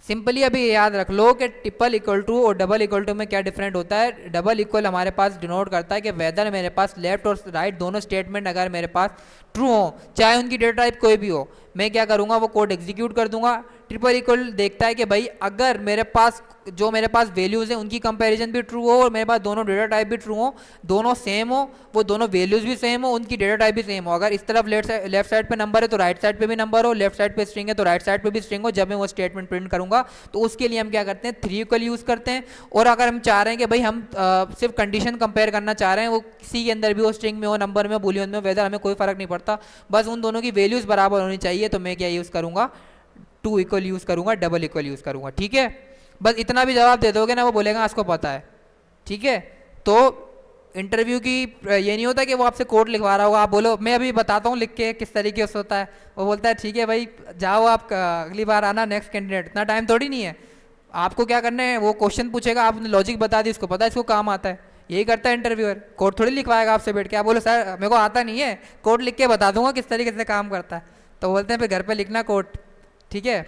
सिंपली अभी याद रख लो कि ट्रिपल इक्वल टू और डबल इक्वल टू में क्या डिफरेंट होता है। डबल इक्वल हमारे पास डिनोट करता है कि वेदर मेरे पास लेफ्ट और राइट दोनों स्टेटमेंट अगर मेरे पास ट्रू हो, चाहे उनकी डेटा टाइप कोई भी हो, मैं क्या करूँगा, वो कोड एग्जीक्यूट कर दूंगा। ट्रिपल इक्वल देखता है कि भाई अगर मेरे पास जो मेरे पास वैल्यूज़ हैं उनकी कंपैरिजन भी ट्रू हो और मेरे पास दोनों डेटा टाइप भी ट्रू हो, दोनों सेम हो, वो दोनों वैल्यूज़ भी सेम हो, उनकी डेटा टाइप भी सेम हो। अगर इस तरफ लेफ्ट साइड पे नंबर है तो राइट साइड पे भी नंबर हो, लेफ्ट साइड पे स्ट्रिंग है तो राइट साइड पे भी स्ट्रिंग हो, जब मैं वो स्टेटमेंट प्रिंट करूंगा तो उसके लिए हम क्या करते हैं, 3 इक्वल यूज़ करते हैं। और अगर हम चाह रहे हैं कि भाई हम सिर्फ कंडीशन कंपेयर करना चाह रहे हैं, वो किसी के अंदर भी हो, स्ट्रिंग में हो, नंबर में हो, बुलियन में हो, वेदर हमें कोई फर्क नहीं पड़ता, बस उन दोनों की वैल्यूज़ बराबर होनी चाहिए, तो मैं क्या यूज़ करूँगा, 2 इक्वल यूज़ करूँगा, डबल इक्वल यूज़ करूँगा, ठीक है। बस इतना भी जवाब दे दोगे ना, वो बोलेगा उसको पता है, ठीक है। तो इंटरव्यू की ये नहीं होता कि वो आपसे कोड लिखवा रहा होगा, आप बोलो मैं अभी बताता हूँ लिख के किस तरीके से होता है, वो बोलता है ठीक है भाई जाओ आप अगली बार आना नेक्स्ट कैंडिडेट। इतना टाइम थोड़ी नहीं है, आपको क्या करना है, वो क्वेश्चन पूछेगा, आपने लॉजिक बता दी, इसको पता है इसको काम आता है, यही करता है इंटरव्यूअर। कोड थोड़ी लिखवाएगा आपसे बैठ के, आप बोलो सर मेरे को आता नहीं है, कोड लिख के बता दूंगा किस तरीके से काम करता है, तो बोलते हैं फिर घर पे लिखना कोड, ठीक है।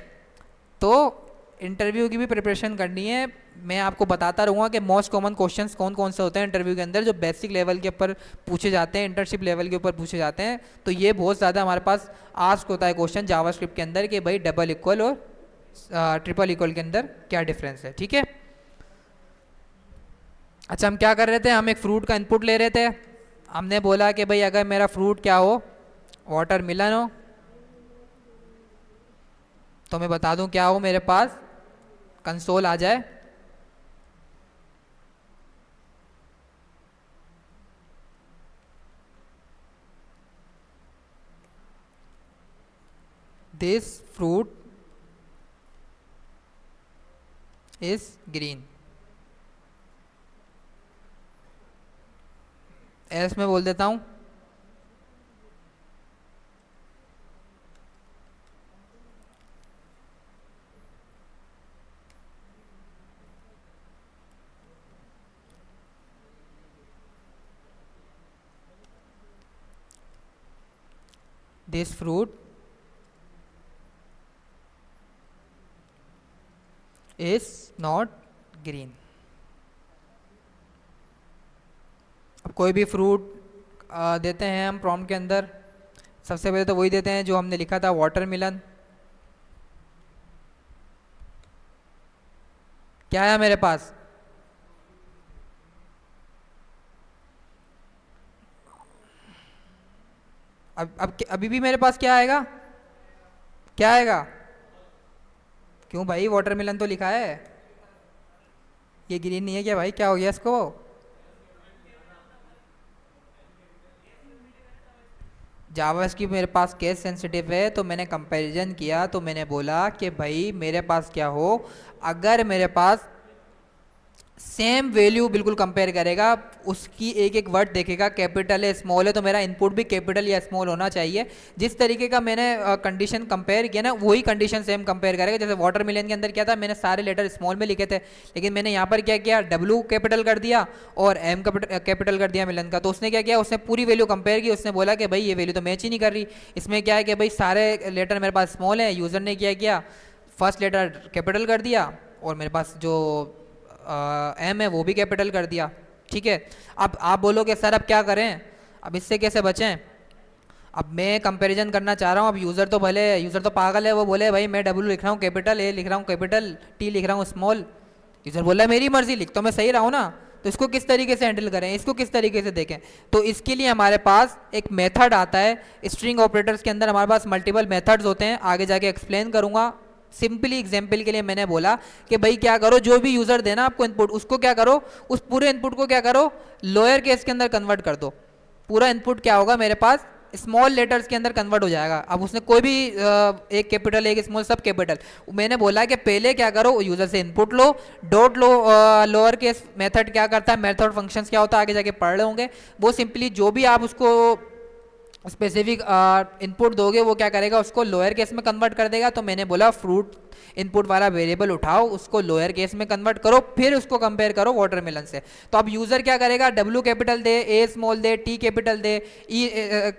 तो इंटरव्यू की भी प्रिपरेशन करनी है। मैं आपको बताता रहूँगा कि मोस्ट कॉमन क्वेश्चंस कौन कौन से होते हैं इंटरव्यू के अंदर, जो बेसिक लेवल के ऊपर पूछे जाते हैं, इंटर्नशिप लेवल के ऊपर पूछे जाते हैं। तो ये बहुत ज़्यादा हमारे पास आस्क होता है क्वेश्चन जावास्क्रिप्ट के अंदर कि भाई डबल इक्वल और ट्रिपल इक्वल के अंदर क्या डिफरेंस है, ठीक है। अच्छा हम क्या कर रहे थे, हम एक फ्रूट का इनपुट ले रहे थे। हमने बोला कि भाई अगर मेरा फ्रूट क्या हो, वाटर मिलन हो, तो मैं बता दूं क्या हो, मेरे पास कंसोल आ जाए, this fruit is green, else मैं बोल देता हूं this fruit is not green. कोई भी फ्रूट देते हैं हम प्रॉम्प्ट के अंदर, सबसे पहले तो वही देते हैं जो हमने लिखा था, वाटरमेलन। क्या है मेरे पास? अब अभी भी मेरे पास क्या आएगा? क्या आएगा? क्यों भाई, वाटरमेलन तो लिखा है। ये ग्रीन नहीं है क्या भाई? क्या हो गया इसको? जावास्क्रिप्ट मेरे पास केस सेंसिटिव है, तो मैंने कंपैरिजन किया, तो मैंने बोला कि भाई मेरे पास क्या हो, अगर मेरे पास सेम वैल्यू बिल्कुल कंपेयर करेगा, उसकी एक एक वर्ड देखेगा, कैपिटल है स्मॉल है, तो मेरा इनपुट भी कैपिटल या स्मॉल होना चाहिए। जिस तरीके का मैंने कंडीशन कंपेयर किया ना, वही कंडीशन सेम कंपेयर करेगा। जैसे वाटरमेलन के अंदर क्या था, मैंने सारे लेटर स्मॉल में लिखे थे, लेकिन मैंने यहाँ पर क्या किया, डब्ल्यू कैपिटल कर दिया और एम कैपिटल कर दिया मिलन का। तो उसने क्या किया, उसने पूरी वैल्यू कंपेयर की, उसने बोला कि भाई ये वैल्यू तो मैच ही नहीं कर रही। इसमें क्या है कि भाई सारे लेटर मेरे पास स्मॉल है, यूज़र ने क्या किया, फर्स्ट लेटर कैपिटल कर दिया और मेरे पास जो एम है वो भी कैपिटल कर दिया। ठीक है, अब आप बोलोगे सर अब क्या करें, अब इससे कैसे बचें? अब मैं कंपैरिजन करना चाह रहा हूँ, अब यूज़र तो पागल है, वो बोले भाई मैं डब्ल्यू लिख रहा हूँ कैपिटल, ए लिख रहा हूँ कैपिटल, टी लिख रहा हूँ स्मॉल। यूज़र बोला है मेरी मर्जी, लिख तो मैं सही रहा हूँ ना। तो इसको किस तरीके से हैंडल करें, इसको किस तरीके से देखें? तो इसके लिए हमारे पास एक मेथड आता है। स्ट्रिंग ऑपरेटर्स के अंदर हमारे पास मल्टीपल मेथड्स होते हैं, आगे जाके एक्सप्लेन करूँगा। सिंपली एग्जाम्पल के लिए मैंने बोला कि भाई क्या करो, जो भी यूजर देना आपको इनपुट, उसको क्या करो, उस पूरे इनपुट को क्या करो, लोअर केस के अंदर कन्वर्ट कर दो। पूरा इनपुट क्या होगा मेरे पास, स्मॉल लेटर्स के अंदर कन्वर्ट हो जाएगा। अब उसने कोई भी एक कैपिटल एक स्मॉल सब कैपिटल, मैंने बोला कि पहले क्या करो, यूजर से इनपुट लो, डॉट लो, लोअर केस मेथड क्या करता है, मेथड फंक्शंस क्या होता है आगे जाके पढ़ रहे होंगे। वो सिंपली जो भी आप उसको स्पेसिफिक इनपुट दोगे, वो क्या करेगा, उसको लोअर केस में कन्वर्ट कर देगा। तो मैंने बोला फ्रूट इनपुट वाला वेरिएबल उठाओ, उसको लोअर केस में कन्वर्ट करो, फिर उसको कंपेयर करो वाटरमेलन से। तो अब यूजर क्या करेगा, डब्ल्यू कैपिटल दे, ए स्मॉल दे, टी कैपिटल दे, ई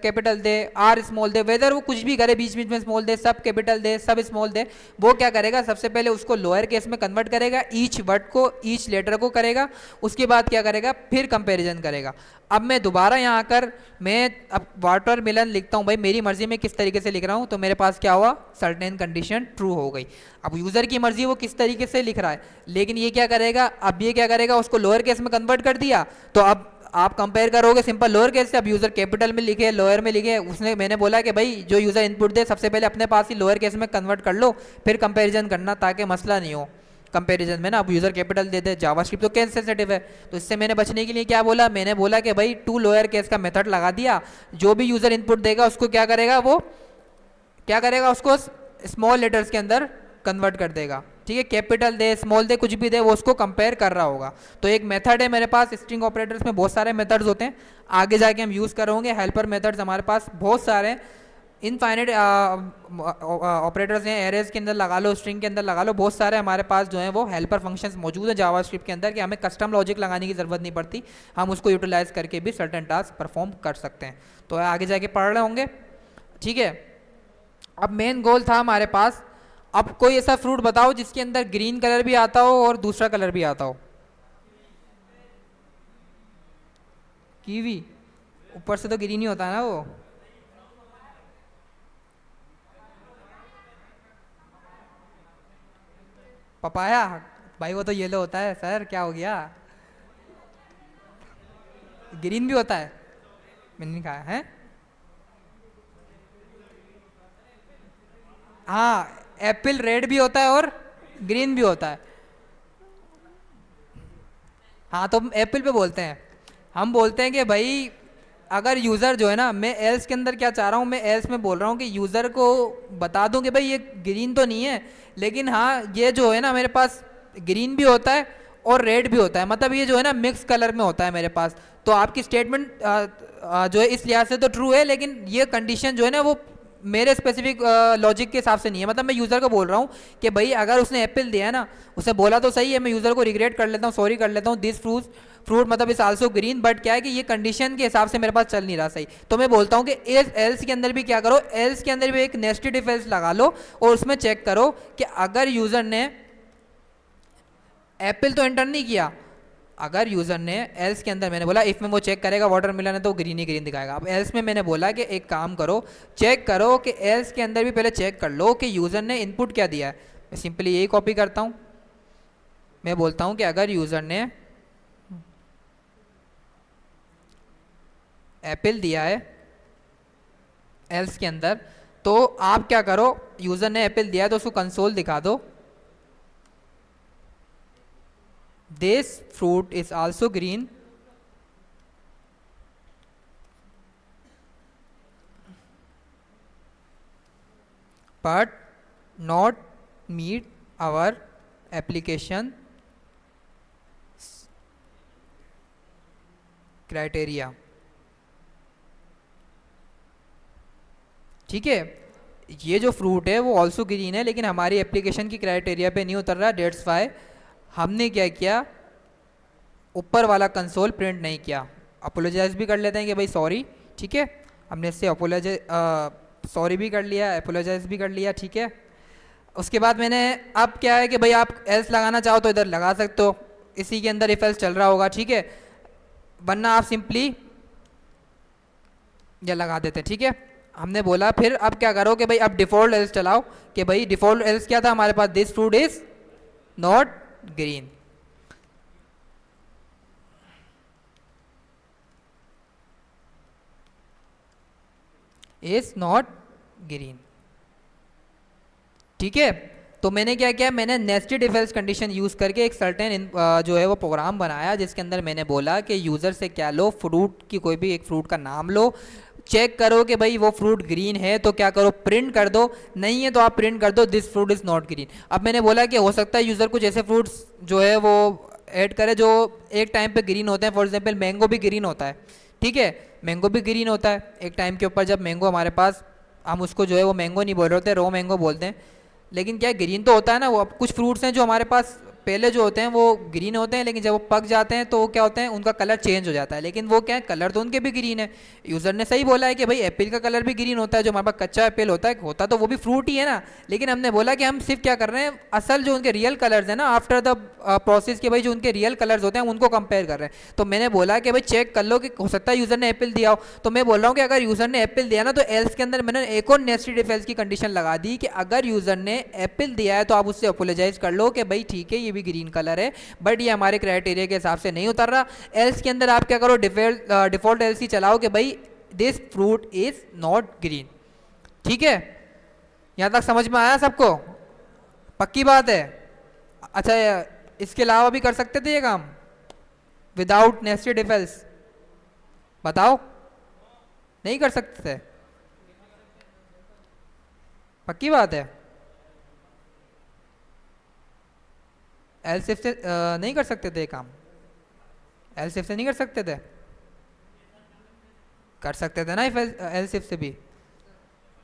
कैपिटल दे, आर स्मॉल दे, वेदर वो कुछ भी करे, बीच बीच में स्मॉल दे, सब कैपिटल दे, सब स्मॉल दे, वो क्या करेगा, सबसे पहले उसको लोअर केस में कन्वर्ट करेगा, ईच वर्ड को, ईच लेटर को करेगा, उसके बाद क्या करेगा, फिर कंपेरिजन करेगा। अब मैं दोबारा यहाँ आकर मैं अब वाटरमेलन लिखता हूँ, भाई मेरी मर्जी में किस तरीके से लिख रहा हूँ, तो मेरे पास क्या हुआ, सर्टेन कंडीशन ट्रू हो गई। अब यूजर की मर्जी वो किस तरीके से लिख रहा है, लेकिन ये क्या करेगा, अब ये क्या करेगा, उसको लोअर केस में कन्वर्ट कर दिया। तो अब आप कंपेयर करोगे सिंपल लोअर केस से, अब यूजर कैपिटल में लिखे, लोअर में लिखे, उसने, मैंने बोला कि भाई जो यूजर इनपुट दे सबसे पहले अपने पास ही लोअर केस में कन्वर्ट कर लो, फिर कंपेरिजन करना, ताकि मसला नहीं हो कंपैरिजन में ना। अब यूजर कैपिटल दे दे, जावास्क्रिप्ट तो केस सेंसिटिव है, तो इससे मैंने बचने के लिए क्या बोला, मैंने बोला कि भाई टू लोअर केस का मेथड लगा दिया, जो भी यूजर इनपुट देगा उसको क्या करेगा, वो क्या करेगा, उसको स्मॉल लेटर्स के अंदर कन्वर्ट कर देगा। ठीक है, कैपिटल दे, स्मॉल दे, कुछ भी दे, वो उसको कंपेयर कर रहा होगा। तो एक मेथड है मेरे पास, स्ट्रिंग ऑपरेटर्स में बहुत सारे मेथड्स होते हैं, आगे जाके हम यूज़ करेंगे। हेल्पर मेथड्स हमारे पास बहुत सारे हैं, इनफाइनाइट ऑपरेटर्स हैं, एरेज के अंदर लगा लो, स्ट्रिंग के अंदर लगा लो, बहुत सारे हमारे पास जो है वो हेल्पर फंक्शंस मौजूद है जावास्क्रिप्ट के अंदर, कि हमें कस्टम लॉजिक लगाने की ज़रूरत नहीं पड़ती, हम उसको यूटिलाइज करके भी सर्टेन टास्क परफॉर्म कर सकते हैं। तो आगे जाके पढ़ रहे होंगे। ठीक है, अब मेन गोल था हमारे पास, अब कोई ऐसा फ्रूट बताओ जिसके अंदर ग्रीन कलर भी आता हो और दूसरा कलर भी आता हो। कीवी, ऊपर से तो ग्रीन ही होता है ना वो। पपाया, भाई वो तो येलो होता है सर, क्या हो गया, ग्रीन भी होता है, मैंने नहीं खाया है। हाँ, एप्पल रेड भी होता है और ग्रीन भी होता है। हाँ, तो एप्पल पे बोलते हैं, हम बोलते हैं कि भाई अगर यूज़र जो है ना, मैं एल्स के अंदर क्या चाह रहा हूँ, मैं एल्स में बोल रहा हूँ कि यूज़र को बता दूँ कि भाई ये ग्रीन तो नहीं है, लेकिन हाँ ये जो है ना मेरे पास ग्रीन भी होता है और रेड भी होता है, मतलब ये जो है ना मिक्स कलर में होता है मेरे पास। तो आपकी स्टेटमेंट जो है इस लिहाज से तो ट्रू है, लेकिन ये कंडीशन जो है ना वो मेरे स्पेसिफिक लॉजिक के हिसाब से नहीं है। मतलब मैं यूज़र को बोल रहा हूँ कि भाई अगर उसने एप्पल दिया है ना, उसे बोला तो सही है, मैं यूज़र को रिग्रेट कर लेता हूँ, सॉरी कर लेता हूँ, दिस फ्रूट मतलब इस आल्सो ग्रीन, बट क्या है कि ये कंडीशन के हिसाब से मेरे पास चल नहीं रहा सही। तो मैं बोलता हूँ कि एल्स के अंदर भी क्या करो, एल्स के अंदर भी एक नेस्टेड इफ एल्स लगा लो और उसमें चेक करो कि अगर यूज़र ने एप्पल तो एंटर नहीं किया, अगर यूज़र ने एल्स के अंदर, मैंने बोला इफ़ में वो चेक करेगा वाटरमेलन है तो ग्रीन ही ग्रीन दिखाएगा। अब एल्स में मैंने बोला कि एक काम करो, चेक करो कि एल्स के अंदर भी पहले चेक कर लो कि यूज़र ने इनपुट क्या दिया है। मैं सिंपली यही कॉपी करता हूँ, मैं बोलता हूँ कि अगर यूज़र ने एप्पल दिया है एल्स के अंदर, तो आप क्या करो, यूज़र ने एप्पल दिया है तो उसको कंसोल दिखा दो, this fruit is also green but not meet our application criteria. ठीक है, ये जो फ्रूट है वो ऑल्सो ग्रीन है लेकिन हमारी एप्लीकेशन की क्राइटेरिया पे नहीं उतर रहा, डेट्स वाई हमने क्या किया, ऊपर वाला कंसोल प्रिंट नहीं किया। अपोलोजाइज भी कर लेते हैं कि भाई सॉरी, ठीक है, हमने इससे अपोलोजाइज सॉरी भी कर लिया, अपोलोजाइज भी कर लिया, ठीक है। उसके बाद मैंने, अब क्या है कि भाई आप एल्स लगाना चाहो तो इधर लगा सकते हो, इसी के अंदर इफ एल्स चल रहा होगा, ठीक है, वरना आप सिंपली ये लगा देते हैं, ठीक है। हमने बोला फिर अब क्या करो कि भाई अब डिफ़ॉल्ट एल्स चलाओ, कि भाई डिफ़ॉल्ट एल्स क्या था हमारे पास, this fruit is not green. Is not green, ठीक है। तो मैंने क्या किया, मैंने nested if else condition use करके एक सर्टेन जो है वो प्रोग्राम बनाया जिसके अंदर मैंने बोला कि यूज़र से क्या लो, फ्रूट की कोई भी एक फ्रूट का नाम लो, चेक करो कि भाई वो फ्रूट ग्रीन है तो क्या करो, प्रिंट कर दो, नहीं है तो आप प्रिंट कर दो this fruit is not green. अब मैंने बोला कि हो सकता है यूज़र कुछ ऐसे फ्रूट्स जो है वो ऐड करे जो एक टाइम पे ग्रीन होते हैं, फॉर एग्जांपल मैंगो भी ग्रीन होता है, ठीक है, मैंगो भी ग्रीन होता है एक टाइम के ऊपर, जब मैंगो हमारे पास, हम उसको जो है वो मैंगो नहीं बोल रहे होते, रो मैंगो बोलते हैं, लेकिन क्या ग्रीन तो होता है ना वो। अब कुछ फ्रूट्स हैं जो हमारे पास पहले जो होते हैं वो ग्रीन होते हैं लेकिन जब वो पक जाते हैं तो वो क्या होते हैं, उनका कलर चेंज हो जाता है, लेकिन वो क्या है, कलर तो उनके भी ग्रीन है। यूज़र ने सही बोला है कि भाई एप्पल का कलर भी ग्रीन होता है, जो हमारे पास कच्चा एप्पल होता तो वो भी फ्रूट ही है ना, लेकिन हमने बोला कि हम सिर्फ क्या कर रहे हैं, असल जो उनके रियल कलर्स हैं ना आफ्टर द प्रोसेस के, भाई जो उनके रियल कलर्स होते हैं उनको कंपेयर कर रहे हैं। तो मैंने बोला कि भाई चेक कर लो कि हो सकता है यूज़र ने एप्पल दिया हो, तो मैं बोल रहा हूँ कि अगर यूज़र ने एप्पल दिया ना तो एल्स के अंदर मैंने एक और नेस्टेड इफ एल्स की कंडीशन लगा दी कि अगर यूज़र ने एप्पल दिया है तो आप उससे अपोलोजाइज कर लो कि भाई ठीक है ये भी ग्रीन कलर है बट ये हमारे क्राइटेरिया के हिसाब से नहीं उतर रहा। एल्स के अंदर आप क्या करो, डिफॉल्ट एल्स ही चलाओ कि भाई this fruit is not green, ठीक है। यहां तक समझ में आया सबको, पक्की बात है। अच्छा, इसके अलावा भी कर सकते थे ये काम विदाउट नेस्टेड इफ एल्स, बताओ, नहीं कर सकते थे, पक्की बात है। एल्स इफ से नहीं कर सकते थे काम, एल्स इफ से नहीं कर सकते थे, कर सकते थे ना इफ एल्स इफ से भी,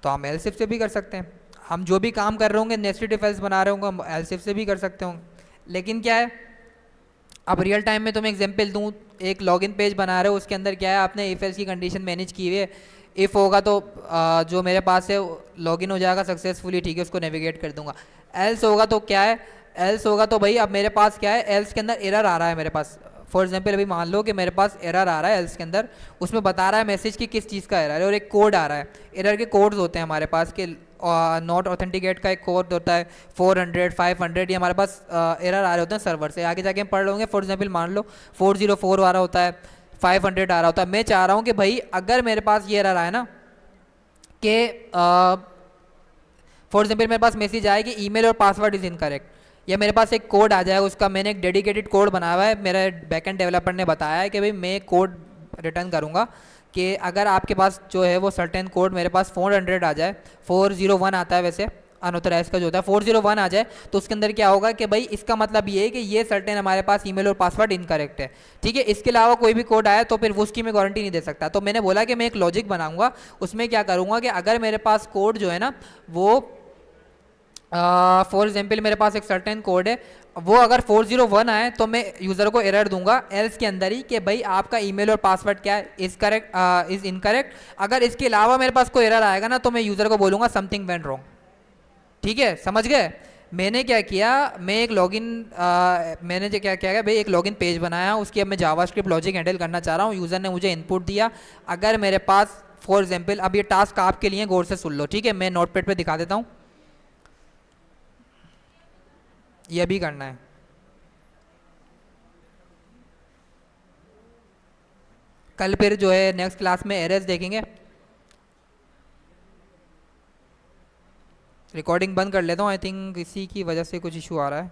तो हम एल्स इफ से भी कर सकते हैं। हम जो भी काम कर रहे होंगे नेस्टेड इफ एल्स बना रहे होंगे हम एल्स इफ से भी कर सकते होंगे। लेकिन क्या है, अब रियल टाइम में तुम्हें एग्जांपल दूं, एक लॉगिन पेज बना रहे हो उसके अंदर क्या है, आपने इफ एल्स की कंडीशन मैनेज की हुई है, इफ़ होगा तो जो मेरे पास है लॉगिन हो जाएगा सक्सेसफुली, ठीक है, उसको नेविगेट कर दूंगा। एल्स होगा तो क्या है, एल्स होगा तो भाई अब मेरे पास क्या है, एल्स के अंदर एरर आ रहा है मेरे पास, फॉर एग्जांपल अभी मान लो कि मेरे पास एरर आ रहा है एल्स के अंदर, उसमें बता रहा है मैसेज की किस चीज़ का एरर है और एक कोड आ रहा है। एरर के कोड्स होते हैं हमारे पास कि नॉट ऑथेंटिकेट का एक कोड होता है 400 500, ये हमारे पास एरर आ रहे होते हैं सर्वर से, आगे जाके हम पढ़ लोगे। फॉर एग्जाम्पल मान लो 404 आ रहा होता है, 500 आ रहा होता है। मैं चाह रहा हूँ कि भाई अगर मेरे पास ये एरर आए ना कि फॉर एग्जाम्पल मेरे पास मैसेज आए कि ईमेल और पासवर्ड इज़ इनकरेक्ट, या मेरे पास एक कोड आ जाए उसका, मैंने एक डेडिकेटेड कोड बनाया हुआ है, मेरे बैकएंड डेवलपर ने बताया है कि भाई मैं कोड रिटर्न करूँगा कि अगर आपके पास जो है वो सर्टेन कोड मेरे पास 400 आ जाए, 401 आता है वैसे अनऑथराइज का जो होता है, 401 आ जाए तो उसके अंदर क्या होगा कि भाई इसका मतलब ये है कि ये सर्टेन हमारे पास ईमेल और पासवर्ड इनकरेक्ट है, ठीक है। इसके अलावा कोई भी कोड आया तो फिर उसकी मैं गारंटी नहीं दे सकता। तो मैंने बोला कि मैं एक लॉजिक बनाऊंगा, उसमें क्या करूँगा कि अगर मेरे पास कोड जो है ना वो फॉर एग्जाम्पल मेरे पास एक सर्टेन कोड है, वो अगर 401 आए तो मैं यूज़र को एरर दूंगा एल्स के अंदर ही कि भाई आपका ईमेल और पासवर्ड क्या है, इज़ करेक्ट इज़ इनकरेक्ट। अगर इसके अलावा मेरे पास कोई एरर आएगा ना तो मैं यूज़र को बोलूँगा समथिंग वेंट रॉन्ग, ठीक है, समझ गए। मैंने क्या किया, मैं एक लॉगिन मैंने जो क्या किया भाई, एक लॉगिन पेज बनाया, उसकी अब मैं जावास्क्रिप्ट लॉजिक हैंडल करना चाह रहा हूँ। यूज़र ने मुझे इनपुट दिया, अगर मेरे पास फॉर एग्जांपल, अब ये टास्क आपके लिए गौर से सुन लो, ठीक है। मैं नोटपैड पे दिखा देता हूँ, ये भी करना है। कल फिर जो है नेक्स्ट क्लास में एरर्स देखेंगे। रिकॉर्डिंग बंद कर लेता हूँ, आई थिंक इसी की वजह से कुछ इशू आ रहा है।